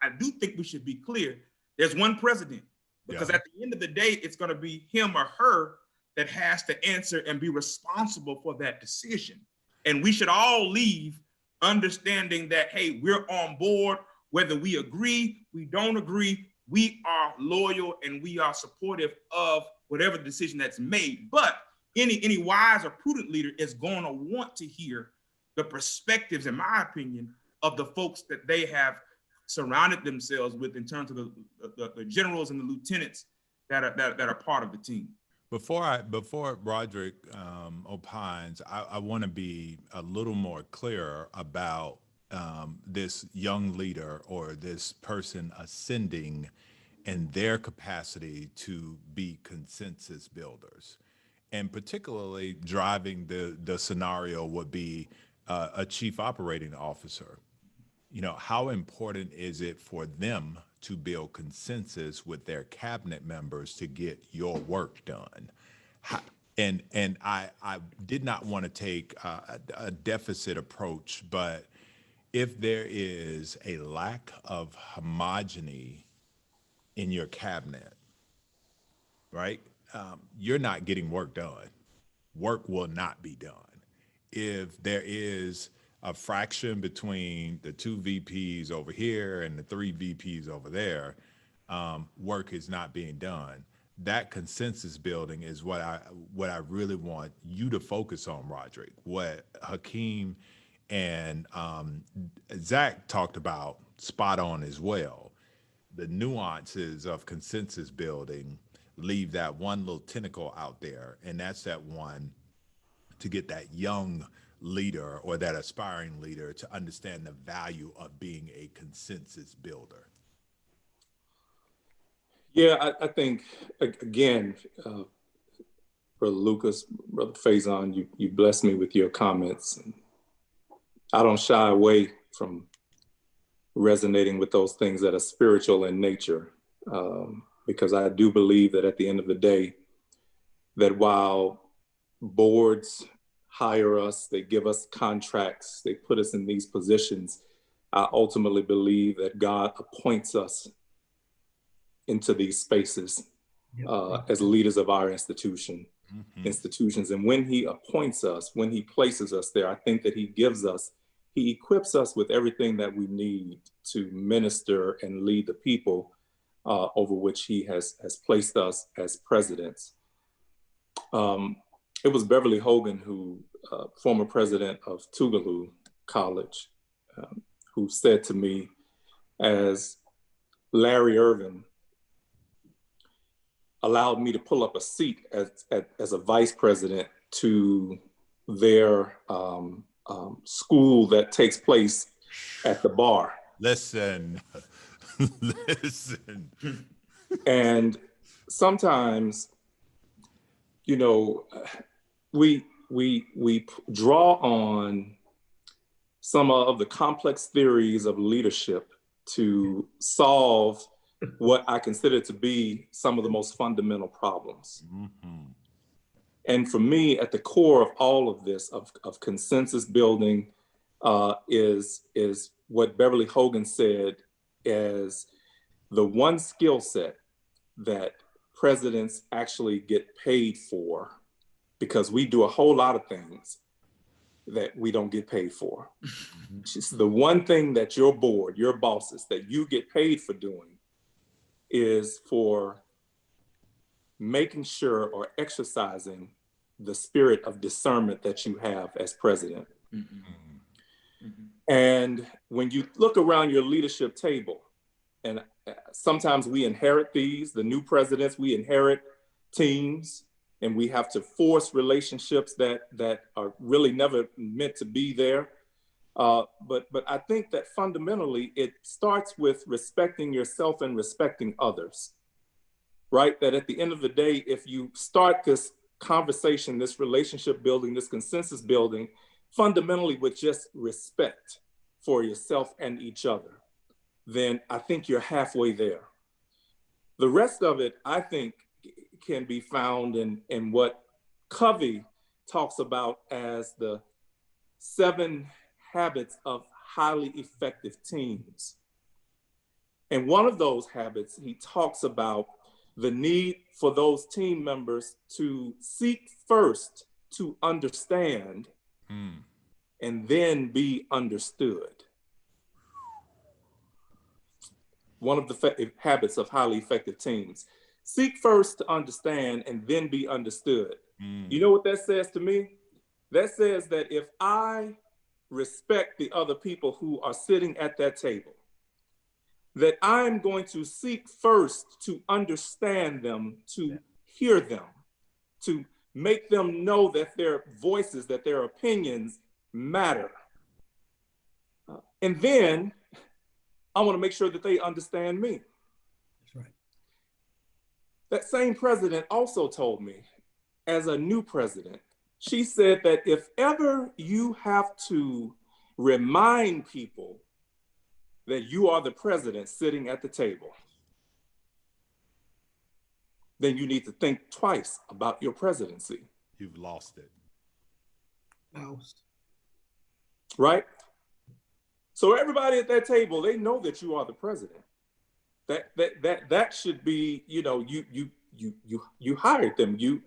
I do think we should be clear. There's one president, because at the end of the day, it's going to be him or her that has to answer and be responsible for that decision. And we should all leave understanding that, hey, we're on board, whether we agree, we don't agree, we are loyal and we are supportive of whatever decision that's made. But any wise or prudent leader is going to want to hear the perspectives, in my opinion, of the folks that they have surrounded themselves with, in terms of the generals and the lieutenants that are part of the team. Before Roderick opines, I want to be a little more clear about this young leader, or this person ascending in their capacity to be consensus builders. And particularly driving the scenario would be a chief operating officer. How important is it for them to build consensus with their cabinet members to get your work done? And I did not want to take a deficit approach, but if there is a lack of homogeny in your cabinet, right? You're not getting work done. Work will not be done. If there is a fraction between the 2 VPs over here and the 3 VPs over there, work is not being done. That consensus building is what I really want you to focus on, Roderick. What Hakeem and Zach talked about, spot on as well. The nuances of consensus building leave that one little tentacle out there, and that's that one to get that young leader or that aspiring leader to understand the value of being a consensus builder. Yeah, I think, again, Brother Lucas, Brother Faison, you blessed me with your comments. I don't shy away from resonating with those things that are spiritual in nature. because I do believe that at the end of the day, that while boards hire us, they give us contracts, they put us in these positions, I ultimately believe that God appoints us into these spaces as leaders of our institutions. And when he appoints us, when he places us there, I think that he equips us with everything that we need to minister and lead the people over which he has placed us as presidents. It was Beverly Hogan, who former president of Tougaloo College, who said to me, as Larry Irvin allowed me to pull up a seat as a vice president to their school that takes place at the bar. Listen. Listen. And sometimes, you know, we draw on some of the complex theories of leadership to solve what I consider to be some of the most fundamental problems. And for me, at the core of all of this, of consensus building, is what Beverly Hogan said as the one skill set that presidents actually get paid for, because we do a whole lot of things that we don't get paid for. It's the one thing that your board, your bosses, that you get paid for doing is for making sure or exercising the spirit of discernment that you have as president. And when you look around your leadership table, and sometimes we inherit these, the new presidents, we inherit teams, and we have to force relationships that are really never meant to be there. But I think that fundamentally it starts with respecting yourself and respecting others, right? That at the end of the day, if you start this conversation, this relationship building, this consensus building, fundamentally with just respect for yourself and each other, then I think you're halfway there. The rest of it, I think, can be found in what Covey talks about as the 7 habits of highly effective teams. And one of those habits, he talks about the need for those team members to seek first to understand and then be understood. One of the habits of highly effective teams. Seek first to understand and then be understood. You know what that says to me? That says that if I respect the other people who are sitting at that table, that I'm going to seek first to understand them, to hear them, to make them know that their voices, that their opinions matter. And then I want to make sure that they understand me. That's right. That same president also told me, as a new president, she said that if ever you have to remind people that you are the president sitting at the table, then you need to think twice about your presidency. You've lost it. Lost. Right? So everybody at that table, they know that you are the president. That should be, you know, you hired them, you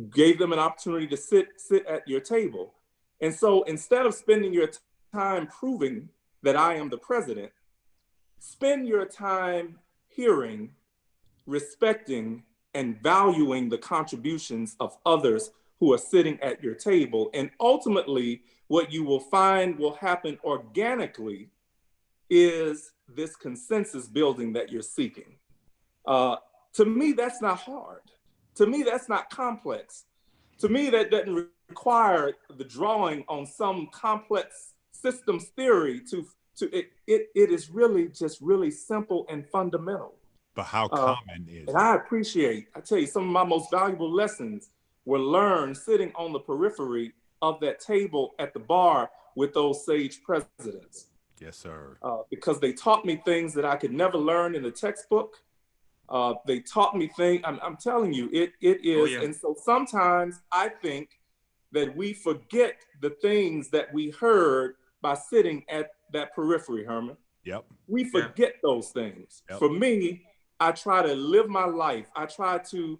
gave them an opportunity to sit at your table. And so instead of spending your time proving that I am the president, spend your time hearing, respecting, and valuing the contributions of others who are sitting at your table. And ultimately, what you will find will happen organically is this consensus building that you're seeking. To me, that's not hard. To me, that's not complex. To me, that doesn't require the drawing on some complex systems theory it is really just really simple and fundamental. But how common is it? And I tell you, some of my most valuable lessons were learned sitting on the periphery of that table at the bar with those sage presidents. Yes, sir. Because they taught me things that I could never learn in the textbook. They taught me things. I'm telling you, it is. Oh, yeah. And so sometimes I think that we forget the things that we heard by sitting at that periphery, Herman. Yep. We forget those things. Yep. For me, I try to live my life. I try to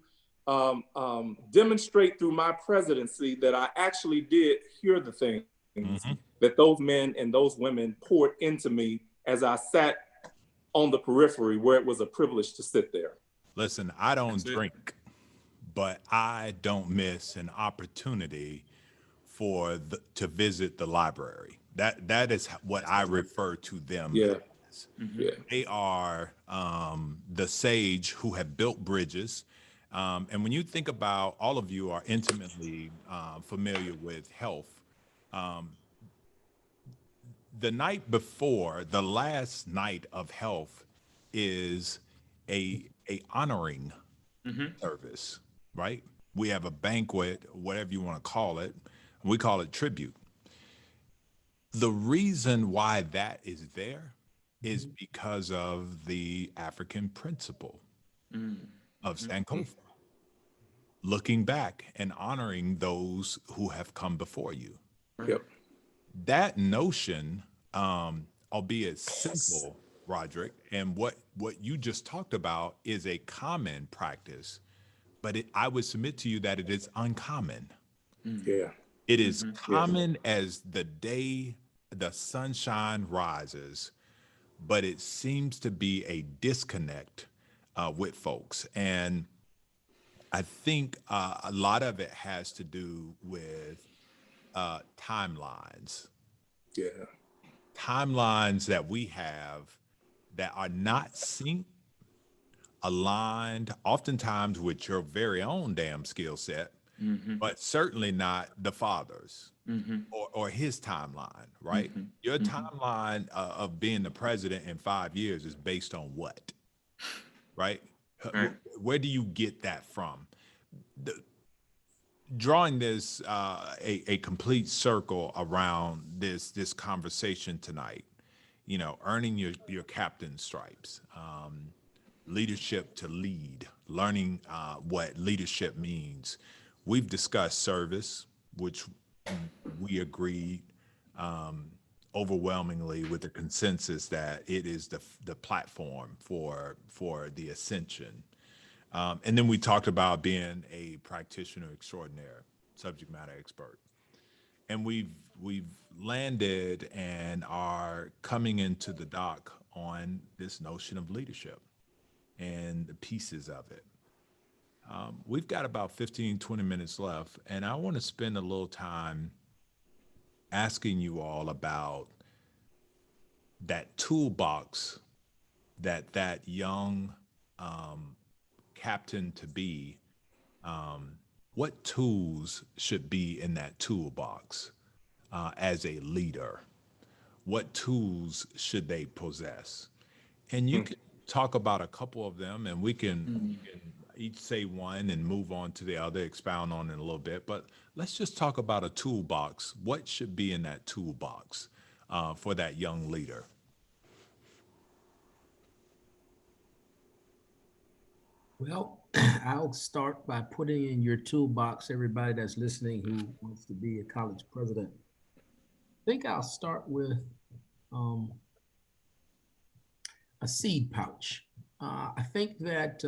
demonstrate through my presidency that I actually did hear the things that those men and those women poured into me as I sat on the periphery, where it was a privilege to sit there. Listen, I don't drink, but I don't miss an opportunity to visit the library. That is what I refer to them as. They are the sage who have built bridges. And when you think about, all of you are intimately familiar with health. The night before, the last night of health, is a honoring service, right? We have a banquet, whatever you want to call it. We call it tribute. The reason why that is there is because of the African principle of Sankofa. Looking back and honoring those who have come before you. Yep. That notion, albeit simple, Roderick, and what you just talked about is a common practice, but I would submit to you that it is uncommon. Yeah. It is common as the day the sunshine rises, but it seems to be a disconnect with folks. And I think a lot of it has to do with timelines. Yeah. Timelines that we have that are not synced, aligned, oftentimes with your very own damn skill set, but certainly not the Father's or his timeline, right? Your timeline of being the president in 5 years is based on what, right? Where do you get that from? Drawing this a complete circle around this conversation tonight, earning your captain's stripes, leadership to lead, learning what leadership means. We've discussed service, which we agreed overwhelmingly with the consensus that it is the platform for the ascension. And then we talked about being a practitioner extraordinaire, subject matter expert. And we've landed and are coming into the dock on this notion of leadership and the pieces of it. We've got about 15, 20 minutes left, and I want to spend a little time asking you all about that toolbox that young captain to be. What tools should be in that toolbox as a leader? What tools should they possess? And you can talk about a couple of them, and we can each say one and move on to the other, expound on it a little bit. But let's just talk about a toolbox. What should be in that toolbox for that young leader? Well, I'll start by putting in your toolbox, everybody that's listening who wants to be a college president. I think I'll start with a seed pouch. I think that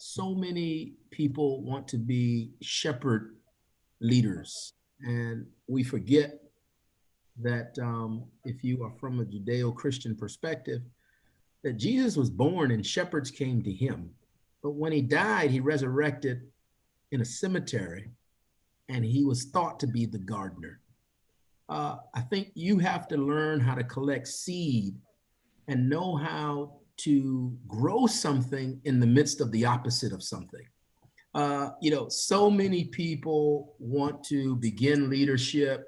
so many people want to be shepherd leaders, and we forget that if you are from a Judeo-Christian perspective, that Jesus was born and shepherds came to him. But when he died, he resurrected in a cemetery, and he was thought to be the gardener. I think you have to learn how to collect seed and know how to grow something in the midst of the opposite of something. So many people want to begin leadership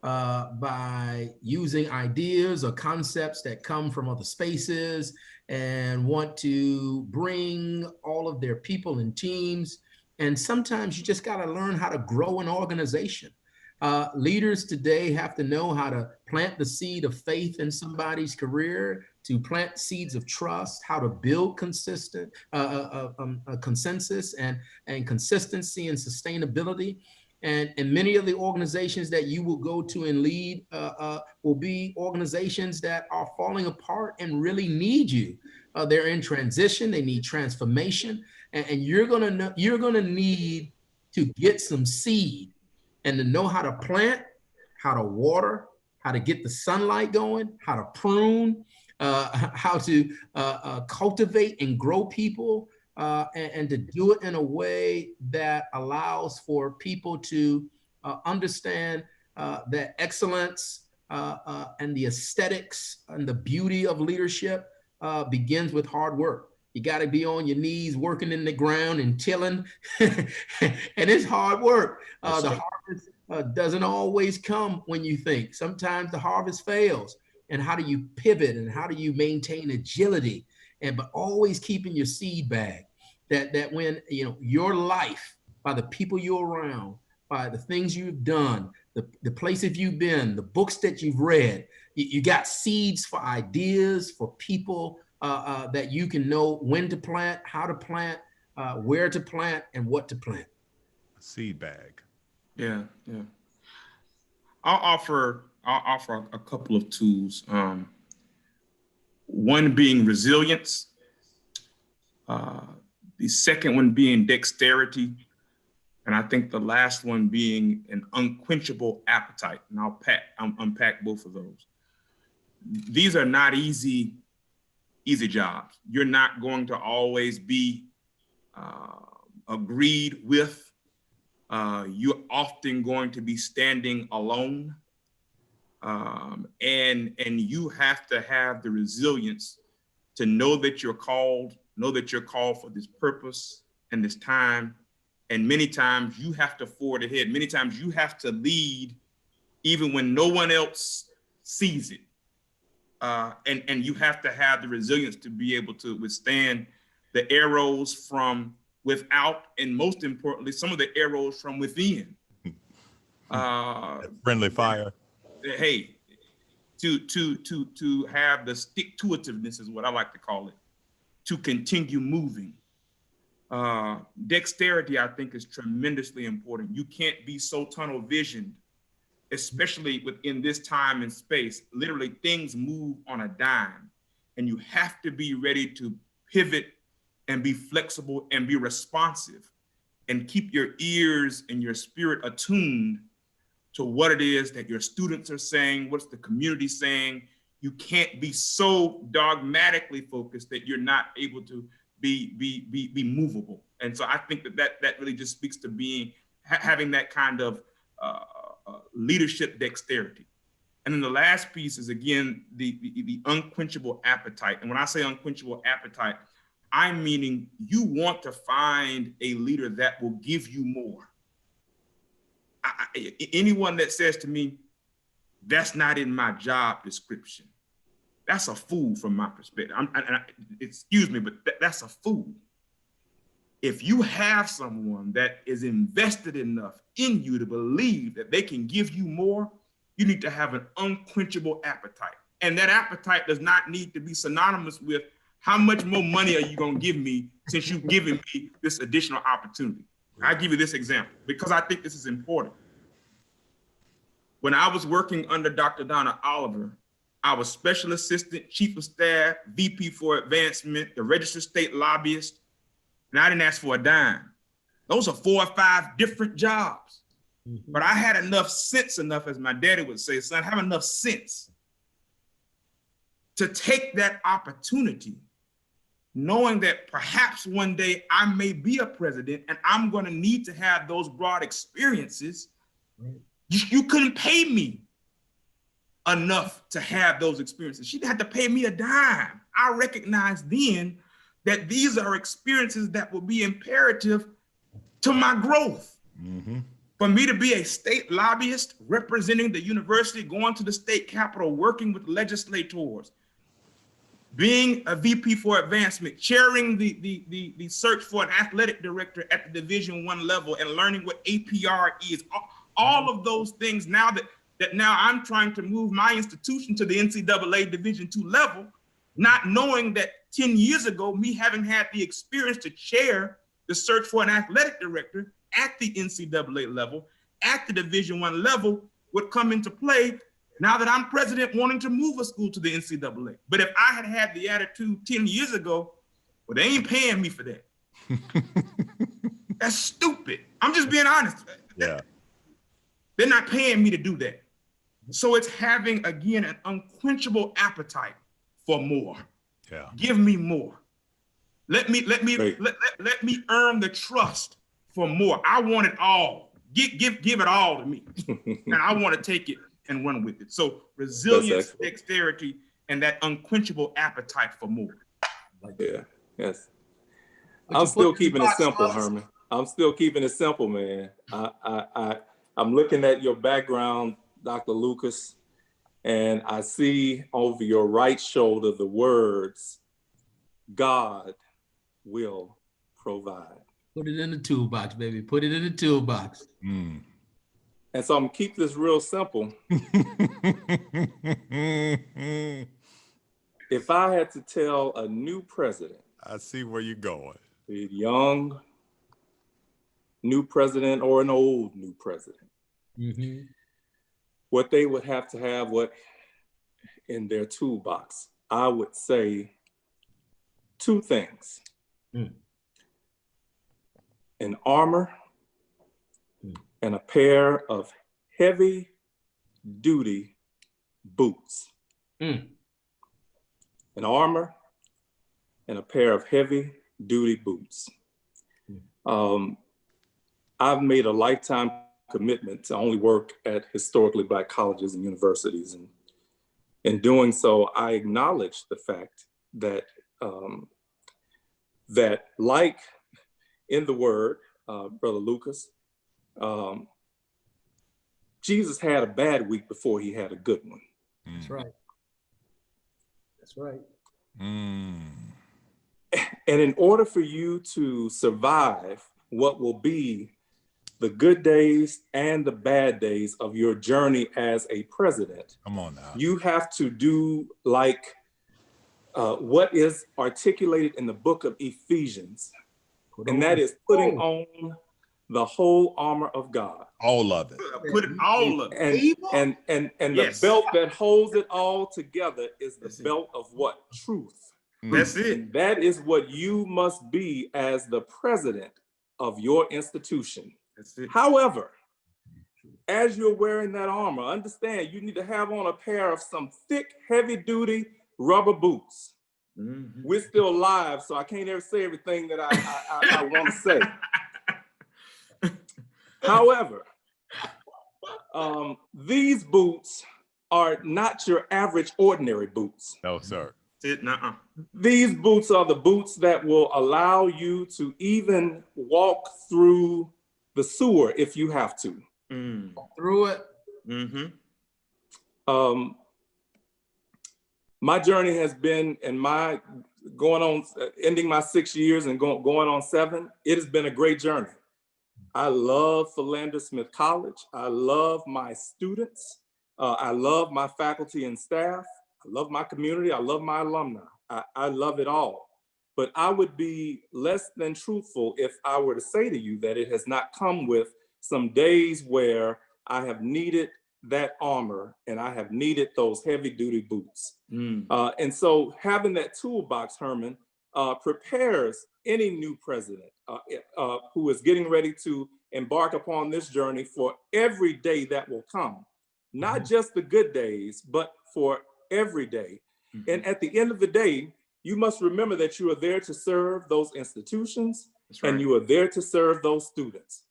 by using ideas or concepts that come from other spaces and want to bring all of their people and teams. And sometimes you just got to learn how to grow an organization. Leaders today have to know how to plant the seed of faith in somebody's career, to plant seeds of trust, how to build consistent consensus and consistency and sustainability. And many of the organizations that you will go to and lead will be organizations that are falling apart and really need you. They're in transition, they need transformation, and you're gonna need to get some seed and to know how to plant, how to water, how to get the sunlight going, how to prune, how to cultivate and grow people, and to do it in a way that allows for people to understand that excellence and the aesthetics and the beauty of leadership begins with hard work. You got to be on your knees working in the ground and tilling, and it's hard work. The harvest doesn't always come when you think. Sometimes the harvest fails. And how do you pivot and how do you maintain agility, but always keeping your seed bag, that when your life, by the people you're around, by the things you've done, the places you've been, the books that you've read, you got seeds for ideas, for people that you can know when to plant, how to plant, where to plant, and what to plant. Seed bag. Yeah. I'll offer a couple of tools. One being resilience. The second one being dexterity. And I think the last one being an unquenchable appetite. And I'll unpack both of those. These are not easy jobs. You're not going to always be agreed with. You're often going to be standing alone. And you have to have the resilience to know that you're called for this purpose and this time. And many times you have to forward ahead. Many times you have to lead even when no one else sees it. And you have to have the resilience to be able to withstand the arrows from without, and most importantly, some of the arrows from within. Friendly fire. Hey, to have the stick-to-itiveness is what I like to call it, to continue moving. Dexterity, I think, is tremendously important. You can't be so tunnel visioned, especially within this time and space. Literally, things move on a dime, and you have to be ready to pivot and be flexible and be responsive and keep your ears and your spirit attuned to what it is that your students are saying, what's the community saying. You can't be so dogmatically focused that you're not able to be movable. And so I think that really just speaks to having that kind of leadership dexterity. And then the last piece is, again, the unquenchable appetite. And when I say unquenchable appetite, I'm meaning you want to find a leader that will give you more. Anyone that says to me, that's not in my job description, that's a fool from my perspective. Excuse me, but that's a fool. If you have someone that is invested enough in you to believe that they can give you more, you need to have an unquenchable appetite. And that appetite does not need to be synonymous with how much more money are you going to give me since you've given me this additional opportunity. I'll give you this example because I think this is important. When I was working under Dr. Donna Oliver, I was special assistant, chief of staff, VP for advancement, the registered state lobbyist, and I didn't ask for a dime. Those are 4 or 5 different jobs. Mm-hmm. But I had enough sense, as my daddy would say, son, have enough sense to take that opportunity, knowing that perhaps one day I may be a president and I'm going to need to have those broad experiences. Right. You couldn't pay me enough to have those experiences. She had to pay me a dime. I recognized then that these are experiences that will be imperative to my growth. Mm-hmm. For me to be a state lobbyist representing the university, going to the state capitol, working with legislators, being a VP for advancement, chairing the search for an athletic director at the Division I level and learning what APR is, all of those things now that now I'm trying to move my institution to the NCAA Division II level, not knowing that 10 years ago, me having had the experience to chair the search for an athletic director at the NCAA level, at the Division I level, would come into play now that I'm president wanting to move a school to the NCAA. But if I had had the attitude 10 years ago, well, they ain't paying me for that. That's stupid. I'm just being honest. Yeah. They're not paying me to do that. So it's having, again, an unquenchable appetite for more. Yeah. Give me more. Let me Right. let me earn the trust for more. I want it all. Give it all to me. And I want to take it and run with it. So resilience, excellent. dexterity, and that unquenchable appetite for more. Yeah, yes. But I'm you still put in the keeping it box, simple, fellas. Herman. I'm still keeping it simple, man. I'm looking at your background, Dr. Lucas, and I see over your right shoulder the words, God will provide. Put it in the toolbox, baby. Put it in the toolbox. Mm. And so I'm gonna keep this real simple. If I had to tell a new president, I see where you're going. a young new president or an old new president, Mhm. what they would have to have what in their toolbox, I would say two things. Mm. An armor Mm. and a pair of heavy duty boots. Mm. An armor and a pair of heavy duty boots. I've made a lifetime commitment to only work at historically Black colleges and universities. And in doing so, I acknowledge the fact that, that like in the word, Brother Lucas, Jesus had a bad week before he had a good one. That's right. That's right. Mm. And in order for you to survive what will be the good days and the bad days of your journey as a president, Come on now. you have to do like what is articulated in the book of Ephesians, and that is putting on the whole armor of God. All of it. Put it all up. And Yes. the belt that holds it all together is the That's it. belt of what? Truth. That's it. And that is what you must be as the president of your institution. That's it. However, as you're wearing that armor, understand you need to have on a pair of some thick, heavy-duty rubber boots. Mhm. We're still live, so I can't ever say everything that I want to say. However, these boots are not your average ordinary boots. No, sir. That's it. Nuh-uh. These boots are the boots that will allow you to even walk through the sewer if you have to. Mm. Through it. Mm-hmm. My journey has been, and my going on, ending my 6 years and going on 7, it has been a great journey. I love Philander Smith College. I love my students. I love my faculty and staff. I love my community. I love my alumni. I love it all. But I would be less than truthful if I were to say to you that it has not come with some days where I have needed that armor and I have needed those heavy duty boots. Mm. And so having that toolbox, Herman, prepares any new president who is getting ready to embark upon this journey for every day that will come. Not just the good days, but for every day. Mm-hmm. And at the end of the day, you must remember that you are there to serve those institutions. That's right. And you are there to serve those students.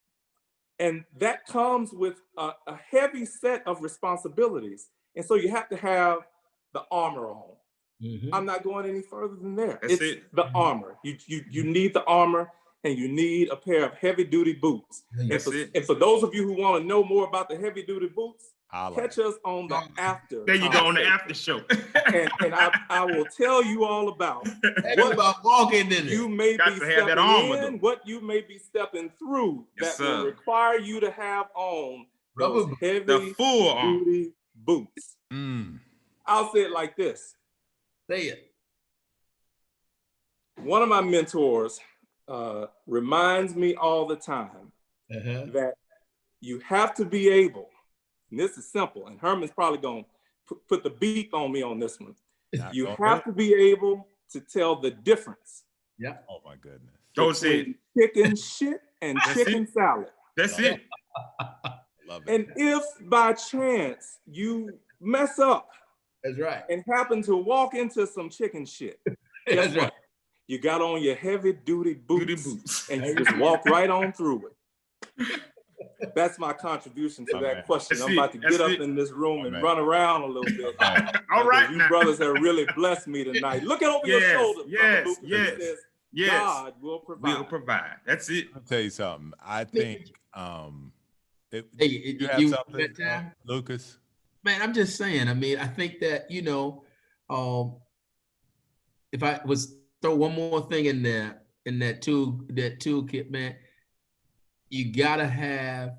And that comes with a heavy set of responsibilities. And so you have to have the armor on. Mhm. I'm not going any further than there. That's It's it. the armor. You need the armor and you need a pair of heavy duty boots. That's it. And for those of you who want to know more about the heavy duty boots, Holla. catch us on the after. There you go on the conversation. after show. And I will tell you all about Heck about walking in you it. may Got be to have that stepping armor, in, though. what you may be stepping through Yes, that will sir. require you to have on Rubber those boots. The heavy full arm. duty boots. Mm. I'll say it like this. Say it. one of my mentors reminds me all the time that you have to be able, and this is simple, and Herman's probably going to put the beep on me on this one. You have to be able to tell the difference. Yeah. Oh my goodness. Don't say it. Chicken shit and chicken salad. That's it. Love it. And if by chance you mess up That's right. and happen to walk into some chicken shit, guess That's what? right. You got on your heavy duty Booty boots, boots. and you just walk right on through it. That's my contribution to that question. That's I'm about to That's get up it. in this room and man. run around a little bit. All right You now. brothers have really blessed me tonight. Looking over your Yes, shoulder, yes, Brother Lucas, yes, it says, Yes. God will provide. We'll provide. That's it. I'll tell you something. I think Hey, you have something, that time? Lucas? Man, I'm just saying. I mean, I think that if I was throw one more thing in there in that toolkit, man, you gotta have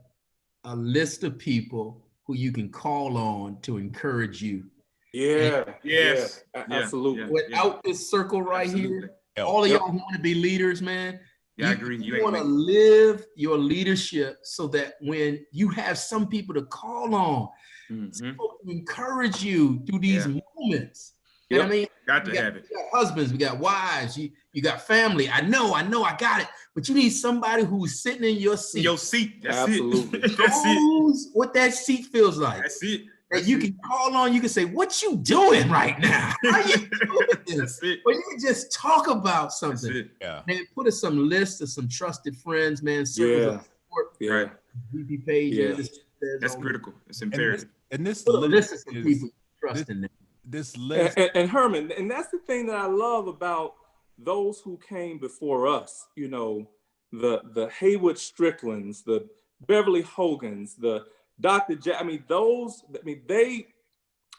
a list of people who you can call on to encourage you. Yeah. Yes. Yeah, Yeah, absolutely. yeah. Without this circle right here, all of Yep. y'all who want to be leaders, man. Yeah, I agree. You You ain't want to making- live your leadership so that when you have some people to call on, Mhm. people to encourage you through these moments. And Yep. I mean, Got we to have it. got husbands, we got wives, you got family. I know, I got it. But you need somebody who's sitting in your seat. In your seat. That's Absolutely. it. That's it. Knows what that seat feels like. That's it. That That's you it. can call on, you can say, "What you doing right now? How you doing this?" That's it. Or you can just talk about That's something. it. Yeah. Man, put us some lists of some trusted friends, man. Circles Yeah. of support. Yeah. Right. VP page. Yeah. Anderson says That's on- critical. It's And imperative. this Put a list of list some is people you trust in them. this list. And Herman, and that's the thing that I love about those who came before us, the Haywood Stricklands, the Beverly Hogans, the Dr. J.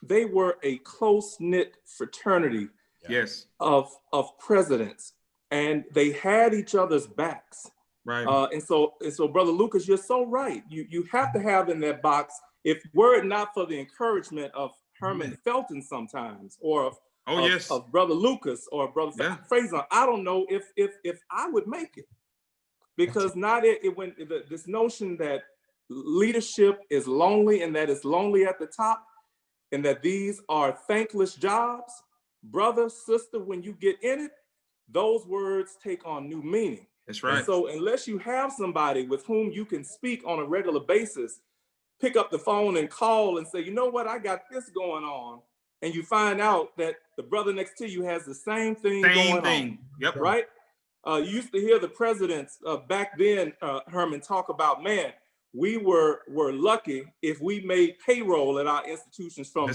They were a close-knit fraternity Yes. of presidents, and they had each other's backs. Right. And so, Brother Lucas, you're so right. You have to have in that box, if were it not for the encouragement of Herman Felton sometimes, or of Brother Lucas or Brother Fraser, I don't know if I would make it, because this notion that leadership is lonely and that it's lonely at the top, and that these are thankless jobs, brother, sister, when you get in it, those words take on new meaning. That's right. And so unless you have somebody with whom you can speak on a regular basis, pick up the phone and call and say, you know what, I got this going on. And you find out that the brother next to you has the same thing going on. Yep. Right? You used to hear the presidents back then, Herman, talk about, man, we were lucky if we made payroll at our institutions from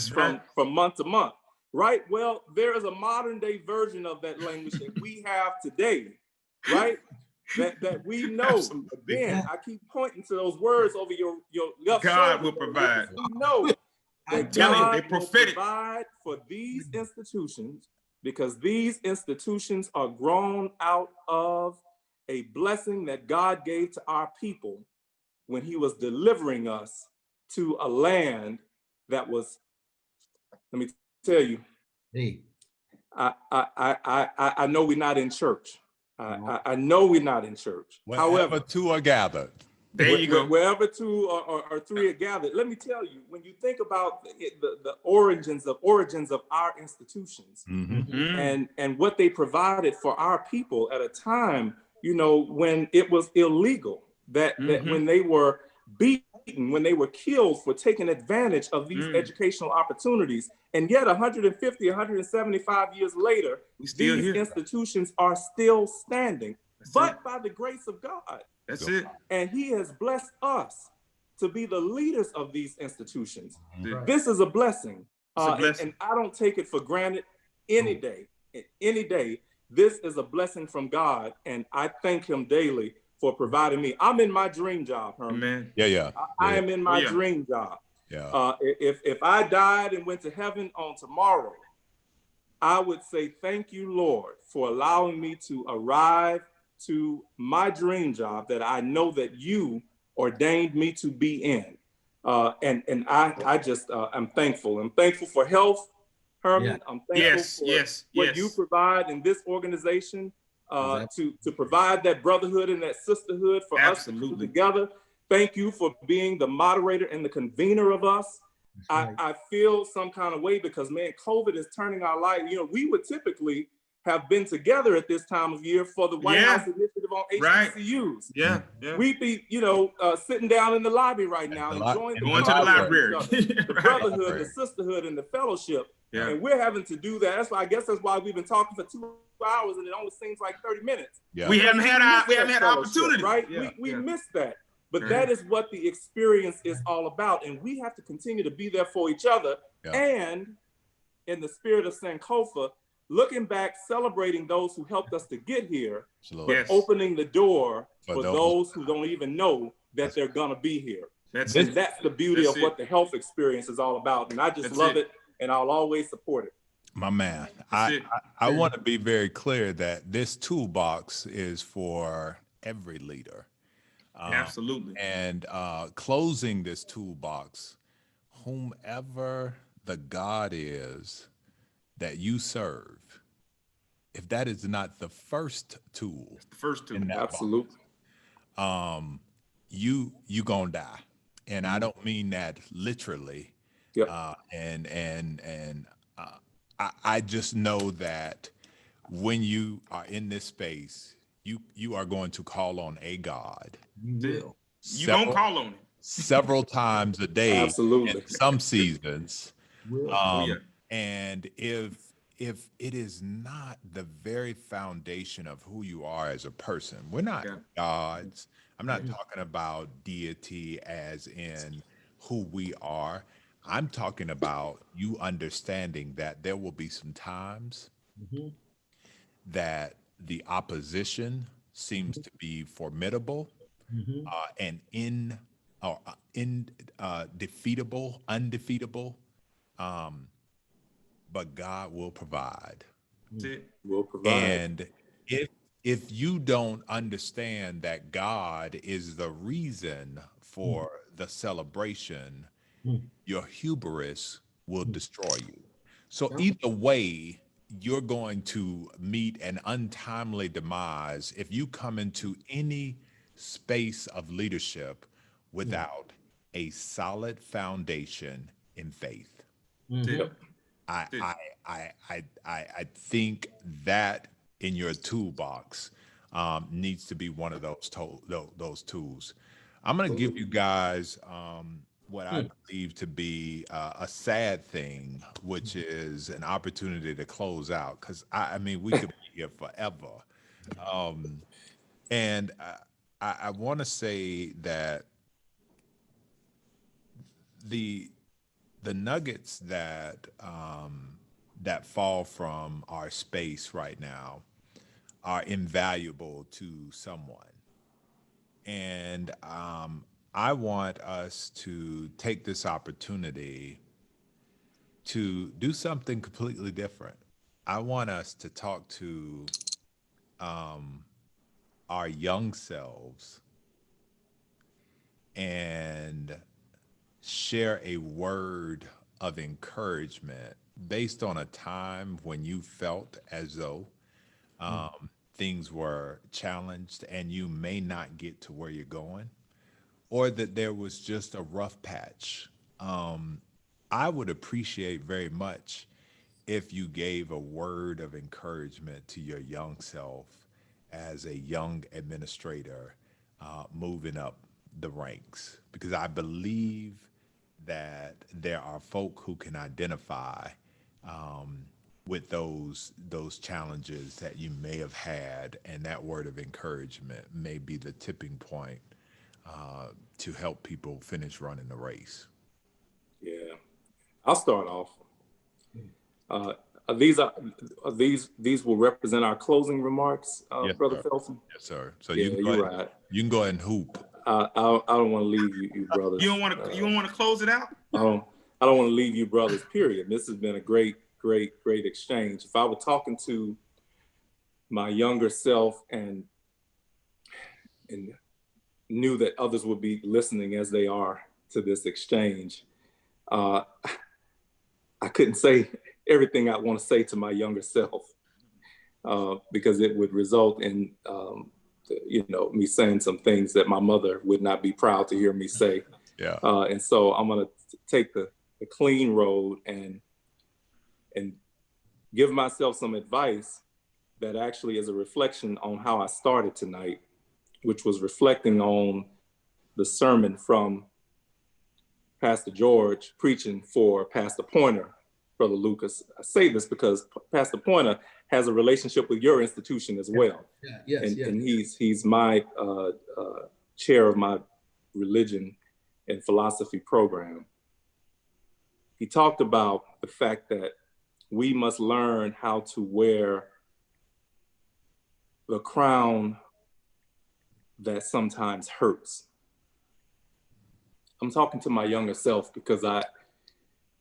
month to month. Right? Well, there is a modern day version of that language that we have today, right? that we know. Absolutely. Again, I keep pointing to those words over your left God shoulder. will provide. We know that telling you, God they prophetic. will provide for these institutions, because these institutions are grown out of a blessing that God gave to our people when he was delivering us to a land that was, let me tell you, Hey, I know we're not in church. I know we're not in church. However, two are gathered. There you go. Wherever two or three are gathered. Let me tell you, when you think about the origins of our institutions, and what they provided for our people at a time, when it was illegal, that when they were beaten, when they were killed for taking advantage of these educational opportunities. And yet 150, 175 years later, these institutions are still standing, but by the grace of God. That's it. And he has blessed us to be the leaders of these institutions. Right. This is a blessing. And I don't take it for granted any day. Any day, this is a blessing from God. And I thank him daily for providing me. I'm in my dream job, Herman. Amen. Yeah. I am in my dream job. Yeah. If I died and went to heaven on tomorrow, I would say, thank you, Lord, for allowing me to arrive to my dream job that I know that you ordained me to be in. And I just, I'm thankful. I'm thankful for health, Herman. I'm thankful for what you provide in this organization. to provide that brotherhood and that sisterhood for us to come together. Thank you for being the moderator and the convener of us. Right. I feel some kind of way because, man, COVID is turning our life. You know, we would typically have been together at this time of year for the White House Initiative on HBCUs. Yeah. We'd be, sitting down in the lobby right now, enjoying going to the library, the brotherhood, the sisterhood, and the fellowship. Yeah. And we're having to do that. That's why we've been talking for 2 hours, and it only seems like 30 minutes. Yeah. We haven't had opportunity, right? Yeah. We missed that. But that is what the experience is all about, and we have to continue to be there for each other. Yeah. And in the spirit of Sankofa, looking back, celebrating those who helped us to get here, but opening the door for those who don't even know that they're gonna be here. That's the beauty of what the health experience is all about, and I just love it, and I'll always support it. My man, I want to be very clear that this toolbox is for every leader. Absolutely. And closing this toolbox, whomever the God is that you serve, if that is not the first tool, absolutely, you gonna die. And I don't mean that literally. Yep. I just know that when you are in this space, you are going to call on a God. You don't call on him several times a day. Absolutely. In some seasons. And if it is not the very foundation of who you are as a person, we're not gods. I'm not talking about deity as in who we are. I'm talking about you understanding that there will be some times that the opposition seems to be formidable and undefeatable, but God will provide. Will provide. And if you don't understand that God is the reason for the celebration, your hubris will destroy you. So either way, you're going to meet an untimely demise if you come into any space of leadership without a solid foundation in faith. I think that in your toolbox needs to be one of those tools. I'm going to give you guys what I believe to be a sad thing, which is an opportunity to close out, because I mean, we could be here forever. And I want to say that the nuggets that that fall from our space right now are invaluable to someone. And I want us to take this opportunity to do something completely different. I want us to talk to our young selves and share a word of encouragement based on a time when you felt as though things were challenged and you may not get to where you're going, or that there was just a rough patch. I would appreciate very much if you gave a word of encouragement to your young self as a young administrator moving up the ranks, because I believe that there are folk who can identify with those challenges that you may have had, and that word of encouragement may be the tipping point to help people finish running the race. Yeah, I'll start off. These will represent our closing remarks, yes, Brother sir. Felton. Yes, sir. So yeah, you can go ahead and hoop. I don't want to leave you brothers. You don't want to close it out? I don't want to leave you brothers. Period. This has been a great exchange. If I were talking to my younger self and knew that others would be listening as they are to this exchange, I couldn't say everything I want to say to my younger self. because it would result in, me saying some things that my mother would not be proud to hear me say. Yeah. And so I'm going to take the clean road and give myself some advice that actually is a reflection on how I started tonight, which was reflecting on the sermon from Pastor George preaching for Pastor Pointer, Brother Lucas. I say this because Pastor Pointer has a relationship with your institution as well. And he's my chair of my religion and philosophy program. He talked about the fact that we must learn how to wear the crown that sometimes hurts. I'm talking to my younger self because I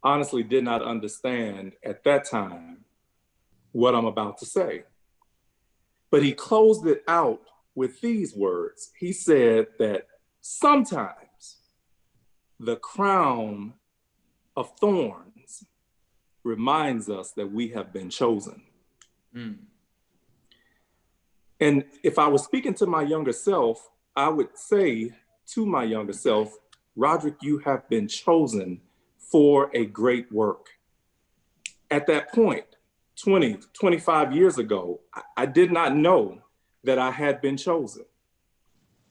honestly did not understand at that time what I'm about to say. But he closed it out with these words. He said that sometimes the crown of thorns reminds us that we have been chosen. Mm. And if I was speaking to my younger self, I would say to my younger self, Roderick, you have been chosen for a great work. At that point, 20, 25 years ago, I did not know that I had been chosen.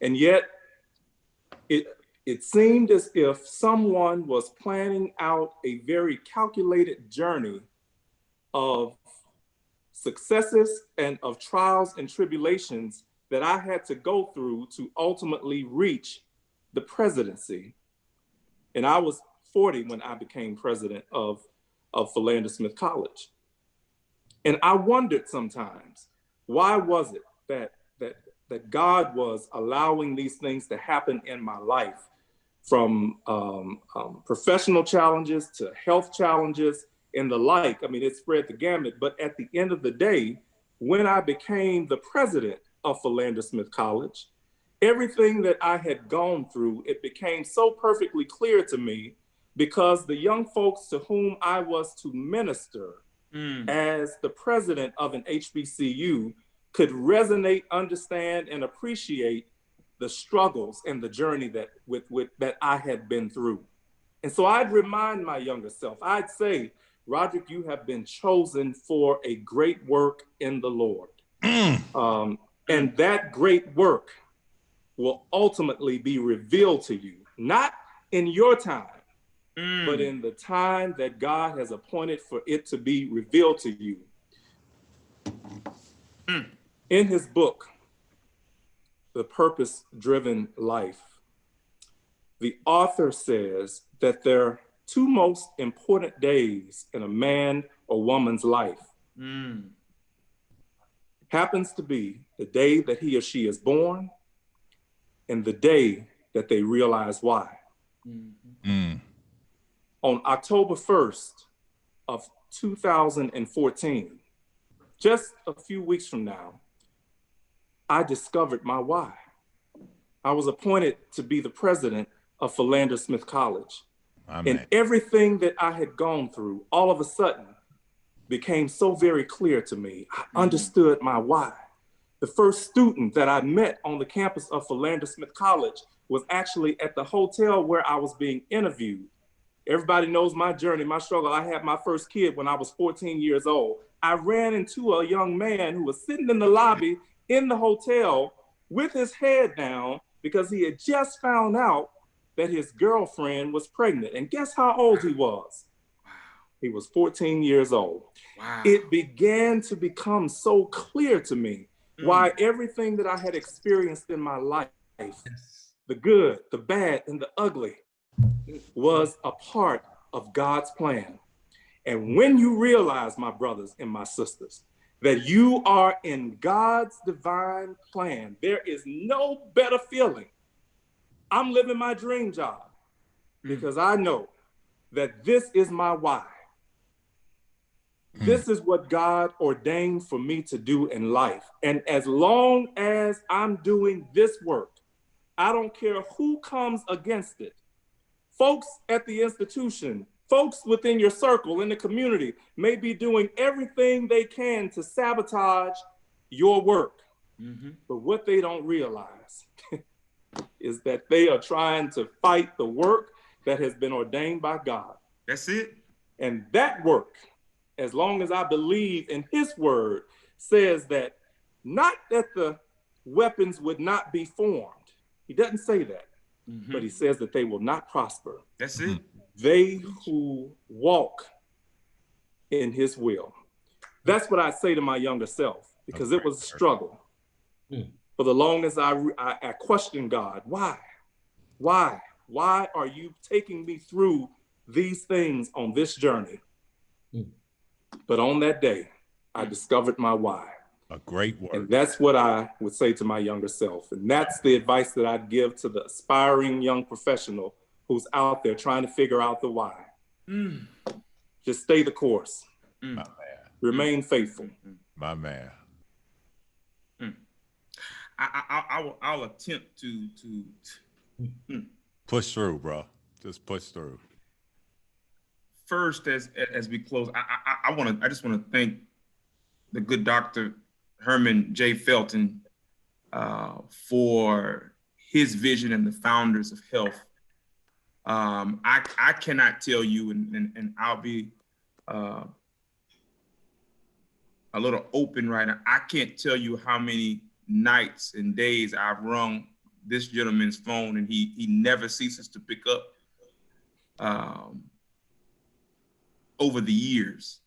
And yet, it seemed as if someone was planning out a very calculated journey of successes and of trials and tribulations that I had to go through to ultimately reach the presidency. And I was 40 when I became president of Philander Smith College. And I wondered sometimes, why was it that God was allowing these things to happen in my life, from professional challenges to health challenges and the like? I mean, it spread the gamut. But at the end of the day, when I became the president of Philander Smith College, everything that I had gone through, it became so perfectly clear to me, because the young folks to whom I was to minister as the president of an HBCU could resonate, understand, and appreciate the struggles and the journey that I had been through. And so I'd remind my younger self, I'd say, Roderick, you have been chosen for a great work in the Lord. And that great work will ultimately be revealed to you, not in your time, but in the time that God has appointed for it to be revealed to you. In his book, The Purpose-Driven Life, the author says that there are two most important days in a man or woman's life. Happens to be the day that he or she is born and the day that they realize why. On October 1st of 2014, just a few weeks from now, I discovered my why. I was appointed to be the president of Philander Smith College. And everything that I had gone through, all of a sudden, became so very clear to me. I understood my why. The first student that I met on the campus of Philander Smith College was actually at the hotel where I was being interviewed. Everybody knows my journey, my struggle. I had my first kid when I was 14 years old. I ran into a young man who was sitting in the lobby in the hotel with his head down because he had just found out that his girlfriend was pregnant. And guess how old he was? He was 14 years old. Wow. It began to become so clear to me why everything that I had experienced in my life, the good, the bad, and the ugly, was a part of God's plan. And when you realize, my brothers and my sisters, that you are in God's divine plan, there is no better feeling. I'm living my dream job because I know that this is my why. This is what God ordained for me to do in life. And as long as I'm doing this work, I don't care who comes against it. Folks at the institution Folks within your circle, in the community, may be doing everything they can to sabotage your work. Mm-hmm. But what they don't realize is that they are trying to fight the work that has been ordained by God. That's it. And that work, as long as I believe in his word, says that not that the weapons would not be formed. He doesn't say that, Mm-hmm. but he says that they will not prosper. That's it. They who walk in his will. That's what I say to my younger self, because it was a struggle. For the longest I questioned God. Why? Why are you taking me through these things on this journey? But on that day, I discovered my why. A great word. And that's what I would say to my younger self. And that's the advice that I'd give to the aspiring young professional who's out there trying to figure out the why. Just stay the course. My man. Remain faithful. My man. I'll attempt to Push through, bro. Just push through. First, as we close, I just want to thank the good Dr. Herman J. Felton for his vision and the founders of health. I cannot tell you, and I'll be a little open right now. I can't tell you how many nights and days I've rung this gentleman's phone and he never ceases to pick up over the years,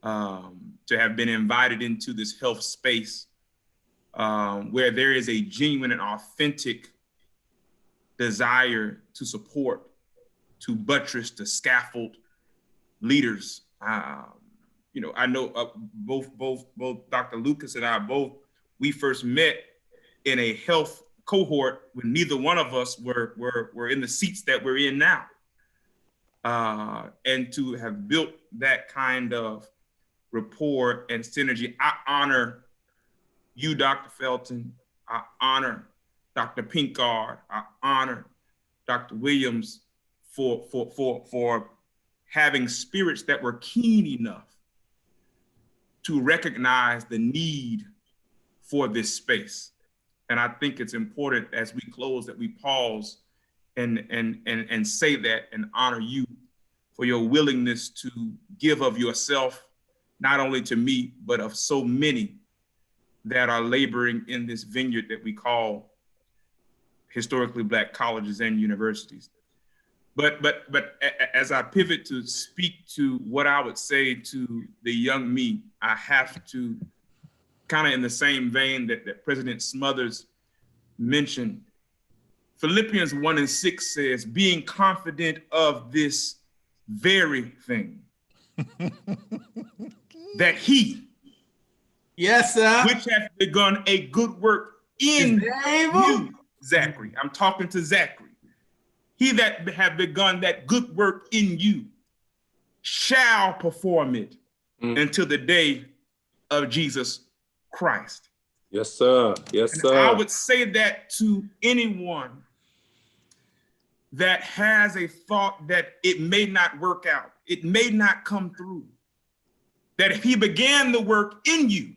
to have been invited into this health space where there is a genuine and authentic desire to support, to buttress, to scaffold leaders. You know, I know both Dr. Lucas and I we first met in a health cohort when neither one of us were in the seats that we're in now. And to have built that kind of rapport and synergy, I honor you, Dr. Felton. I honor Dr. Pinkard. I honor Dr. Williams for having spirits that were keen enough to recognize the need for this space. And I think it's important as we close that we pause and say that and honor you for your willingness to give of yourself, not only to me, but of so many that are laboring in this vineyard that we call historically Black colleges and universities. But as I pivot to speak to what I would say to the young me, I have to kind of in the same vein that President Smothers mentioned, Philippians 1:6 says, being confident of this very thing, that he, Yes, sir. which hath begun a good work in you, Zachary. I'm talking to Zachary. He that have begun that good work in you shall perform it until the day of Jesus Christ. Yes, sir. Yes, And sir. I would say that to anyone that has a thought that it may not work out, it may not come through, that if he began the work in you,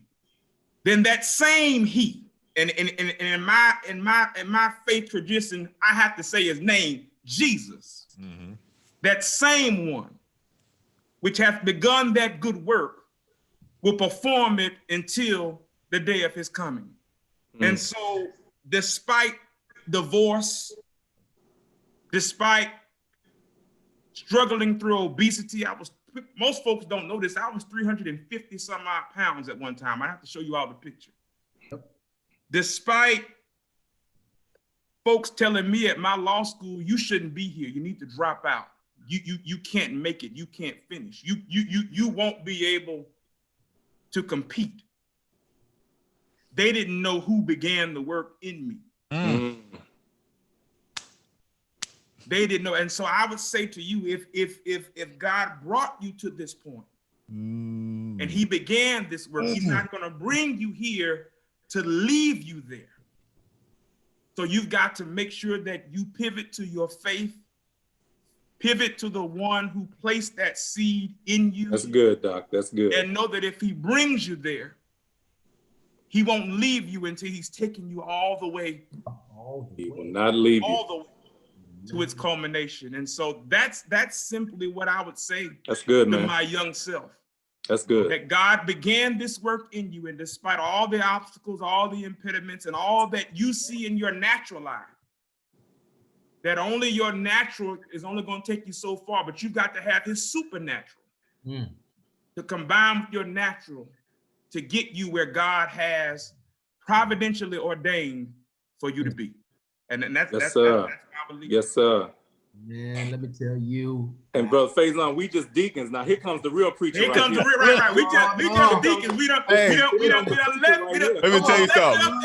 then that same he, and in my faith tradition, I have to say his name, Jesus. Mm-hmm. That same one, which hath begun that good work, will perform it until the day of his coming. And so, despite divorce, despite struggling through obesity, most folks don't know this, I was 350 some odd pounds at one time. I have to show you all the picture. Despite folks telling me at my law school, you shouldn't be here, you need to drop out. You can't make it, you can't finish. You won't be able to compete. They didn't know who began the work in me. They didn't know. And so I would say to you, if God brought you to this point and he began this work, he's not going to bring you here to leave you there. So you've got to make sure that you pivot to your faith Pivot to the one who placed that seed in you. That's good, Doc. That's good. And know that if he brings you there, he won't leave you until he's taken you all the way. He will not leave you. All the way to its culmination. And so that's simply what I would say That's good, to man. my young self. That's good. That God began this work in you, and despite all the obstacles, all the impediments, and all that you see in your natural life, that only your natural is only going to take you so far, but you've got to have his supernatural to combine with your natural to get you where God has providentially ordained for you to be. And that's my belief. Yes, sir. Man, let me tell you. And Brother Faison, we just deacons. Now here comes the real preacher. Here comes the real, right. We just deacons. We don't let me tell you something.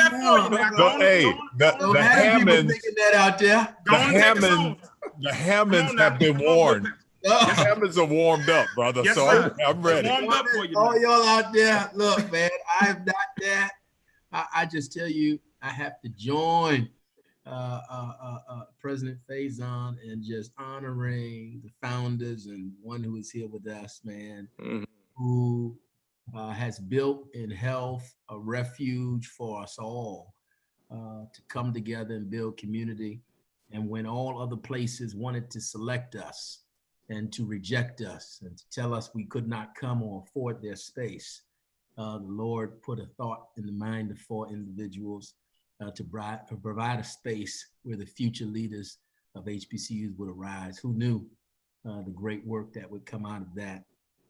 The Hammonds, that out there. the Hammonds have been warned. The Hammonds are warmed up, brother. Yes, so sir. I'm ready. Warmed up for you. All y'all out there, look, man, I am not that. I just tell you, I have to join President Faison and just honoring the founders and one who is here with us, man, who has built in health a refuge for us all to come together and build community. And when all other places wanted to select us and to reject us and to tell us we could not come or afford their space, the Lord put a thought in the mind of 4 individuals to provide a space where the future leaders of HBCUs would arise. Who knew the great work that would come out of that?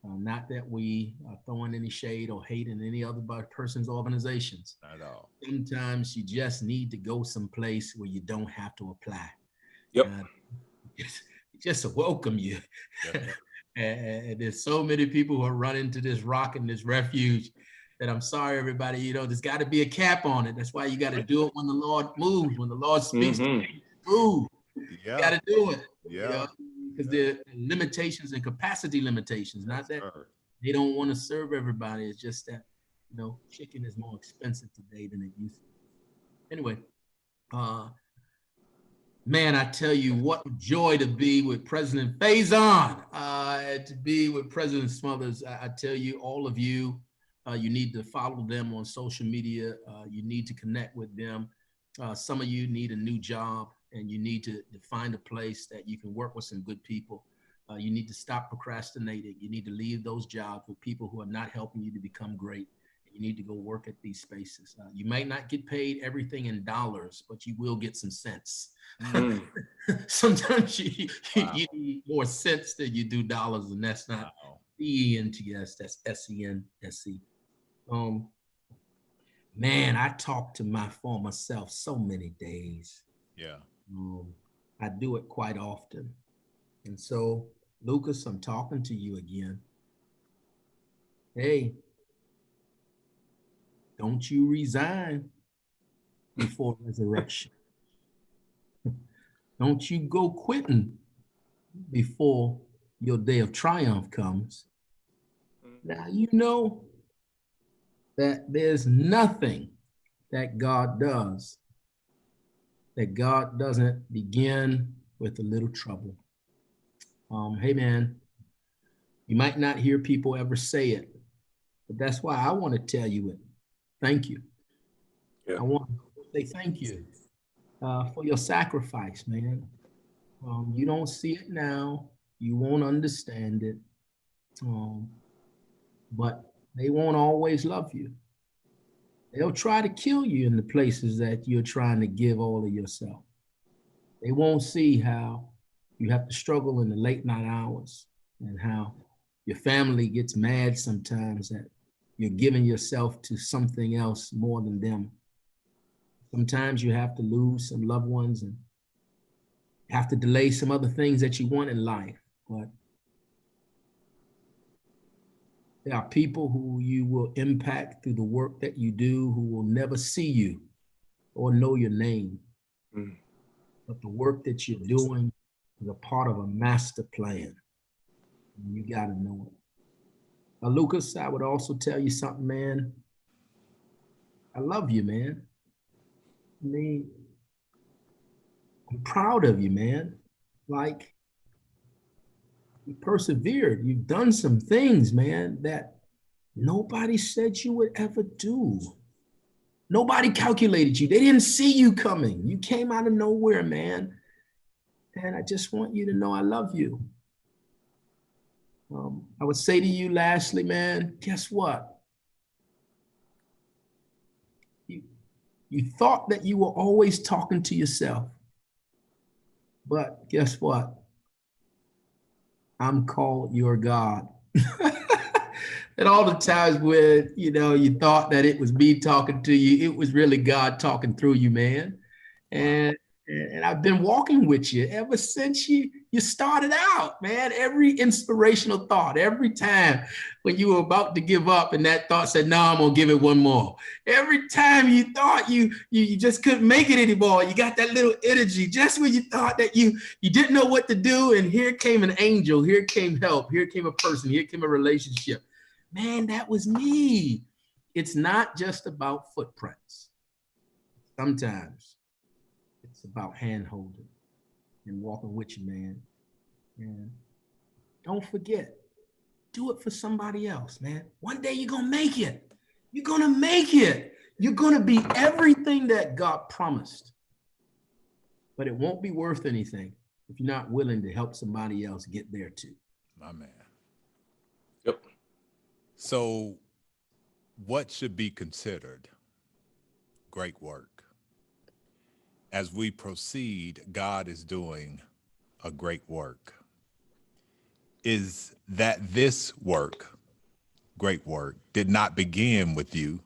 Not that we are throwing any shade or hate in any other person's organizations. Not at all. Sometimes you just need to go someplace where you don't have to apply. Yep. Just to welcome you. And there's so many people who are running to this rock and this refuge that I'm sorry, everybody, there's got to be a cap on it. That's why you got to do it when the Lord moves, when the Lord speaks to you, move. Yeah. You got to do it. Yeah. Because there are limitations and capacity limitations, not that they don't want to serve everybody. It's just that, chicken is more expensive today than it used to be. Anyway, man, I tell you, what a joy to be with President Faison, to be with President Smothers. I tell you, all of you, you need to follow them on social media. You need to connect with them. Some of you need a new job, and you need to find a place that you can work with some good people. You need to stop procrastinating. You need to leave those jobs with people who are not helping you to become great. You need to go work at these spaces. You might not get paid everything in dollars, but you will get some cents. Sometimes you need more cents than you do dollars, and that's not E-N-T-S, that's S-E-N-S-E. Man, I talk to my former self so many days. Yeah. I do it quite often. And so, Lucas, I'm talking to you again. Hey, don't you resign before resurrection. Don't you go quitting before your day of triumph comes. Now, you know that there's nothing that God does that God doesn't begin with a little trouble. Hey, man, you might not hear people ever say it, but that's why I want to tell you it. Thank you. Yeah. I want to say thank you for your sacrifice, man. You don't see it now. You won't understand it. But they won't always love you. They'll try to kill you in the places that you're trying to give all of yourself. They won't see how you have to struggle in the late night hours and how your family gets mad sometimes that you're giving yourself to something else more than them. Sometimes you have to lose some loved ones and have to delay some other things that you want in life. But there are people who you will impact through the work that you do who will never see you or know your name. But the work that you're doing is a part of a master plan. And you got to know it. Lucas, I would also tell you something, man. I love you, man. I mean, I'm proud of you, man. Like, You persevered. You've done some things, man, that nobody said you would ever do. Nobody calculated you. They didn't see you coming. You came out of nowhere, man. And I just want you to know I love you. I would say to you lastly, man, guess what? You thought that you were always talking to yourself. But guess what? I'm called your God. And all the times when, you thought that it was me talking to you, it was really God talking through you, man. And I've been walking with you ever since you started out, man. Every inspirational thought, every time when you were about to give up and that thought said, no, I'm gonna give it one more. Every time you thought you just couldn't make it anymore, you got that little energy just when you thought that you didn't know what to do, and here came an angel, here came help, here came a person, here came a relationship. Man, that was me. It's not just about footprints. Sometimes it's about hand holding and walking with you, man. And don't forget, do it for somebody else, man. One day you're gonna make it. You're gonna make it. You're gonna be everything that God promised. But it won't be worth anything if you're not willing to help somebody else get there too. My man. Yep. So what should be considered great work? As we proceed, God is doing a great work. Is that this work, great work, did not begin with you.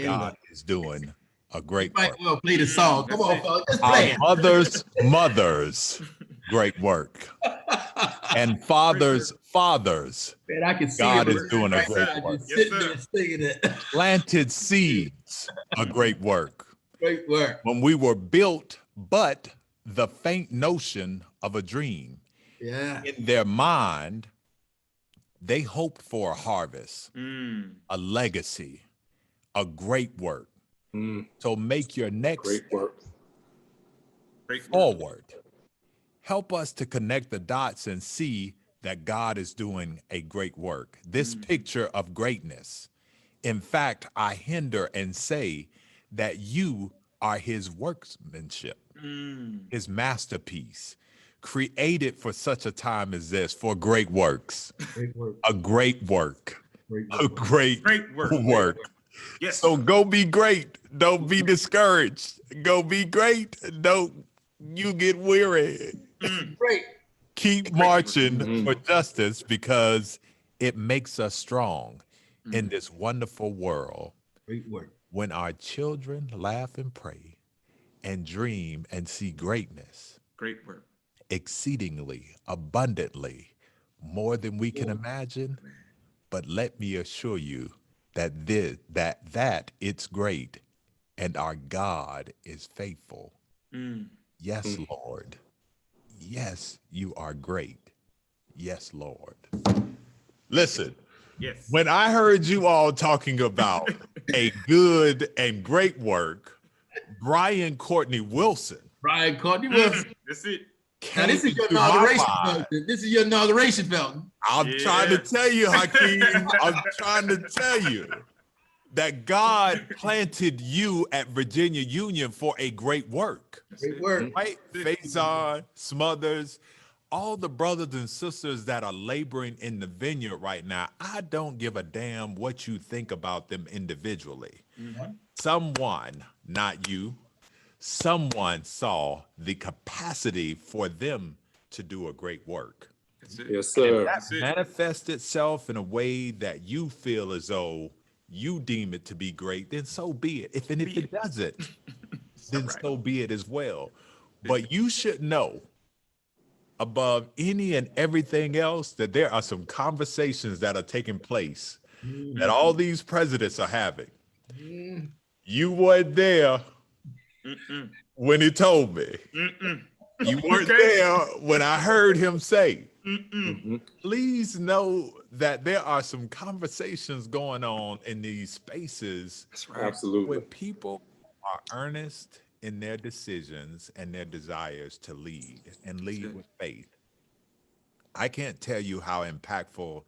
God is doing a great work. Well, play the song. Come on, fellas. Let's play Our mother's great work. And fathers, man, I can see God it is doing a great work. just sitting there singing it. Planted seeds, a great work. Great work. When we were built, but the faint notion of a dream. Yeah. In their mind, they hoped for a harvest, a legacy, a great work. So make your next Great work. forward. Help us to connect the dots and see that God is doing a great work. This picture of greatness. In fact, I hinder and say that you are his workmanship, his masterpiece, created for such a time as this, for great works. Great work. A great work. Great A work. great work. work. Yes. So go be great. Don't be discouraged. Go be great. Don't you get weary. Great. Keep marching for justice, because it makes us strong in this wonderful world. Great work. When our children laugh and pray and dream and see greatness, Great work. exceedingly, abundantly, more than we can imagine. But let me assure you that it's great, and our God is faithful. Yes, Lord. Yes, you are great. Yes, Lord. Listen, Yes. when I heard you all talking about a good and great work, Brian Courtney Wilson. Brian Courtney Wilson. That's it. Now, this is your came into my inauguration, mind. Felton. This is your inauguration, Felton. I'm trying to tell you, Hakeem, I'm trying to tell you that God planted you at Virginia Union for a great work. Great work. Right? Faison, Smothers, all the brothers and sisters that are laboring in the vineyard right now, I don't give a damn what you think about them individually. Someone, not you, someone saw the capacity for them to do a great work. That's it. Yes, sir. That's it. Manifest itself in a way that you feel as though you deem it to be great, then so be it. If it doesn't, then so be it as well. But you should know, above any and everything else, that there are some conversations that are taking place that all these presidents are having. You weren't there when he told me. You weren't there when I heard him say. Please know that there are some conversations going on in these spaces. That's right. Absolutely. Where people are earnest in their decisions and their desires to lead and lead with faith. I can't tell you how impactful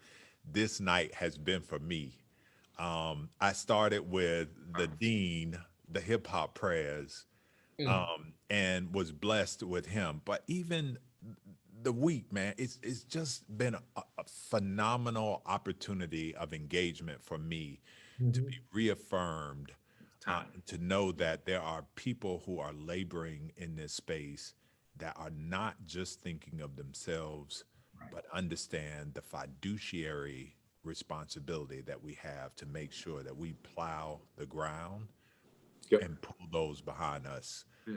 this night has been for me. I started with the dean, the hip hop prayers, and was blessed with him. But even the week, man, it's just been a phenomenal opportunity of engagement for me to be reaffirmed, Time. to know that there are people who are laboring in this space that are not just thinking of themselves, but understand the fiduciary responsibility that we have to make sure that we plow the ground Yep. and pull those behind us, Yeah.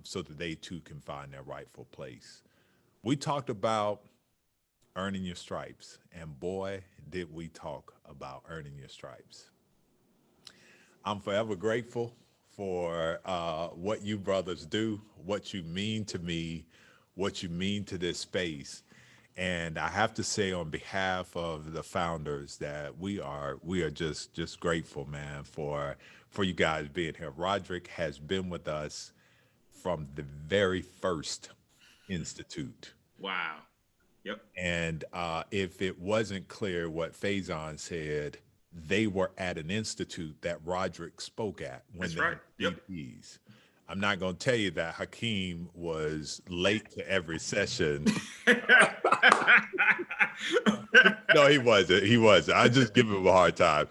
so that they too can find their rightful place. We talked about earning your stripes, and boy, did we talk about earning your stripes. I'm forever grateful for what you brothers do, what you mean to me, what you mean to this space. And I have to say, on behalf of the founders, that we are just grateful, man, for you guys being here. Roderick has been with us from the very first institute. Wow. Yep. And if it wasn't clear what Faison said, they were at an institute that Roderick spoke at when That's they right. were Yep. DPs. I'm not going to tell you that Hakeem was late to every session. No, he wasn't. He wasn't. I just give him a hard time.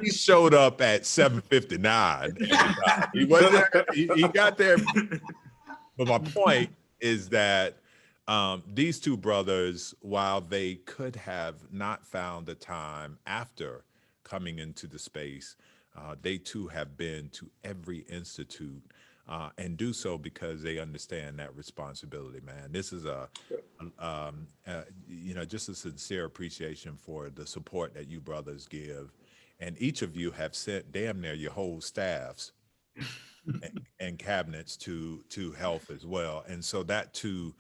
He showed up at 7:59. He wasn't. He got there. But my point is that these two brothers, while they could have not found the time after coming into the space, they too have been to every institute, and do so because they understand that responsibility, man. This is just a sincere appreciation for the support that you brothers give. And each of you have sent damn near your whole staffs and cabinets to health as well. And so that too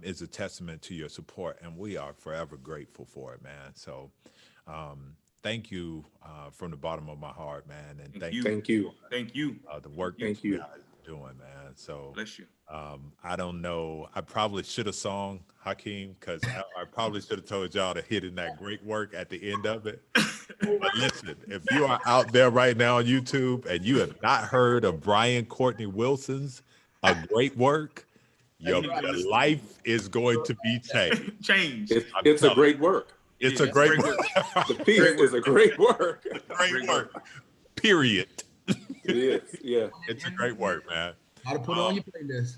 is a testament to your support, and we are forever grateful for it, man. So thank you from the bottom of my heart, man, and thank you Thank you. Thank you. the work Thank that you you. guys are doing, man. So Bless you. I don't know. I probably should have sung Hakeem, because I probably should have told y'all to hit in that great work at the end of it. But listen, if you are out there right now on YouTube and you have not heard of Brian Courtney Wilson's A Great Work, your life is going to be changed. Change. It's a great work. It's Yeah, a great work. The piece is a great work. Great work. Period. It is. Yeah. It's a great work, man. How to put it on your playlist.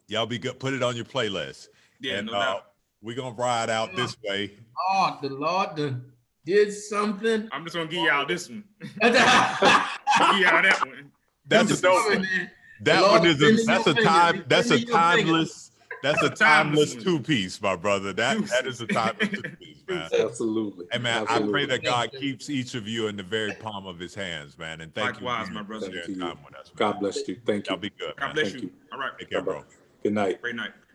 Y'all be good. Put it on your playlist. Yeah, And no doubt. we're gonna ride out this way. Oh, the Lord did something. I'm just gonna give y'all this one. That's Give y'all that one. That's a dope one. That one is a timeless two-piece, my brother. That is a timeless two-piece, man. Absolutely. And man, Absolutely. I pray that God keeps each of you in the very palm of his hands, man. And thank Likewise, you my for brother. sharing Thank you. time with us, man. God bless you. Thank Y'all you. be good, God man. bless Thank you. you. All right. Take care, bro. Good night. Great night.